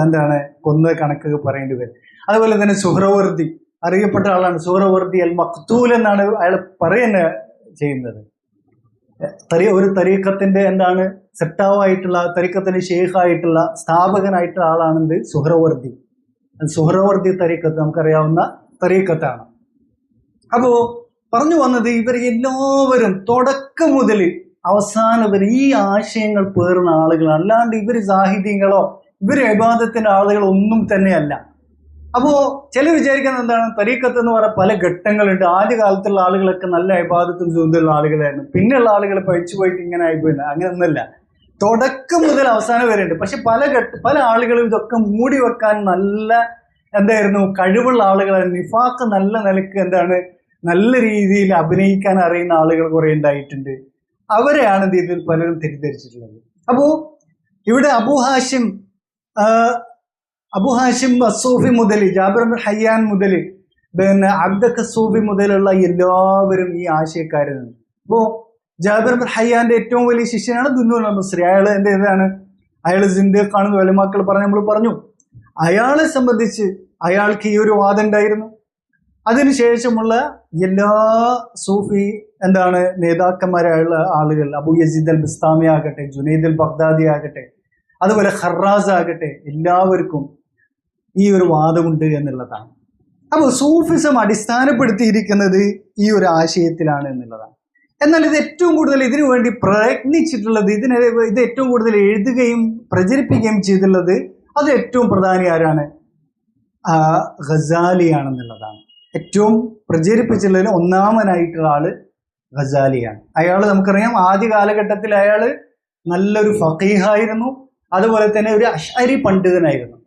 എന്താണ് കൊന്ന കണക്ക് പറയേണ്ടി വരും. അതുപോലെ തന്നെ സുഹ്റവർദി അറിയപ്പെട്ട ആളാണ്. സുഹ്റവർദി അൽ മഖ്തൂൽ എന്നാണ് അയാൾ പറയുന്നത് ചെയ്യുന്നത്. ഒരു തരീഖത്തിന്റെ എന്താണ് സെട്ടാവായിട്ടുള്ള, തരീഖത്തിന്റെ ഷെയ്ഖായിട്ടുള്ള, സ്ഥാപകനായിട്ടുള്ള ആളാണെന്ത്? സുഹ്റവർദി. സുഹ്റവർദി തരീഖത്ത് നമുക്കറിയാവുന്ന തരീഖത്താണ്. അപ്പോ പറഞ്ഞു വന്നത്, ഇവർ എല്ലാവരും തുടക്കം മുതൽ അവസാനം വരെ ഈ ആശയങ്ങൾ പേറുന്ന ആളുകളാണ്. അല്ലാണ്ട് ഇവർ സാഹിത്യങ്ങളോ ഇവർ ഇബാദത്തിന്റെ ആളുകളോ ഒന്നും തന്നെയല്ല. അപ്പോ ചില വിചാരിക്കുന്നത് എന്താണ്, തരീഖത്ത് എന്ന് പറയുന്ന പല ഘട്ടങ്ങളുണ്ട്. ആദ്യ കാലത്തുള്ള ആളുകളൊക്കെ നല്ല ഇബാദത്തും സുന്നത്തുള്ള ആളുകളായിരുന്നു. പിന്നെയുള്ള ആളുകൾ പഴിച്ചു പോയിട്ട് ഇങ്ങനെ ആയിപ്പോയില്ല. അങ്ങനെയൊന്നുമില്ല, തുടക്കം മുതൽ അവസാനം വരെ ഉണ്ട്. പക്ഷെ പല ആളുകളും ഇതൊക്കെ മൂടി വെക്കാൻ നല്ല എന്തായിരുന്നു കഴിവുള്ള ആളുകളായിരുന്നു. നിഫാഖ് നല്ല നിലക്ക് എന്താണ് നല്ല രീതിയിൽ അഭിനയിക്കാൻ അറിയുന്ന ആളുകൾ കുറെ ഉണ്ടായിട്ടുണ്ട്. അവരെയാണ് ഇതിൽ പലരും തെറ്റിദ്ധരിച്ചിട്ടുള്ളത്. അപ്പോ ഇവിടെ അബു ഹാഷിം അസൂഫി മുതൽ, ജാബിർ ബിൻ ഹയ്യാൻ മുതൽ, പിന്നെ അബ്ദുൽ സൂഫി മുതലുള്ള എല്ലാവരും ഈ ആശയക്കാരാണ്. അപ്പോ ജാബിർ ബിൻ ഹയ്യാന്റെ ഏറ്റവും വലിയ ശിഷ്യനാണ് ദുന്നൂൻ അൽ-മിസ്രി. അയാൾ എന്താണ്, അയാൾ സിന്ദീഖാണെന്ന് ഉലമാക്കൾ നമ്മൾ പറഞ്ഞു. അയാളെ സംബന്ധിച്ച് അയാൾക്ക് ഈ ഒരു വാദം ഉണ്ടായിരുന്നു. അതിനുശേഷമുള്ള എല്ലാ സൂഫി എന്താണ് നേതാക്കന്മാരായുള്ള ആളുകൾ, അബു യസീദ് അൽ ബിസ്താമി ആകട്ടെ, ജുനൈദ് അൽ ബഗ്ദാദി ആകട്ടെ, അതുപോലെ ഖറാസ് ആകട്ടെ, എല്ലാവർക്കും ഈ ഒരു വാദമുണ്ട് എന്നുള്ളതാണ്. അപ്പോൾ സൂഫിസം അടിസ്ഥാനപ്പെടുത്തിയിരിക്കുന്നത് ഈ ഒരു ആശയത്തിലാണ് എന്നുള്ളതാണ്. എന്നാൽ ഇത് ഏറ്റവും കൂടുതൽ ഇതിനു വേണ്ടി പ്രയത്നിച്ചിട്ടുള്ളത്, ഇത് ഏറ്റവും കൂടുതൽ എഴുതുകയും പ്രചരിപ്പിക്കുകയും ചെയ്തിട്ടുള്ളത്, അത് ഏറ്റവും പ്രധാനി ആരാണ്? ഗസാലിയാണെന്നുള്ളതാണ്. ഏറ്റവും പ്രചരിപ്പിച്ചുള്ളതിൽ ഒന്നാമനായിട്ടുള്ള ആള് ഗസാലിയാണ്. അയാൾ നമുക്കറിയാം ആദ്യ കാലഘട്ടത്തിൽ അയാൾ നല്ലൊരു ഫഖീഹായിരുന്നു, അതുപോലെ തന്നെ ഒരു അശ്അരി പണ്ഡിതനായിരുന്നു.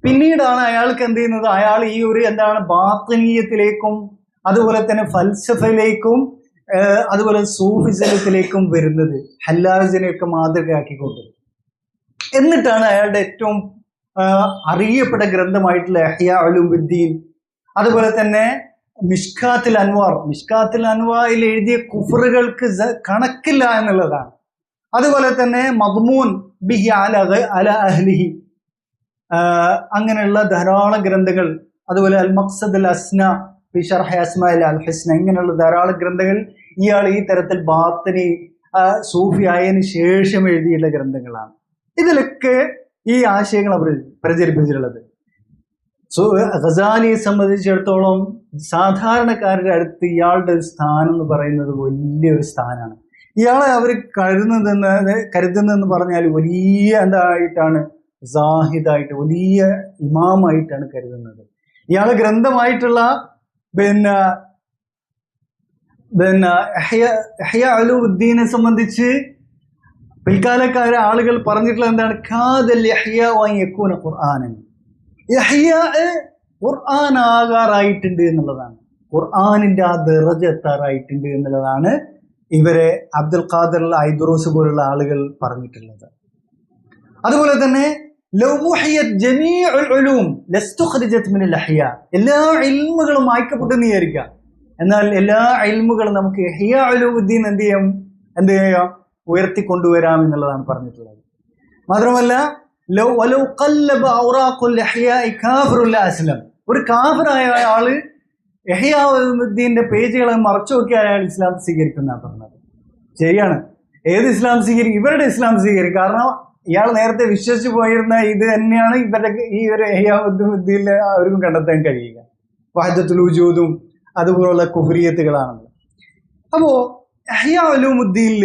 പിന്നീടാണ് അയാൾക്ക് എന്ത് ചെയ്യുന്നത്, അയാൾ ഈ ഒരു എന്താണ് ബാത്തിനീയത്തിലേക്കും അതുപോലെ തന്നെ ഫൽസഫയിലേക്കും അതുപോലെ സൂഫിസത്തിലേക്കും വരുന്നത്, ഹല്ലാജിനെയൊക്കെ മാതൃകയാക്കിക്കൊണ്ട്. എന്നിട്ടാണ് അയാളുടെ ഏറ്റവും അറിയപ്പെട്ട ഗ്രന്ഥമായിട്ടുള്ള ഇഹ്യാ ഉലൂമുദ്ദീൻ, അതുപോലെ തന്നെ മിഷ്കാത്തുൽ അൻവാർ എഴുതിയ കുഫറുകൾക്ക് കണക്കില്ല എന്നുള്ളതാണ്. അതുപോലെ തന്നെ മദ്മൂൻ ബിഹി അല അഹ്ലിഹി, അങ്ങനെയുള്ള ധാരാളം ഗ്രന്ഥങ്ങൾ. അതുപോലെ അൽ മഖ്സദ് അൽ അസ്ന ഫി ശർഹ് അസ്മാഇൽ അൽ ഹുസ്ന, ഇങ്ങനെയുള്ള ധാരാളം ഗ്രന്ഥങ്ങൾ ഇയാൾ ഈ തരത്തിൽ ബാത്തിനി സൂഫി ആയതിനു ശേഷം എഴുതിയുള്ള ഗ്രന്ഥങ്ങളാണ്. ഇതിലൊക്കെ ഈ ആശയങ്ങൾ അവർ പ്രചരിപ്പിച്ചിട്ടുള്ളത്. ഗസാലിയെ സംബന്ധിച്ചിടത്തോളം സാധാരണക്കാരുടെ അടുത്ത് ഇയാളുടെ ഒരു സ്ഥാനം എന്ന് പറയുന്നത് വലിയൊരു സ്ഥാനമാണ്. ഇയാളെ അവർ കരുതുന്നതെന്ന് പറഞ്ഞാൽ വലിയ എന്തായിട്ടാണ്, സാഹിദായിട്ട്, വലിയ ഇമാമായിട്ടാണ് കരുതുന്നത്. ഇയാളെ ഗ്രന്ഥമായിട്ടുള്ള പിന്നെ ഇഹ്യാ ഉലൂമുദ്ദീനെ സംബന്ധിച്ച് പിൽക്കാലക്കാരെ ആളുകൾ പറഞ്ഞിട്ടുള്ള എന്താണ്, കാദൽ ഇഹ്യാ വൻ യകൂന ഖുർആനൻ, ഇഹ്യാ ഖുർആനാകാറായിട്ടുണ്ട് എന്നുള്ളതാണ്, ഖുർആനിന്റെ ആ ദറജ എത്താറായിട്ടുണ്ട് എന്നുള്ളതാണ് ഇവരെ അബ്ദുൽ ഖാദിർ ഐദറൂസ് പോലുള്ള ആളുകൾ പറഞ്ഞിട്ടുള്ളത്. അതുപോലെ തന്നെ ലൗ മുഹിയത് ജമീഉൽ ഉലൂം ലസ്തുഖ്രിജത് മിനൽ ഇഹ്യാ, എല്ലാ ഇൽമുകളും മായ്ക്കപ്പെട്ടെന്ന് വിചാരിക്കുക, എന്നാൽ എല്ലാ ഇൽമുകളും നമുക്ക് ഇഹ്യാ ഉലൂമുദ്ദീൻ എന്ത് ചെയ്യാം ഉയർത്തിക്കൊണ്ടുവരാം എന്നുള്ളതാണ് പറഞ്ഞിട്ടുള്ളത്. മാത്രമല്ല വലൗ ഖല്ലബ ഔറാഖുൽ ഇഹ്യാഇ കാഫിറുൽ അസ്ലം, ഒരു കാഫിറായ ആള് ഇഹ്യാ ഉലൂമുദ്ദീന്റെ പേജുകളെ മറച്ചു നോക്കിയാൽ അയാൾ ഇസ്ലാം സ്വീകരിക്കുന്നതാണ് പറഞ്ഞത്. ശരിയാണ്. ഏത് ഇസ്ലാം സ്വീകരിക്കും? ഇവരുടെ ഇസ്ലാം സ്വീകരിക്കും. കാരണം ഇയാൾ നേരത്തെ വിശ്വസിച്ചു പോയിരുന്ന ഇത് തന്നെയാണ് ഇവരുടെ ഈ ഒരു ഇഹ്യാ ഉലൂമുദ്ദീനിൽ അവർക്കും കണ്ടെത്താൻ കഴിയുക. വഹദത്തുൽ വജൂദും അതുപോലുള്ള കുഫ്രിയത്തുകളാണല്ലോ. അപ്പോ ഇഹ്യാ ഉലൂമുദ്ദീനിൽ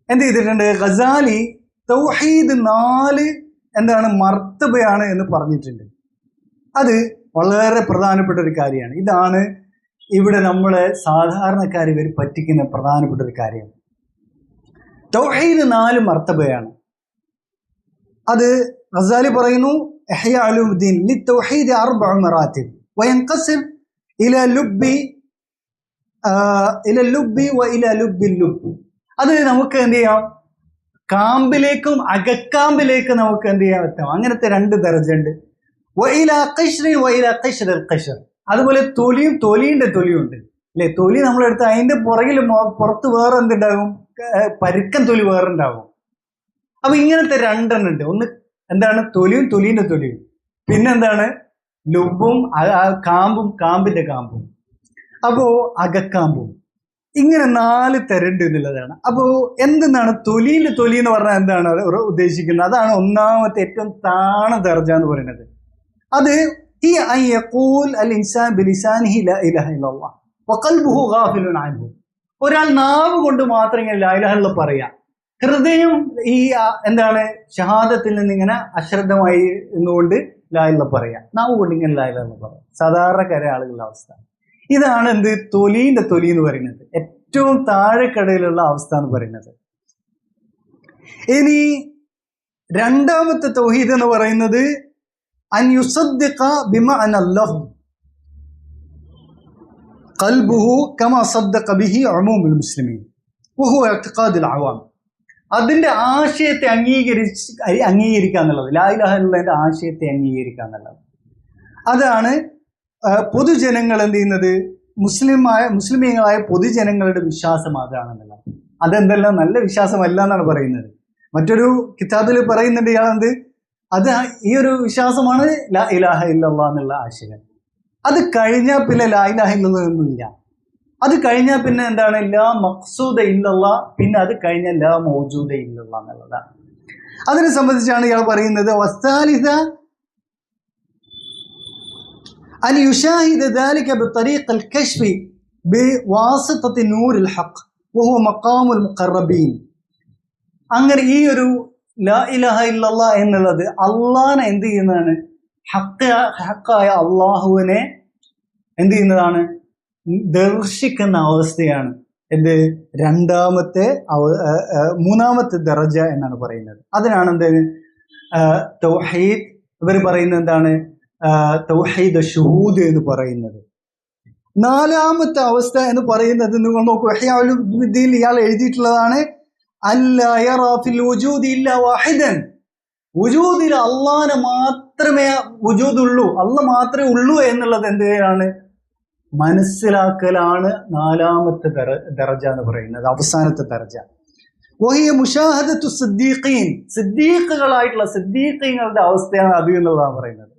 എന്ത് ചെയ്തിട്ടുണ്ട്, ഗസാലി തൗഹീദ് 4 എന്താണ് മർത്തബയാണ് എന്ന് പറഞ്ഞിട്ടുണ്ട്. അത് വളരെ പ്രധാനപ്പെട്ട ഒരു കാര്യമാണ്. ഇതാണ് ഇവിടെ നമ്മളെ സാധാരണക്കാർ ഇവർ പറ്റിക്കുന്ന പ്രധാനപ്പെട്ട ഒരു കാര്യം. തൗഹീദ് 4 മർത്തബയാണ്. അത് ഗസാലി പറയുന്നു, ഇഹ്യാ ഉലൂമുദ്ദീൻ ലിത്തൗഹീദ് 4 മറാത്തിബ് വയൻഖസിം ഇലാ ലുബ്ബി വഇലാ ലുബ്ബിൽ ലുബ്ബ്. അത് നമുക്ക് എന്ത് ചെയ്യാം, കാമ്പിലേക്കും അകക്കാമ്പിലേക്കും നമുക്ക് എന്ത് ചെയ്യാൻ പറ്റാം. അങ്ങനത്തെ 2 ദർജയുണ്ട്. വഇലാ ഖശ്രി വഇലാ ഖശ്റിൽ ഖശ്ർ, അതുപോലെ തൊലിയുടെ തൊലിയുണ്ട് അല്ലെ. തൊലി നമ്മളെടുത്ത് അതിന്റെ പുറകിൽ പുറത്ത് വേറെ എന്തുണ്ടാകും, പരുക്കൻ തൊലി വേറെ ഉണ്ടാകും. അപ്പൊ ഇങ്ങനത്തെ 2 ഉണ്ട്. ഒന്ന് എന്താണ്, തൊലിയുടെ തൊലിയും, പിന്നെന്താണ് ലുബും കാമ്പിന്റെ കാമ്പും, അപ്പോ അകക്കാമ്പും. ഇങ്ങനെ 4 തരണ്ട് എന്നുള്ളതാണ്. അപ്പോ എന്തെന്നാണ് തൊലിന്റെ തൊലി എന്ന് പറഞ്ഞാൽ എന്താണ് ഉദ്ദേശിക്കുന്നത്? അതാണ് ഒന്നാമത്തെ ഏറ്റവും താണ ദർജ എന്ന് പറയുന്നത്. അത് ഈ യഖൂൽ അൽ ഇൻസാൻ ബിലിസാനിഹി ലാ ഇലാഹ ഇല്ലല്ലാഹ് വഖൽബുഹു ഗാഫിലുൻ അൻഹു. ഒരാൾ നാവ് കൊണ്ട് മാത്രം ഇങ്ങനെ ലാ ഇലാഹ ഇല്ലല്ലാഹ് പറയാ, ഹൃദയം ഈ എന്താണ് ഷഹാദത്തിൽ നിന്ന് ഇങ്ങനെ അശ്രദ്ധമായി എന്നുകൊണ്ട് ലാ ഇലാഹ പറയാ, നാവ് കൊണ്ട് ഇങ്ങനെ ലാ ഇലാഹ പറയാം. സാധാരണക്കാരെ ആളുകളുടെ അവസ്ഥ ഇതാണ്. എന്ത് തൊലിന്റെ തൊലി എന്ന് പറയുന്നത് ഏറ്റവും താഴെക്കടയിലുള്ള അവസ്ഥ എന്ന് പറയുന്നത്. ഇനി രണ്ടാമത്തെ തൗഹീദ് എന്ന് പറയുന്നത് അൻ യുസദ്ദിഖ ബിമഅന ലഹ് ഖൽബുഹു കമാ സദ്ദഖ ബിഹി ഉമൂമുൽ മുസ്ലിമീൻ വഹുവ ഇഅ്തിഖാദുൽ അവാം. അതിന്റെ ആശയത്തെ അംഗീകരിക്കുക എന്നുള്ളത്, ലാ ഇലാഹ ഇല്ലല്ലാഹുവിന്റെ ആശയത്തെ അംഗീകരിക്കുക എന്നുള്ളത്. അതാണ് പൊതുജനങ്ങൾ എന്ത് ചെയ്യുന്നത്, മുസ്ലിമീങ്ങളായ പൊതുജനങ്ങളുടെ വിശ്വാസം അതാണെന്നുള്ളത്. അതെന്തെല്ലാം നല്ല വിശ്വാസമല്ല എന്നാണ് പറയുന്നത്. മറ്റൊരു കിതാബിൽ പറയുന്നുണ്ട് ഇയാളെന്ത്, അത് ഈ ഒരു വിശ്വാസമാണ് ലാ ഇലാഹ ഇല്ലല്ലാഹ് എന്നുള്ള ആശയം. അത് കഴിഞ്ഞാൽ പിന്നെ ലാ ഇലാഹ ഇല്ലല്ലാഹ് ഒന്നുമില്ല. അത് കഴിഞ്ഞാൽ പിന്നെ എന്താണ്, ലാ മഖ്സൂദ ഇല്ലല്ലാഹ്, പിന്നെ അത് കഴിഞ്ഞാൽ ലാ മൗജൂദ ഇല്ലല്ലാഹ് എന്നുള്ളതാണ്. അതിനെ സംബന്ധിച്ചാണ് ഇയാൾ പറയുന്നത് വസ്താലിസ أن يشاهد ذلك بطريق الكشف بواسطة نور الحق وهو مقام المقربين. അങ്ങനെ ഈ ഒരു ലാ ഇലാഹ ഇല്ലല്ലാഹ് എന്നുള്ളത് അള്ളാഹിനെ എന്ത് ചെയ്യുന്നതാണ്, ഹക്കായ അള്ളാഹുവിനെ എന്ത് ചെയ്യുന്നതാണ്, ദർശിക്കുന്ന അവസ്ഥയാണ്. എന്ത് മൂന്നാമത്തെ ദർജ എന്നാണ് പറയുന്നത്. അതിനാണ് എന്ത് തൗഹീദ്, ഇവർ പറയുന്നത് എന്താണ്, തൗഹീദ് ഷുഹൂദ് എന്ന് പറയുന്നത്. 4ാമത്തെ അവസ്ഥ എന്ന് പറയുന്നത് നിങ്ങൾ നോക്കൂ, ഇഹ്യാ ഉലൂമുദ്ദീൻ ഇയാൾ എഴുതിയിട്ടുള്ളതാണ് അല്ലാ യറാ ഫിൽ വജൂദി ഇല്ലാ വാഹിദൻ. വജൂദിൽ അള്ളാഹനെ മാത്രമേ വജൂദുള്ളൂ, അള്ളാഹ് മാത്രമേ ഉള്ളൂ എന്നുള്ളത് എന്താണ്, മനസ്സിലാക്കലാണ് 4ാമത്തെ ദർജ എന്ന് പറയുന്നത്, അവസാനത്തെ ദർജ. വഹിയ മുശാഹദത്തു സിദ്ദീഖീൻ, സിദ്ദീഖുകളായിട്ടുള്ള സിദ്ദീഖീങ്ങളുടെ അവസ്ഥയാണ് അത് എന്നുള്ളതാണ് പറയുന്നത്.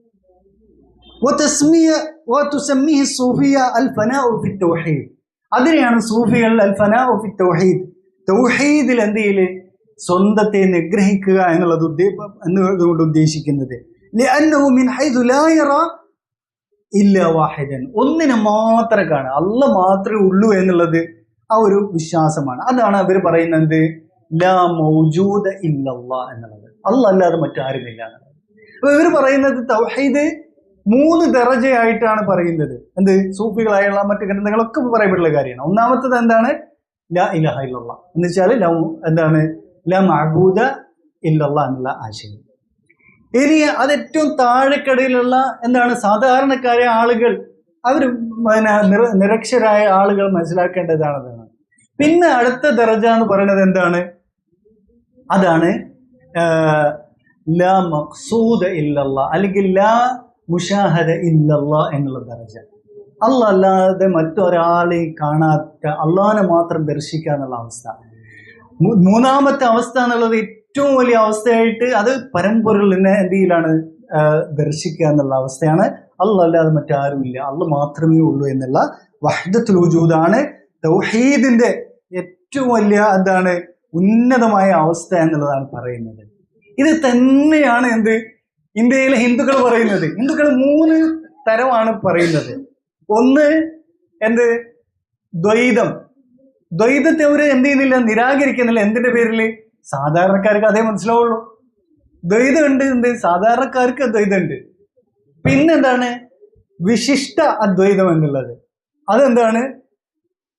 വതുസമ്മിഹി സൂഫിയ അൽ ഫനാഉ ഫി തൗഹീദ്, അതിനെയാണ് സൂഫികൾ അൽ ഫനാഉ ഫി തൗഹീദ്, തൗഹീദിൽ എന്ത് ചെയ്യല്, സ്വന്തത്തെ നിഗ്രഹിക്കുക എന്നതുകൊണ്ട് ഉദ്ദേശിക്കുന്നത്. ലിഅന്നഹു മിൻ ഹൈഥു ലാ യറാ ഇല്ല വാഹിദൻ, ഒന്നിനെ മാത്രം കാണുക, അല്ലാഹ് മാത്രമേ ഉള്ളൂ എന്നുള്ളത് ആ ഒരു വിശ്വാസമാണ്. അതാണ് അവർ പറയുന്നത് ലാ മൗജൂദ ഇല്ലല്ലാഹ് എന്നുള്ളത്, അല്ലാഹ് അല്ലാതെ മറ്റാരുമില്ല എന്നുള്ളത്. അപ്പൊ ഇവർ പറയുന്നത് തൗഹീദ് 3 ദറജയായിട്ടാണ് പറയുന്നത്. എന്ത് സൂഫികളായുള്ള മറ്റു ഗ്രന്ഥങ്ങളൊക്കെ പറയപ്പെട്ടുള്ള കാര്യമാണ്. ഒന്നാമത്തത് എന്താണ്, ലാ ഇലാഹ ഇല്ലല്ലാഹ് എന്ന് വെച്ചാൽ എന്താണ്, ലാ മഅബൂദ ഇല്ലല്ലാഹ് എന്നുള്ള ആശയം. ഇനി അത് ഏറ്റവും താഴെക്കടയിലുള്ള എന്താണ്, സാധാരണക്കാരായ ആളുകൾ, അവർ നിരക്ഷരായ ആളുകൾ മനസ്സിലാക്കേണ്ടതാണ്. പിന്നെ അടുത്ത ദറജ എന്ന് പറയുന്നത് എന്താണ്, അതാണ് ലാ മഖ്സൂദ ഇല്ലല്ലാഹ് അല്ലെങ്കിൽ ലാ മുശാഹദ ഇല്ലല്ലാഹ് എന്നുള്ള ദറജ. അല്ലാഹ് അല്ലാതെ മറ്റൊരാളെയും കാണാത്ത, അള്ളാഹിനെ മാത്രം ദർശിക്കുക എന്നുള്ള അവസ്ഥ. മൂന്നാമത്തെ അവസ്ഥ എന്നുള്ളത് ഏറ്റവും വലിയ അവസ്ഥയായിട്ട് അത് പരമ്പൊരുളിനെ എന്തിലാണ് ദർശിക്കുക എന്നുള്ള അവസ്ഥയാണ്. അല്ലാഹ് അല്ലാതെ മറ്റാരുമില്ല, അല്ലാഹ് മാത്രമേ ഉള്ളൂ എന്നുള്ള വഹ്ദത്തുൽ വജൂദാണ് തൗഹീദിന്റെ ഏറ്റവും വലിയ എന്താണ് ഉന്നതമായ അവസ്ഥ എന്നുള്ളതാണ് പറയുന്നത്. ഇത് തന്നെയാണ് എന്ത് ഇന്ത്യയിലെ ഹിന്ദുക്കൾ പറയുന്നത്. ഹിന്ദുക്കൾ 3 തരമാണ് പറയുന്നത്. ഒന്ന് എന്ത്, ദ്വൈതം. ദ്വൈതത്തെ അവർ എന്ത് ചെയ്യുന്നില്ല, നിരാകരിക്കുന്നില്ല. എന്തിന്റെ പേരിൽ, സാധാരണക്കാർക്ക് അതേ മനസ്സിലാവുള്ളൂ. ദ്വൈതം ഉണ്ട്, എന്ത് സാധാരണക്കാർക്ക് ദ്വൈതം ഉണ്ട്. പിന്നെന്താണ് വിശിഷ്ട അദ്വൈതം എന്നുള്ളത്, അതെന്താണ്,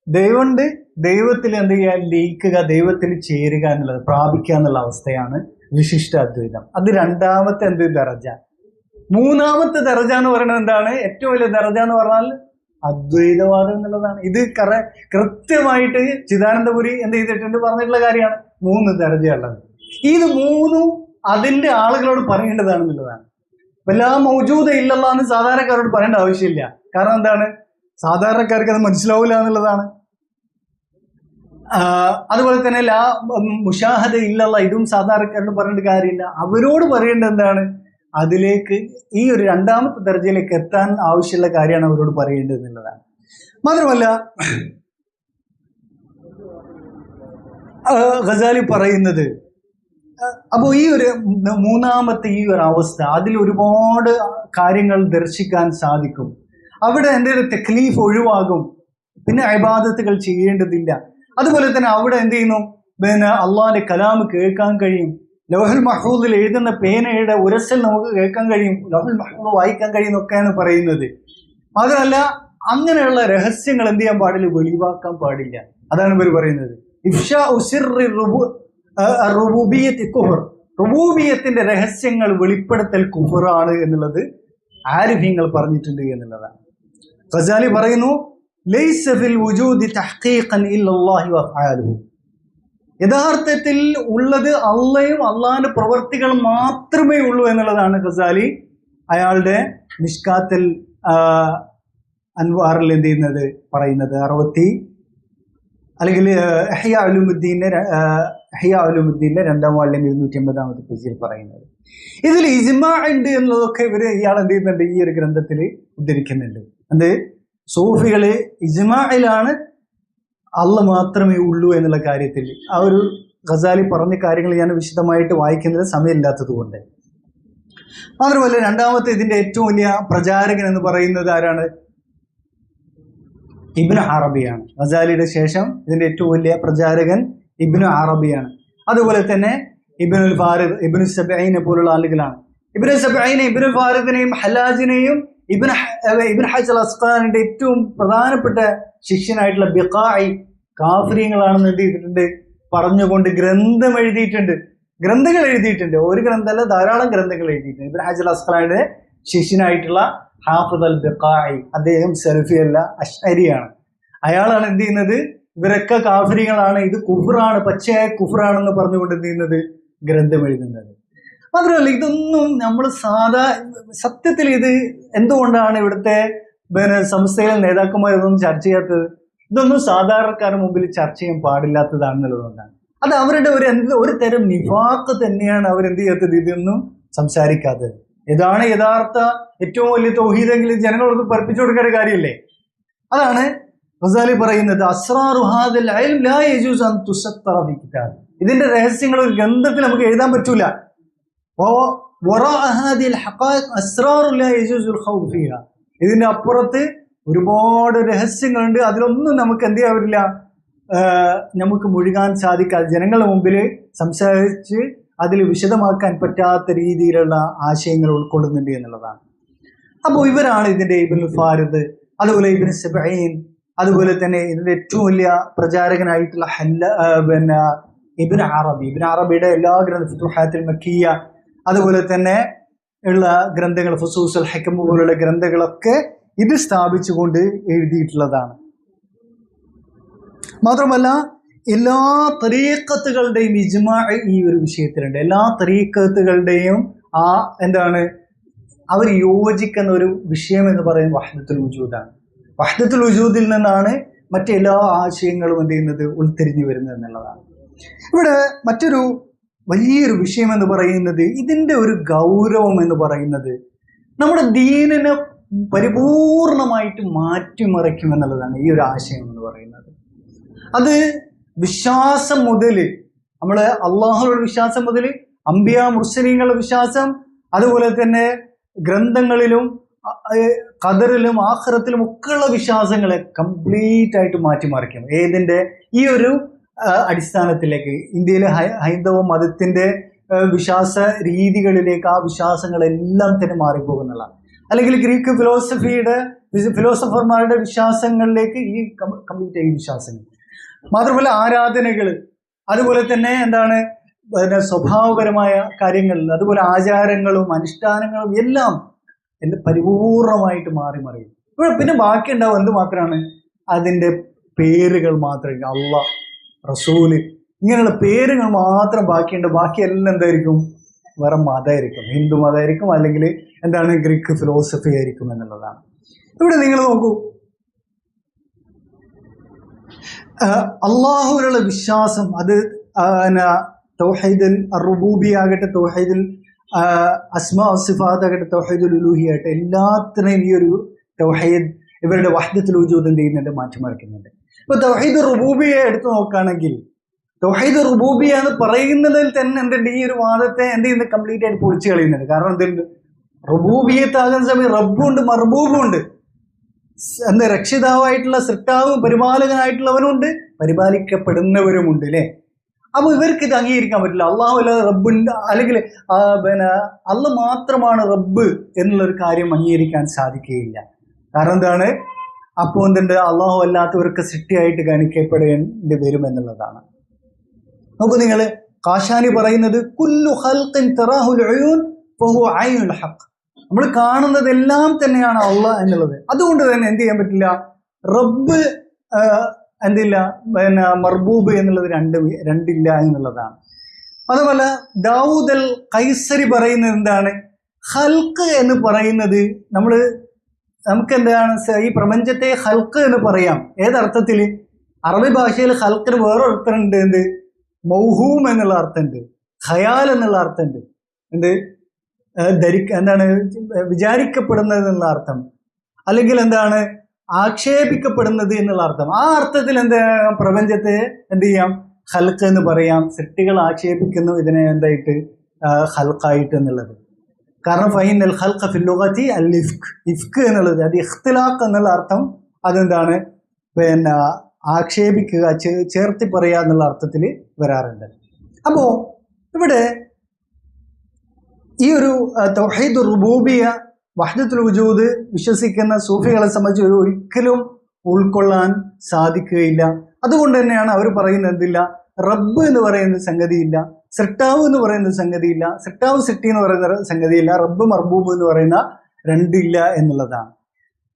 ദൈവമുണ്ട്, ദൈവത്തിൽ എന്ത് ചെയ്യുക, ലയിക്കുക, ദൈവത്തിൽ ചേരുക എന്നുള്ളത്, പ്രാപിക്കുക എന്നുള്ള അവസ്ഥയാണ് വിശിഷ്ട അദ്വൈതം. അത് രണ്ടാമത്തെ എന്ത് ദറജ. മൂന്നാമത്തെ ദറജ എന്ന് പറയുന്നത് എന്താണ്, ഏറ്റവും വലിയ ദറജ എന്ന് പറഞ്ഞാൽ അദ്വൈതവാദം എന്നുള്ളതാണ്. ഇത് കൃത്യമായിട്ട് ചിദാനന്ദപുരി എന്ത് ചെയ്തിട്ടുണ്ട്, പറഞ്ഞിട്ടുള്ള കാര്യമാണ്. 3 ദറജയുള്ളത്. ഇത് 3 അതിന്റെ ആളുകളോട് പറയേണ്ടതാണെന്നുള്ളതാണ്. എല്ലാ മൗജൂദ ഇല്ലല്ലാഹ് എന്ന് സാധാരണക്കാരോട് പറയേണ്ട ആവശ്യമില്ല. കാരണം എന്താണ്, സാധാരണക്കാർക്ക് അത് മനസ്സിലാവില്ല എന്നുള്ളതാണ്. അതുപോലെ തന്നെ ലാ മുശാഹദ ഇല്ലല്ലാഹ്, ഇതും സാധാരണക്കാരോട് പറയേണ്ട കാര്യമില്ല. അവരോട് പറയേണ്ടത് എന്താണ്, അതിലേക്ക് ഈ ഒരു രണ്ടാമത്തെ ദർജയിലേക്ക് എത്താൻ ആവശ്യമുള്ള കാര്യമാണ് അവരോട് പറയേണ്ടത് എന്നുള്ളതാണ്. മാത്രമല്ല ഗസാലി പറയുന്നത്, അപ്പോൾ ഈ ഒരു മൂന്നാമത്തെ ഈ ഒരു അവസ്ഥ, അതിൽ ഒരുപാട് കാര്യങ്ങൾ ദർശിക്കാൻ സാധിക്കും. അവിടെ എന്തെങ്കിലും തക്ലീഫ് ഒഴിവാകും, പിന്നെ ഇബാദത്തുകൾ ചെയ്യേണ്ടതില്ല. അതുപോലെ തന്നെ അവിടെ എന്ത് ചെയ്യുന്നു, പിന്നെ അള്ളാഹിന്റെ കലാം കേൾക്കാൻ കഴിയും. ലൗഹുൽ മഹ്ഫൂദിൽ എഴുതുന്ന പേനയുടെ ഉരസൽ നമുക്ക് കേൾക്കാൻ കഴിയും, ലൗഹുൽ മഹ്ഫൂദ് വായിക്കാൻ കഴിയും എന്നൊക്കെയാണ് പറയുന്നത്. മാത്രമല്ല അങ്ങനെയുള്ള രഹസ്യങ്ങൾ എന്ത് ചെയ്യാൻ പാടില്ല, വെളിവാക്കാൻ പാടില്ല. അതാണ് ഇവർ പറയുന്നത് ഇഫ്ഷാ ഉസിർറി റുബൂബിയ്യത്തി കുഫർ, റുബൂബിയ്യത്തിന്റെ രഹസ്യങ്ങൾ വെളിപ്പെടുത്തൽ കുഫറാണ് എന്നുള്ളത് ആരിഫീങ്ങൾ പറഞ്ഞിട്ടുണ്ട് എന്നുള്ളതാണ്. ഗസാലി പറയുന്നു ലൈസ ഫിൽ വുജൂദി തഹ്ഖീഖൻ ഇല്ലല്ലാഹി വഅഫ്ആലുഹു, യഥാർത്ഥത്തിൽ ഉള്ളത് അള്ളയും അള്ളാഹിന്റെ പ്രവർത്തികൾ മാത്രമേ ഉള്ളൂ എന്നുള്ളതാണ് ഗസാലി അയാളുടെ മിഷ്കാത്തുൽ അൻവാറിൽ എന്ത് ചെയ്യുന്നത് പറയുന്നത്. 60 അല്ലെങ്കിൽ ഇഹ്യാ ഉലൂമുദ്ദീന്റെ 2ാം വാള്യം 250-ാമത്തെ പേജിൽ പറയുന്നത്. ഇതിൽ ഇജ്മാ ഉണ്ട് എന്നുള്ളതൊക്കെ ഇയാൾ എന്ത് ചെയ്യുന്നുണ്ട്, ഈ ഒരു ഗ്രന്ഥത്തിൽ ഉദ്ധരിക്കുന്നുണ്ട്. എന്ത്, സൂഫികള് ഇജ്മായിലാണ് അള്ളാഹ് മാത്രമേ ഉള്ളൂ എന്നുള്ള കാര്യത്തിൽ. ആ ഒരു ഗസാലി പറഞ്ഞ കാര്യങ്ങൾ ഞാൻ വിശദമായിട്ട് വായിക്കുന്നത് സമയമില്ലാത്തത് കൊണ്ട്. മാത്രമല്ല രണ്ടാമത്തെ ഇതിന്റെ ഏറ്റവും വലിയ പ്രചാരകൻ എന്ന് പറയുന്നത് ആരാണ്, ഇബ്നു അറബിയാണ്. ഗസാലിയുടെ ശേഷം ഇതിന്റെ ഏറ്റവും വലിയ പ്രചാരകൻ ഇബ്നു അറബിയാണ്. അതുപോലെ തന്നെ ഇബ്നുൽ ഫാരിദ്, ഇബ്നു സബഈനെ പോലുള്ള ആളുകളാണ്. ഇബ്നു സബഈനെ, ഇബ്നുൽ ഫാരിദിനെയും ഹലാജിനെയും ഇബ്നു ഹജർ അസ്ഖലാനിന്റെ ഏറ്റവും പ്രധാനപ്പെട്ട ശിഷ്യനായിട്ടുള്ള ബിഖാഇ കാഫിര്യങ്ങളാണെന്ന് എന്ത് ചെയ്തിട്ടുണ്ട്, പറഞ്ഞുകൊണ്ട് ഗ്രന്ഥങ്ങൾ എഴുതിയിട്ടുണ്ട്. ഒരു ഗ്രന്ഥമല്ല, ധാരാളം ഗ്രന്ഥങ്ങൾ എഴുതിയിട്ടുണ്ട്. ഇബ്നു ഹജർ അസ്ഖലാനിയുടെ ശിഷ്യനായിട്ടുള്ള ഹാഫിദ് അൽ ബിഖാഇ, അദ്ദേഹം സലഫിയല്ല, അശ്അരിയാണ്. അയാളാണ് എന്ത് ചെയ്യുന്നത്, ഇവരൊക്കെ കാഫിര്യങ്ങളാണ്, ഇത് കുഫ്റാണ്, പച്ചയായ കുഫ്റാണെന്ന് പറഞ്ഞുകൊണ്ട് എന്ത് ചെയ്യുന്നത്, ഗ്രന്ഥം എഴുതുന്നത്. മാത്രമല്ല ഇതൊന്നും നമ്മൾ സത്യത്തിൽ ഇത് എന്തുകൊണ്ടാണ് ഇവിടുത്തെ സംസ്ഥയിലെ നേതാക്കന്മാർ ഇതൊന്നും ചർച്ച ചെയ്യാത്തത്, ഇതൊന്നും സാധാരണക്കാരുടെ മുമ്പിൽ ചർച്ച ചെയ്യാൻ പാടില്ലാത്തതാണെന്നുള്ളതുകൊണ്ടാണ്. അത് അവരുടെ ഒരു തരം നിഫാഖ് തന്നെയാണ് അവരെന്ത് ചെയ്യാത്തത്, ഇതൊന്നും സംസാരിക്കാത്തത്. ഇതാണ് യഥാർത്ഥ ഏറ്റവും വലിയ തൗഹീദെങ്കിലും ജനങ്ങളോട് പഠിപ്പിച്ചു കൊടുക്കേണ്ട കാര്യമല്ലേ. അതാണ് ഗസാലി പറയുന്നത്, അസ്റാറു ഹാദൽ ഇൽം ലാ യജൂസ് അൻ തുസത്തറ ഫി കിതാബ്. ഇതിന്റെ രഹസ്യങ്ങൾ ഒരു ഗ്രന്ഥത്തിൽ നമുക്ക് എഴുതാൻ പറ്റൂല. വറാഅ ഹാദിൽ ഹഖായിഖ് അസ്റാറു ലാ യജൂസുൽ ഖൗദ് ഫീഹാ. ഇതിന്റെ അപ്പുറത്ത് ഒരുപാട് രഹസ്യങ്ങളുണ്ട്, അതിലൊന്നും നമുക്ക് എന്ത് ചെയ്യാൻ പറ്റില്ല, നമുക്ക് മുഴുകാൻ സാധിക്കാതെ ജനങ്ങളുടെ മുമ്പിൽ സംസാരിച്ച് അതിൽ വിശദമാക്കാൻ പറ്റാത്ത രീതിയിലുള്ള ആശയങ്ങൾ ഉൾക്കൊള്ളുന്നുണ്ട് എന്നുള്ളതാണ്. അപ്പോൾ ഇവരാണ് ഇതിന്റെ ഇബ്നുൽ ഫാരിദ്, അതുപോലെ ഇബ്നു സബഈൻ, അതുപോലെ തന്നെ ഇതിന്റെ ഏറ്റവും വലിയ പ്രചാരകനായിട്ടുള്ള ഇബ്നു അറബിയുടെ എല്ലാ ഫുതുഹാത്തുൽ മക്കിയ്യ, അതുപോലെ തന്നെ ഉള്ള ഗ്രന്ഥങ്ങൾ, ഫുസൂസുൽ ഹക്ം പോലുള്ള ഗ്രന്ഥങ്ങളൊക്കെ ഇത് സ്ഥാപിച്ചുകൊണ്ട് എഴുതിയിട്ടുള്ളതാണ്. മാത്രമല്ല എല്ലാ തരീഖത്തുകളുടെയും ഇജ്മാ ഈ ഒരു വിഷയത്തിലുണ്ട്. എല്ലാ തരീഖത്തുകളുടെയും അവർ യോജിക്കുന്ന ഒരു വിഷയം എന്ന് പറയുന്നത് വഹ്ദത്തുൽ വജൂദാണ്. വഹ്ദത്തുൽ വജൂദിൽ നിന്നാണ് മറ്റെല്ലാ ആശയങ്ങളും എന്ത് ചെയ്യുന്നത്, ഉൾത്തിരിഞ്ഞു വരുന്നത് എന്നുള്ളതാണ്. ഇവിടെ മറ്റൊരു വലിയൊരു വിഷയം എന്ന് പറയുന്നത്, ഇതിന്റെ ഒരു ഗൗരവം എന്ന് പറയുന്നത് നമ്മുടെ ദീനിനെ പരിപൂർണമായിട്ട് മാറ്റിമറിക്കും എന്നുള്ളതാണ് ഈ ഒരു ആശയം എന്ന് പറയുന്നത്. അത് വിശ്വാസം മുതൽ, നമ്മള് അള്ളാഹുവിന്റെ വിശ്വാസം മുതൽ അംബിയ മുർസലീങ്ങളുടെ വിശ്വാസം, അതുപോലെ തന്നെ ഗ്രന്ഥങ്ങളിലും ഖദറിലും ആഖിറത്തിലും ഒക്കെയുള്ള വിശ്വാസങ്ങളെ കംപ്ലീറ്റ് ആയിട്ട് മാറ്റിമറിക്കും. ഏതിന്റെ ഈ ഒരു അടിസ്ഥാനത്തിലേക്ക് ഇന്ത്യയിലെ ഹൈന്ദവ മതത്തിന്റെ വിശ്വാസ രീതികളിലേക്ക് ആ വിശ്വാസങ്ങളെല്ലാം തന്നെ മാറിപ്പോകുന്നുള്ള, അല്ലെങ്കിൽ ഗ്രീക്ക് ഫിലോസഫർമാരുടെ വിശ്വാസങ്ങളിലേക്ക് ഈ കംപ്ലീറ്റ് ഈ വിശ്വാസങ്ങൾ, മാത്രമല്ല ആരാധനകൾ, അതുപോലെ തന്നെ സ്വഭാവപരമായ കാര്യങ്ങൾ, അതുപോലെ ആചാരങ്ങളും അനുഷ്ഠാനങ്ങളും എല്ലാം പരിപൂർണമായിട്ട് മാറിമറിയും. ഇവിടെ പിന്നെ ബാക്കി ഉണ്ടാവും എന്ത് മാത്രമാണ്, അതിൻ്റെ പേരുകൾ മാത്രമേ, അള്ളാഹ്, റസൂല്, ഇങ്ങനെയുള്ള പേരുകൾ മാത്രം ബാക്കിയുണ്ട്. ബാക്കിയെല്ലാം എന്തായിരിക്കും, വേറെ മതമായിരിക്കും, ഹിന്ദു മതമായിരിക്കും, അല്ലെങ്കിൽ ഗ്രീക്ക് ഫിലോസഫി ആയിരിക്കും എന്നുള്ളതാണ്. ഇവിടെ നിങ്ങൾ നോക്കൂ, അള്ളാഹുവിനുള്ള വിശ്വാസം, അത് തൗഹീദുൽ റുബൂബിയ ആകട്ടെ, തൗഹീദുൽ അസ്മാ സിഫാത്ത് ആകട്ടെ, തൗഹീദുൽ ഉലൂഹിയ ആകട്ടെ, എല്ലാത്തിനെയും ഈ ഒരു തൗഹീദ് ഇവരുടെ വഹ്ദത്തുൽ വജൂദ് എന്ത് ചെയ്യുന്നുണ്ട്, മാറ്റിമറിക്കുന്നുണ്ട്. ഇപ്പൊ തൗഹീദ് റുബൂബിയെ എടുത്തു നോക്കുകയാണെങ്കിൽ, തൗഹീദ് റുബൂബിയ എന്ന് പറയുന്നതിൽ തന്നെ എന്തുണ്ട്, ഈ ഒരു വാദത്തെ എന്ത് ചെയ്യുന്നത്, കംപ്ലീറ്റ് ആയിട്ട് പൊളിച്ചു കളയുന്നുണ്ട്. കാരണം എന്തുണ്ട്, റുബൂബിയത്താകുന്ന സമയം റബ്ബുണ്ട്, മർബൂബുണ്ട്. രക്ഷിതാവായിട്ടുള്ള സൃഷ്ടാവും പരിപാലകനായിട്ടുള്ളവനുണ്ട്, പരിപാലിക്കപ്പെടുന്നവരുമുണ്ട് അല്ലേ. അപ്പൊ ഇവർക്ക് ഇത് അംഗീകരിക്കാൻ പറ്റില്ല. അള്ളാഹു അല്ലാതെ റബ്ബുണ്ട്, അല്ലെങ്കിൽ അള്ളാഹ് മാത്രമാണ് റബ്ബ് എന്നുള്ളൊരു കാര്യം അംഗീകരിക്കാൻ സാധിക്കുകയില്ല. കാരണം എന്താണ്, അപ്പോൾ എന്തുണ്ട്, അള്ളാഹു അല്ലാത്തവർക്ക് സൃഷ്ടിയായിട്ട് ഗണിക്കപ്പെടേണ്ടി വരും എന്നുള്ളതാണ്. നോക്കൂ നിങ്ങൾ, കാശാനി പറയുന്നത് കുല്ലു ഖൽഖിൻ തറാഹുൽ ഉയൂൻ ഫഹുവ ഐനുൽ ഹഖ്. നമ്മൾ കാണുന്നതെല്ലാം തന്നെയാണ് അള്ളാഹ് എന്നുള്ളത്. അതുകൊണ്ട് തന്നെ എന്ത് ചെയ്യാൻ പറ്റില്ല, റബ്ബ് എന്തില്ല, മർബൂബ് എന്നുള്ളത് രണ്ടില്ല എന്നുള്ളതാണ്. അതുപോലെ ദാവൂദ് അൽ ഖൈസരി പറയുന്നത് എന്താണ്, ഖൽഖ് എന്ന് പറയുന്നത് നമുക്ക് എന്താണ്, ഈ പ്രപഞ്ചത്തെ ഖൽഖ് എന്ന് പറയാം. ഏതർത്ഥത്തിൽ, അറബി ഭാഷയിൽ ഖൽഖിന് വേറെ അർത്ഥമുണ്ട്, എന്ത്, മൗഹൂം എന്നുള്ള അർത്ഥമുണ്ട്, ഖയാൽ എന്നുള്ള അർത്ഥമുണ്ട്, വിചാരിക്കപ്പെടുന്നത് എന്നുള്ള അർത്ഥം, അല്ലെങ്കിൽ ആക്ഷേപിക്കപ്പെടുന്നത് എന്നുള്ള അർത്ഥം. ആ അർത്ഥത്തിൽ പ്രപഞ്ചത്തെ എന്ത് ചെയ്യാം, ഖൽഖ് എന്ന് പറയാം. സൃഷ്ടികൾ ആക്ഷേപിക്കുന്നു ഇതിനെ എന്തായിട്ട്, ഖൽഖായിട്ട് എന്നുള്ളത്. കാരണം ഫൈനൽ ഖൽഖ ഫിൽ ലുഗതി അൽ ഇഫ്ക്, ഇഫ്ക് എന്നുള്ളത്, അത് ഇഖ്തിലാഖ് എന്നുള്ള അർത്ഥം, അതെന്താണ്, ആക്ഷേപിക്കുക, ചേർത്തി പറയുക എന്നുള്ള അർത്ഥത്തിൽ വരാറുണ്ട്. അപ്പോ ഇവിടെ ഈ ഒരു തൗഹീദ് റുബൂബിയ, വഹ്ദത്തുൽ വജൂദ് വിശ്വസിക്കുന്ന സൂഫികളെ സംബന്ധിച്ച് ഒരിക്കലും ഉൾക്കൊള്ളാൻ സാധിക്കുകയില്ല. അതുകൊണ്ട് തന്നെയാണ് അവർ പറയുന്നത് എന്തില്ല, റബ്ബ് എന്ന് പറയുന്ന സംഗതിയില്ല, സൃഷ്ടാവ് എന്ന് പറയുന്ന സംഗതിയില്ല, സൃഷ്ടാവ് സൃഷ്ടി എന്ന് പറയുന്ന സംഗതിയില്ല, റബ്ബ് മർബൂബ് എന്ന് പറയുന്ന രണ്ടില്ല എന്നുള്ളതാണ്.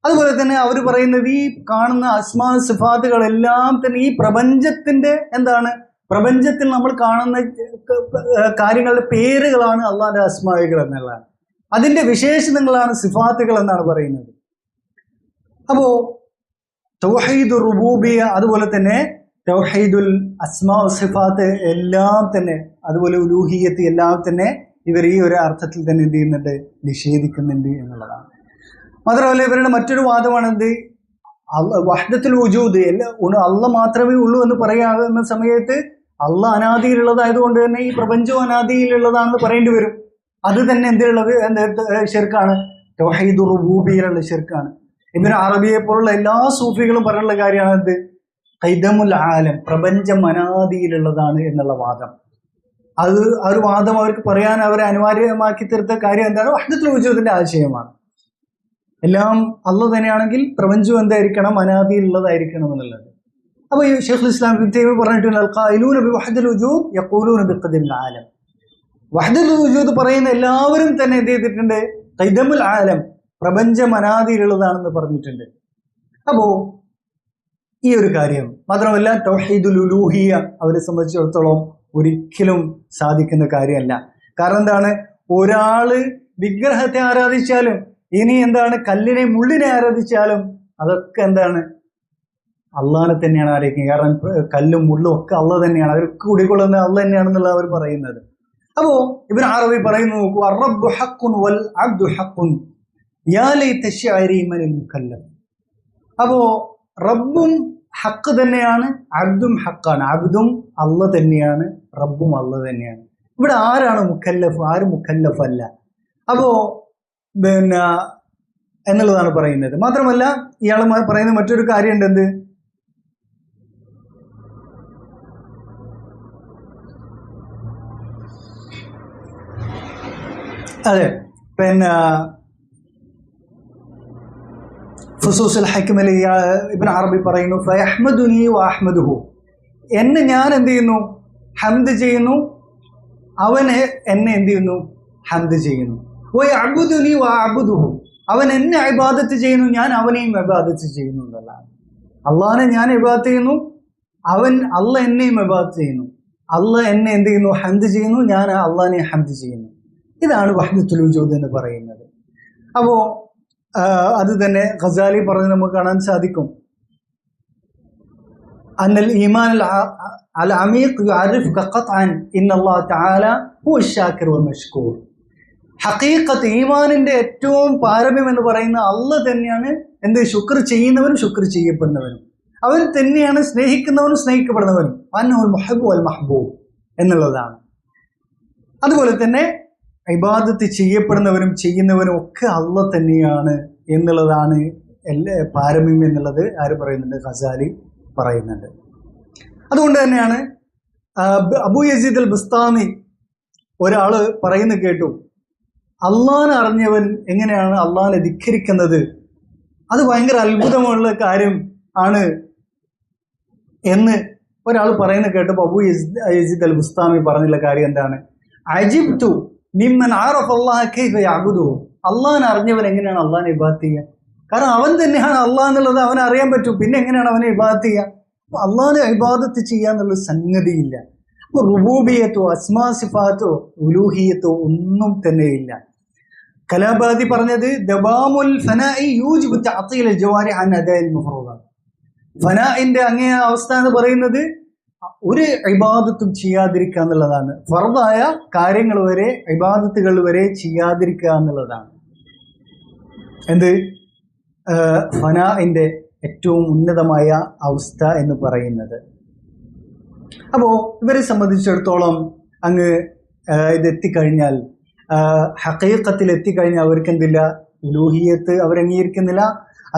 അതുപോലെ തന്നെ അവർ പറയുന്നത് ഈ കാണുന്ന അസ്മാ സിഫാത്തുകളെല്ലാം തന്നെ ഈ പ്രപഞ്ചത്തിന്റെ പ്രപഞ്ചത്തിൽ നമ്മൾ കാണുന്ന കാര്യങ്ങളുടെ പേരുകളാണ് അള്ളാഹുവിന്റെ അസ്മാകൾ എന്നുള്ളതാണ്. അതിന്റെ വിശേഷണങ്ങളാണ് സിഫാത്തുകൾ എന്നാണ് പറയുന്നത്. അപ്പോ തൗഹീദ് റുബൂബിയ, അതുപോലെ തന്നെ തൗഹീദുൽ അസ്മാ സിഫാത്ത് എല്ലാം തന്നെ, അതുപോലെ ഉലൂഹിയത്ത് എല്ലാം തന്നെ ഇവർ ഈ ഒരു അർത്ഥത്തിൽ തന്നെ എന്ത് ചെയ്യുന്നുണ്ട്, നിഷേധിക്കുന്നുണ്ട് എന്നുള്ളതാണ്. മാത്രമല്ല ഇവരുടെ മറ്റൊരു വാദമാണ് എന്ത്, വഹ്ദത്തുൽ വജൂദ്, അള്ള മാത്രമേ ഉള്ളൂ എന്ന് പറയാവുന്ന സമയത്ത് അള്ള അനാദിയിലുള്ളതായതുകൊണ്ട് തന്നെ ഈ പ്രപഞ്ചവും അനാദിയിലുള്ളതാണെന്ന് പറയേണ്ടി വരും. അത് തന്നെ എന്തിലുള്ളത് ശിർക്കാണ്, തൗഹീദുർ റുബൂബിയ്യയിലുള്ള ശിർക്കാണ്. ഇബ്നു അറബിയെ പോലുള്ള എല്ലാ സൂഫികളും പറഞ്ഞുള്ള കാര്യമാണ് എന്ത്, ഖൈദമുൽ ആലം, പ്രപഞ്ചം അനാദിയിലുള്ളതാണ് എന്നുള്ള വാദം. അത് ആ ഒരു വാദം അവർക്ക് പറയാൻ അവരെ അനിവാര്യമാക്കി തീർത്ത കാര്യം എന്താണ്, വഹ്ദത്തുൽ വജൂദിന്റെ ആശയമാണ്. എല്ലാം അള്ള തന്നെയാണെങ്കിൽ പ്രപഞ്ചം എന്തായിരിക്കണം, അനാദിയിലുള്ളതായിരിക്കണം എന്നുള്ളത്. അപ്പോൾ ഈ ശൈഖുൽ ഇസ്ലാം ഇബ്നു തൈമിയ്യ പറഞ്ഞിട്ടുണ്ട്, അൽ ഖായിലൂന ബി വഹ്ദത്തുൽ വജൂദ് യഖൂലൂന ബി ഖദമിൽ ആലം. വഹ്ദത്തുൽ വജൂദ് പറയുന്ന എല്ലാവരും തന്നെ എന്ത് ചെയ്തിട്ടുണ്ട്, ഖൈദമുൽ ആലം, പ്രപഞ്ചം അനാദിയിലുള്ളതാണെന്ന് പറഞ്ഞിട്ടുണ്ട്. അപ്പോൾ ഈ ഒരു കാര്യം മാത്രമല്ല തൗഹീദുൽ ഉലൂഹിയ്യ അവരെ സംബന്ധിച്ചിടത്തോളം ഒരിക്കലും സാധിക്കുന്ന കാര്യമല്ല. കാരണം എന്താണ്, ഒരാള് വിഗ്രഹത്തെ ആരാധിച്ചാലും ഇനി എന്താണ് കല്ലിനെ മുള്ളിനെ ആരാധിച്ചാലും അതൊക്കെ എന്താണ് അള്ളാനെ തന്നെയാണ് ആരാധിക്കുന്നത്. കാരണം കല്ലും മുള്ളും ഒക്കെ അള്ള തന്നെയാണ്, അവർക്ക് കുടികൊള്ളുന്നത് അള്ള തന്നെയാണെന്നുള്ള അവർ പറയുന്നത്. അപ്പോ ഇബ്നു അറബി പറയുന്നു, നോക്കൂ, അർറബ്ബു ഹഖ്ഖുൻ വൽ അബ്ദു ഹഖ്ഖുൻ യാ ലൈത ശഅരി മനിൽ മുകല്ലഫ്. അപ്പോ റബ്ബും ഹക്ക് തന്നെയാണ്, അബ്ദും ഹക്കാണ്. അബ്ദും അള്ള തന്നെയാണ്, റബ്ബും അള്ള തന്നെയാണ്. ഇവിടെ ആരാണ് മുക്കല്ലഫ്, ആര് മുക്കല്ലഫ് അല്ല. അപ്പോ പിന്നെ എന്നുള്ളതാണ് പറയുന്നത്. മാത്രമല്ല ഇയാൾ പറയുന്ന മറ്റൊരു കാര്യമുണ്ട്, എന്ത്, അതെ, പിന്നെ ഫുസൂസുൽ ഹക്മിൽ ഇബ്നു അറബി പറയുന്നു, ഫയഹ്മദുനി വഅഹ്മദുഹു, എന്നെ ഞാൻ എന്ത് ചെയ്യുന്നു, ഹംദ് ചെയ്യുന്നു, അവനെ എന്നെ എന്ത് ചെയ്യുന്നു, ഹംദ് ചെയ്യുന്നു. വയഅബ്ദുനി വഅബ്ദുഹു, അവൻ എന്നെ ഇബാദത്ത് ചെയ്യുന്നു, ഞാൻ അവനെയും ഇബാദത്ത് ചെയ്യുന്നു എന്നതാണ്. അള്ളാഹിനെ ഞാൻ ഇബാദത്ത് ചെയ്യുന്നു, അള്ള എന്നെയും ഇബാദത്ത് ചെയ്യുന്നു. അള്ള എന്നെ എന്ത് ചെയ്യുന്നു, ഹംദ് ചെയ്യുന്നു, ഞാൻ അള്ളാഹിനെ ഹംദ് ചെയ്യുന്നു. ഇതാണ് വഹ്ദത്തുൽ വജൂദ് എന്ന് പറയുന്നത്. അപ്പോൾ അത് തന്നെ ഖസാലി പറഞ്ഞ് നമുക്ക് കാണാൻ സാധിക്കും, അന്നൽ ഈമാൻ അൽ അമീഖ് യുഅരിഫുക ഖത്അൻ ഇന്നല്ലാഹ തആല ഹുവ ശാകിർ വ മഷ്കൂർ. ഹഖീഖത്ത് ഈമാനിന്റെ ഏറ്റവും പാരമ്യം എന്ന് പറയുന്ന അള്ളാഹ് തന്നെയാണ് എന്ത്, ശുക്ർ ചെയ്യുന്നവനും ശുക്ർ ചെയ്യപ്പെടുന്നവനും, അവൻ തന്നെയാണ് സ്നേഹിക്കുന്നവനും സ്നേഹിക്കപ്പെടുന്നവനും, അന്നഹുൽ മുഹബ്ബു വൽ മഹ്ബൂബ് എന്നുള്ളതാണ്. അതുപോലെ തന്നെ ഇബാദത്ത് ചെയ്യപ്പെടുന്നവരും ചെയ്യുന്നവരും ഒക്കെ അള്ളാഹ് തന്നെയാണ് എന്നുള്ളതാണ് പാരമ്യം എന്നുള്ളത് ആര് പറയുന്നുണ്ട്, ഖസാലി പറയുന്നുണ്ട്. അതുകൊണ്ട് തന്നെയാണ് അബൂ യസീദ് അൽ ബുസ്താമി ഒരാള് പറയുന്നത് കേട്ടു, അള്ളാഹിനെ അറിഞ്ഞവൻ എങ്ങനെയാണ് അള്ളാഹിനെ ധിക്കരിക്കുന്നത്, അത് ഭയങ്കര അത്ഭുതമുള്ള കാര്യം ആണ് എന്ന് ഒരാൾ പറയുന്നത് കേട്ടപ്പോൾ അബൂ യസീദ് അൽ ബുസ്താമി പറഞ്ഞുള്ള കാര്യം എന്താണ്, അജിബ്തു മിമ്മൻ ആറഫ അല്ലാഹ കൈഫ യഅബുദുഹു, അള്ളാഹിനെ അറിഞ്ഞവൻ എങ്ങനെയാണ് അള്ളാഹിനെ ഇബാദത്ത് ചെയ്യുക. കാരണം അവൻ തന്നെയാണ് അള്ളാഹ് എന്നുള്ളത് അവൻ അറിയാൻ പറ്റും, പിന്നെ എങ്ങനെയാണ് അവനെ ഇബാദത്ത് ചെയ്യുക. അപ്പോൾ അള്ളാഹിനെ ഇബാദത്ത് ചെയ്യാന്നുള്ള സംഗതിയില്ല. അപ്പോൾ റുബൂബിയത്തോ അസ്മാ സിഫാത്തോ ഉലൂഹിയത്തോ ഒന്നും തന്നെയില്ല. കലാബാദി പറഞ്ഞത് ദവാമുൽ ഫനാഇ യൂജിബു തഅതീൽ അൽ ജവാരിഹ് അൻ അദാഇൽ മുഫറദാത്ത്. ഫനാഇന്റെ അങ്ങേ അവസ്ഥ എന്ന് പറയുന്നത് ഒരു ഇബാദത്തും ചെയ്യാതിരിക്കുക എന്നുള്ളതാണ്. ഫർദായ കാര്യങ്ങൾ വരെ, ഇബാദത്തുകൾ വരെ ചെയ്യാതിരിക്കുക എന്നുള്ളതാണ് എന്ത്, ഫനാഇന്റെ ഏറ്റവും ഉന്നതമായ അവസ്ഥ എന്ന് പറയുന്നത്. അപ്പോൾ ഇവരെ സംബന്ധിച്ചിടത്തോളം അങ്ങ് ഇതെത്തിക്കഴിഞ്ഞാൽ, ഹഖീഖത്തിൽ എത്തിക്കഴിഞ്ഞാൽ അവർക്ക് എന്തില്ല, ഉലൂഹിയത്ത് അവരംഗീകരിക്കുന്നില്ല,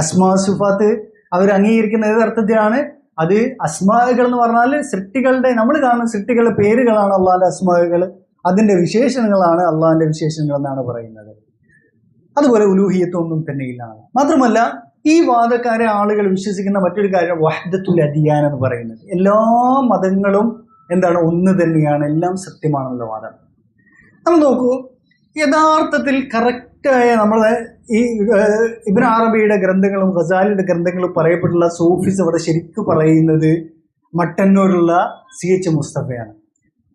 അസ്മാ സിഫാത്ത് അവർ അംഗീകരിക്കുന്ന ഏത് അർത്ഥത്തിലാണ്, അത് അസ്മാകൾ എന്ന് പറഞ്ഞാൽ സൃഷ്ടികളുടെ, നമ്മൾ കാണുന്ന സൃഷ്ടികളുടെ പേരുകളാണ് അള്ളാഹിന്റെ അസ്മാകൾ, അതിന്റെ വിശേഷണങ്ങളാണ് അള്ളാഹിന്റെ വിശേഷണങ്ങൾ എന്നാണ് പറയുന്നത്. അതുപോലെ ഉലൂഹിയത്തൊന്നും തന്നെ ഇല്ല. മാത്രമല്ല ഈ വാദക്കാരെ ആളുകൾ വിശ്വസിക്കുന്ന മറ്റൊരു കാര്യം വഹ്ദത്തുൽ അദിയാൻ എന്ന് പറയുന്നത്, എല്ലാ മതങ്ങളും എന്താണ്, ഒന്ന് തന്നെയാണ്, എല്ലാം സത്യമാണെന്നുള്ള വാദം. നമ്മൾ നോക്കൂ, യഥാർത്ഥത്തിൽ കറക്റ്റായ നമ്മളെ ഈ ഇബ്നു അറബിയുടെ ഗ്രന്ഥങ്ങളും ഖസാലിയുടെ ഗ്രന്ഥങ്ങളും പറയപ്പെട്ടുള്ള സൂഫിസ് ഇവിടെ ശരിക്കും പറയുന്നത് മട്ടന്നൂരുള്ള CH മുസ്തഫയാണ്.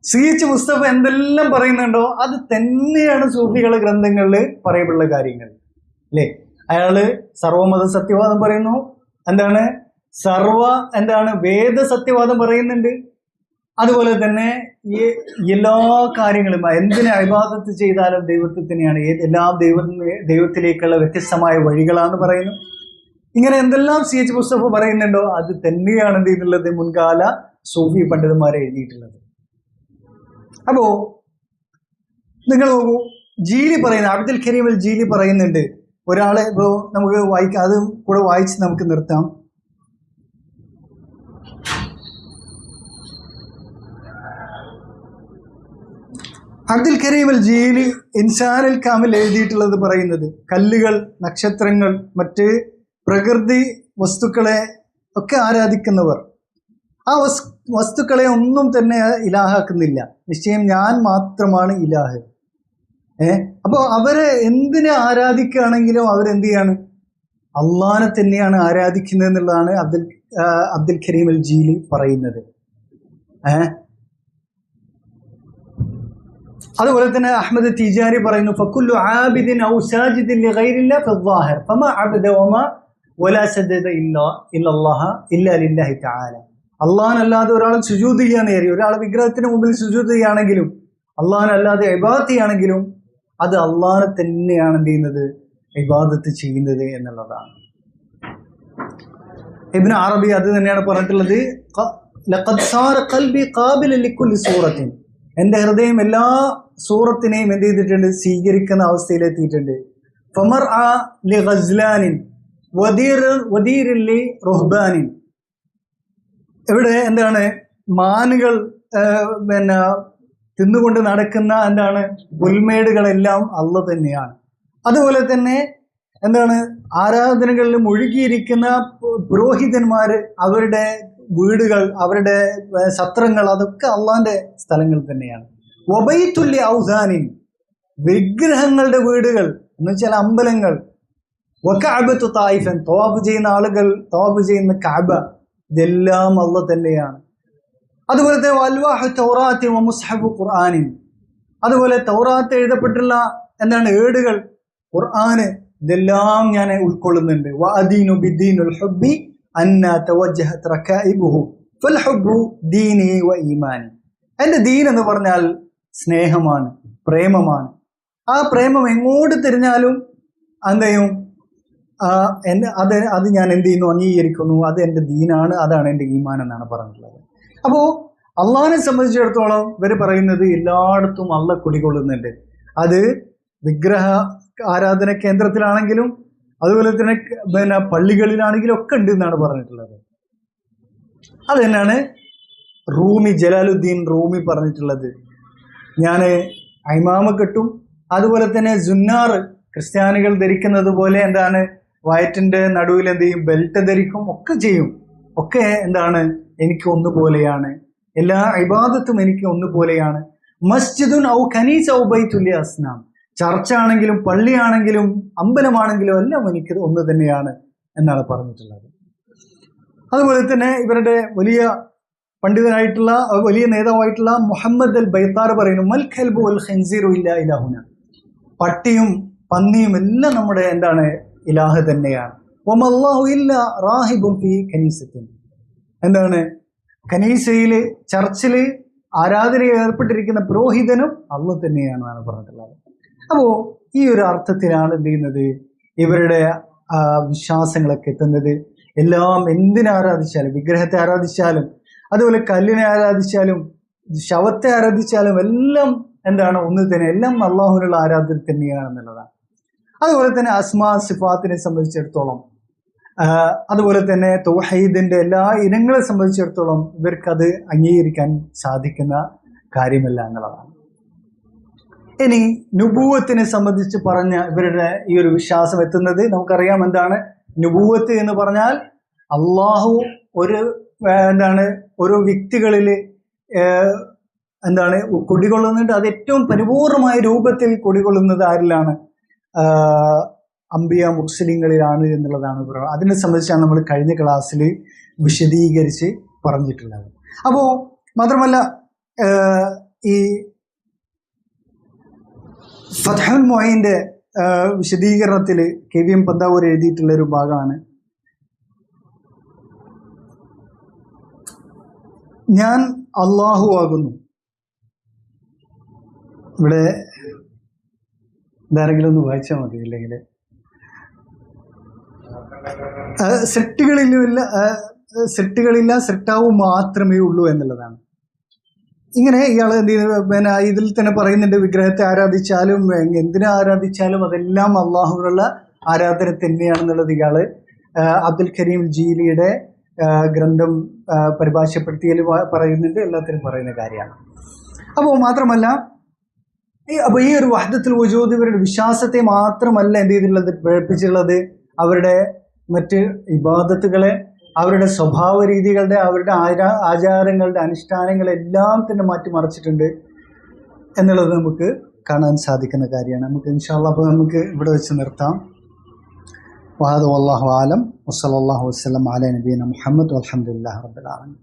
CH മുസ്തഫ എന്തെല്ലാം പറയുന്നുണ്ടോ അത് തന്നെയാണ് സൂഫികളുടെ ഗ്രന്ഥങ്ങളിൽ പറയപ്പെട്ടുള്ള കാര്യങ്ങൾ, അല്ലേ? അയാള് സർവമത സത്യവാദം പറയുന്നു, എന്താണ്, സർവ വേദസത്യവാദം പറയുന്നുണ്ട്. അതുപോലെ തന്നെ ഈ എല്ലാ കാര്യങ്ങളും എന്തിനെ ഇബാദത്ത് ചെയ്താലും ദൈവത്തിൽ തന്നെയാണ്, എല്ലാം ദൈവത്തിലേക്കുള്ള വ്യത്യസ്തമായ വഴികളാണെന്ന് പറയുന്നു. ഇങ്ങനെ എന്തെല്ലാം CH മുസ്തഫ പറയുന്നുണ്ടോ അത് തന്നെയാണ് എന്ത് ചെയ്യുന്നുള്ളത് മുൻകാല സൂഫി പണ്ഡിതന്മാരെ എഴുതിയിട്ടുള്ളത്. അപ്പോ നിങ്ങൾ നോക്കൂ, ജീലി പറയുന്ന അബ്ദുൽ കരീം അൽ ജീലി പറയുന്നുണ്ട്, ഒരാളെ ഇപ്പോൾ നമുക്ക് വായിക്കാം, അത് കൂടെ വായിച്ച് നമുക്ക് നിർത്താം. അബ്ദുൽ കരീം അൽ ജീലി ഇൻസാനുൽ കാമിൽ എഴുതിയിട്ടുള്ളത് പറയുന്നത്, കല്ലുകൾ, നക്ഷത്രങ്ങൾ, മറ്റ് പ്രകൃതി വസ്തുക്കളെ ഒക്കെ ആരാധിക്കുന്നവർ ആ വസ്തുക്കളെ ഒന്നും തന്നെ ഇലാഹാക്കുന്നില്ല. നിശ്ചയം ഞാൻ മാത്രമാണ് ഇലാഹ്. അപ്പോൾ അവരെ എന്തിനെ ആരാധിക്കുകയാണെങ്കിലും അവരെന്ത് ചെയ്യാണ്? അള്ളാനെ തന്നെയാണ് ആരാധിക്കുന്നത് എന്നുള്ളതാണ് അബ്ദുൽ കരീം അൽ ജീലി പറയുന്നത്. അതുപോലെ തന്നെ അഹ്മദ് തിജാരി പറയുന്നു, ഫകുല്ലു ആബിദിൻ ഔ സാജിദിൻ ലിഗൈരില്ലാഹി ഫദ്ദാഹിർ ഫമാ അബ്ദ വമാ വലാ സജദ ഇല്ലല്ലാഹ ഇല്ലാ ലില്ലാഹി തആല. അല്ലാഹുവല്ലാതെ ഒരാൾ സുജൂദ് ചെയ്യാന്ന് കരുതി, ഒരാൾ വിഗ്രഹത്തിന് മുമ്പിൽ സുജൂദ് ചെയ്യുകയാണെങ്കിലും അല്ലാഹുവല്ലാതെ ഇബാദത്ത് ചെയ്യുകയാണെങ്കിലും അത് അള്ളാഹനെ തന്നെയാണ് എന്ത് ചെയ്യുന്നത്? ഇബാദത്ത് ചെയ്യുന്നത് എന്നുള്ളതാണ്. ഇബ്നു അറബി അത് തന്നെയാണ് പറഞ്ഞിട്ടുള്ളത്, ലഖദ് സാറ ഖൽബി ഖാബിലൻ ലികുല്ലി സൂറത്തിൻ, എൻ്റെ ഹൃദയം എല്ലാ സൂറത്തിനെയും എന്ത് ചെയ്തിട്ടുണ്ട്? സ്വീകരിക്കുന്ന അവസ്ഥയിലെത്തിയിട്ടുണ്ട്. ഫമർഅ ലി ഗസ്ലാനിൻ വദീറിൻ ലി റുഹ്ബാനിൻ, ഇവിടെ മാനുകൾ തിന്നുകൊണ്ട് നടക്കുന്ന പുൽമേടുകളെല്ലാം അള്ളാഹ് തന്നെയാണ്. അതുപോലെ തന്നെ ആരാധനകളിൽ മുഴുകിയിരിക്കുന്ന പുരോഹിതന്മാർ, അവരുടെ വീടുകൾ, അവരുടെ സത്രങ്ങൾ, അതൊക്കെ അള്ളാന്റെ സ്ഥലങ്ങൾ തന്നെയാണ്. വബൈത്തുല്ലി ഔസാനിൻ, വിഗ്രഹങ്ങളുടെ വീടുകൾ എന്ന് വെച്ചാൽ അമ്പലങ്ങൾ. വകഅബത്തു തായിഫൻ, തവാഫ് ചെയ്യുന്ന ആളുകൾ തവാഫ് ചെയ്യുന്ന കഅബ, ഇതെല്ലാം അള്ളാഹ് തന്നെയാണ്. അതുപോലെ തന്നെ വൽവാഹു തൗറാത്തി വമുസ്ഹഫു ഖുർആനിൻ, അതുപോലെ തൗറാത്ത് എഴുതപ്പെട്ടുള്ള ഏടുകൾ, ഖുർആന്, ഇതെല്ലാം ഞാൻ ഉൾക്കൊള്ളുന്നുണ്ട്. വഅദീനു ബിദ്ദീനുൽ ഹുബ്ബി അന്നാ തവജ്ജഹത് റകാഇബുഹു ഫൽഹുബ്ബു ദീനി വ ഈമാനി. എൻ്റെ ദീൻ എന്ന് പറഞ്ഞാൽ സ്നേഹമാണ്, പ്രേമമാണ്. ആ പ്രേമം എങ്ങോട്ട് തിരിഞ്ഞാലും അത് ഞാൻ എന്ത് ചെയ്യുന്നു? അംഗീകരിക്കുന്നു. അത് എൻ്റെ ദീനാണ്, അതാണ് എൻ്റെ ഈമാൻ എന്നാണ് പറഞ്ഞിട്ടുള്ളത്. അപ്പോൾ അള്ളാഹിനെ സംബന്ധിച്ചിടത്തോളം ഇവർ പറയുന്നത് എല്ലായിടത്തും അള്ളാഹ് കുടികൊള്ളുന്നുണ്ട്. അത് വിഗ്രഹ ആരാധന കേന്ദ്രത്തിലാണെങ്കിലും അതുപോലെ തന്നെ പള്ളികളിലാണെങ്കിലും ഒക്കെ ഉണ്ട് എന്നാണ് പറഞ്ഞിട്ടുള്ളത്. അത് തന്നെയാണ് ജലാലുദ്ദീൻ റൂമി പറഞ്ഞിട്ടുള്ളത്. ഞാൻ ഐമാമ കെട്ടും, അതുപോലെ തന്നെ സുന്നാർ ക്രിസ്ത്യാനികൾ ധരിക്കുന്നത് പോലെ വയറ്റിൻ്റെ നടുവിൽ എന്ത് ചെയ്യും? ബെൽറ്റ് ധരിക്കും, ഒക്കെ ചെയ്യും. ഒക്കെ എനിക്ക് ഒന്നുപോലെയാണ്, എല്ലാ ഇബാദത്തും എനിക്ക് ഒന്നുപോലെയാണ്. മസ്ജിദുൻ ഔ കനീസ ഔ ബൈത്തുൽ അസ്നാം, ചർച്ച ആണെങ്കിലും പള്ളിയാണെങ്കിലും അമ്പലമാണെങ്കിലും എല്ലാം എനിക്ക് ഒന്ന് തന്നെയാണ് എന്നാണ് പറഞ്ഞിട്ടുള്ളത്. അതുപോലെ തന്നെ ഇവരുടെ വലിയ പണ്ഡിതനായിട്ടുള്ള വലിയ നേതാവായിട്ടുള്ള മുഹമ്മദ് അൽ ബൈത്താർ പറയുന്നു, മൽ ഖൽബു വൽ ഖിൻസീറു ഇല്ലാ ഇലാഹുന, പട്ടിയും പന്നിയും എല്ലാം നമ്മുടെ ഇലാഹ് തന്നെയാണ്. വമല്ലാഹു ഇല്ലാ റാഹിബുൻ ഫീ കനീസത്തിൻ, കനീസയിൽ ചർച്ചില് ആരാധനയിൽ ഏർപ്പെട്ടിരിക്കുന്ന പുരോഹിതനും അള്ളാഹ് തന്നെയാണെന്നാണ് പറഞ്ഞിട്ടുള്ളത്. അപ്പോൾ ഈ ഒരു അർത്ഥത്തിലാണ് എന്ത് ചെയ്യുന്നത്? ഇവരുടെ വിശ്വാസങ്ങളൊക്കെ എത്തുന്നത്. എല്ലാം എന്തിനെ ആരാധിച്ചാലും, വിഗ്രഹത്തെ ആരാധിച്ചാലും, അതുപോലെ കല്ലിനെ ആരാധിച്ചാലും, ശവത്തെ ആരാധിച്ചാലും എല്ലാം ഒന്ന് തന്നെ, എല്ലാം അള്ളാഹുവിനുള്ള ആരാധന തന്നെയാണെന്നുള്ളതാണ്. അതുപോലെ തന്നെ അസ്മാ സിഫാത്തിനെ സംബന്ധിച്ചിടത്തോളം, അതുപോലെ തന്നെ തൗഹീദിന്റെ എല്ലാ ഇനങ്ങളെ സംബന്ധിച്ചിടത്തോളം ഇവർക്കത് അംഗീകരിക്കാൻ സാധിക്കുന്ന കാര്യമല്ല എന്നുള്ളതാണ്. ഇനി നുബൂവത്തിനെ സംബന്ധിച്ച് പറഞ്ഞ ഇവരുടെ ഈ ഒരു വിശ്വാസം എത്തുന്നത് നമുക്കറിയാം. നുബൂവത്ത് എന്ന് പറഞ്ഞാൽ അള്ളാഹു ഓരോ വ്യക്തികളിൽ കുടികൊള്ളുന്നുണ്ട്. അത് ഏറ്റവും പരിപൂർണമായ രൂപത്തിൽ കുടികൊള്ളുന്നത് ആരിലാണ്? അംബിയ മുർസലിങ്ങളിലാണ് എന്നുള്ളതാണ് പറയുന്നത്. അതിനെ സംബന്ധിച്ചാണ് നമ്മൾ കഴിഞ്ഞ ക്ലാസ്സിൽ വിശദീകരിച്ച് പറഞ്ഞിട്ടുള്ളത്. അപ്പോൾ മാത്രമല്ല ഈ ഫത്ഹുൽ മുഈന്റെ വിശദീകരണത്തിൽ KVM പന്താവൂർ എഴുതിയിട്ടുള്ള ഒരു ഭാഗമാണ്. ഞാൻ അള്ളാഹു ആകുന്നു. ഇവിടെ ഇതാരെങ്കിലും ഒന്ന് വായിച്ചാൽ മതി, ഇല്ലെങ്കിൽ സൃഷ്ടികളില്ല സൃഷ്ടാവ് മാത്രമേ ഉള്ളൂ എന്നുള്ളതാണ്. ഇങ്ങനെ ഇയാൾ എന്ത് ചെയ്യുന്നത്, പിന്നെ ഇതിൽ തന്നെ പറയുന്നുണ്ട്, വിഗ്രഹത്തെ ആരാധിച്ചാലും എന്തിനെ ആരാധിച്ചാലും അതെല്ലാം അള്ളാഹുവിനുള്ള ആരാധന തന്നെയാണെന്നുള്ളത് ഇയാള് അബ്ദുൽ കരീം ജീലിയുടെ ഗ്രന്ഥം പരിഭാഷപ്പെടുത്തിയതിൽ പറയുന്നുണ്ട്, എല്ലാത്തിനും പറയുന്ന കാര്യമാണ്. അപ്പോൾ മാത്രമല്ല അപ്പോൾ ഈ ഒരു വഹ്ദത്തുൽ വജൂദ് ഇവരുടെ വിശ്വാസത്തെ മാത്രമല്ല എന്ത് ചെയ്തിട്ടുള്ളത്, പ്രേരിപ്പിച്ചിട്ടുള്ളത്, അവരുടെ മറ്റ് ഇബാദത്തുകളെ, അവരുടെ സ്വഭാവ രീതികളുടെ, അവരുടെ ആചാരങ്ങളുടെ അനുഷ്ഠാനങ്ങളെല്ലാം തന്നെ മാറ്റിമറിച്ചിട്ടുണ്ട് എന്നുള്ളത് നമുക്ക് കാണാൻ സാധിക്കുന്ന കാര്യമാണ്. നമുക്ക് ഇൻഷാ അല്ലാഹ് അപ്പോൾ നമുക്ക് ഇവിടെ വെച്ച് നിർത്താം. വഹദ വല്ലാഹു ആലം വസല്ലല്ലാഹു വസല്ലം അലാ നബിയിന മുഹമ്മദ് വൽഹംദുലില്ലാഹി റബ്ബിൽ ആലമീൻ.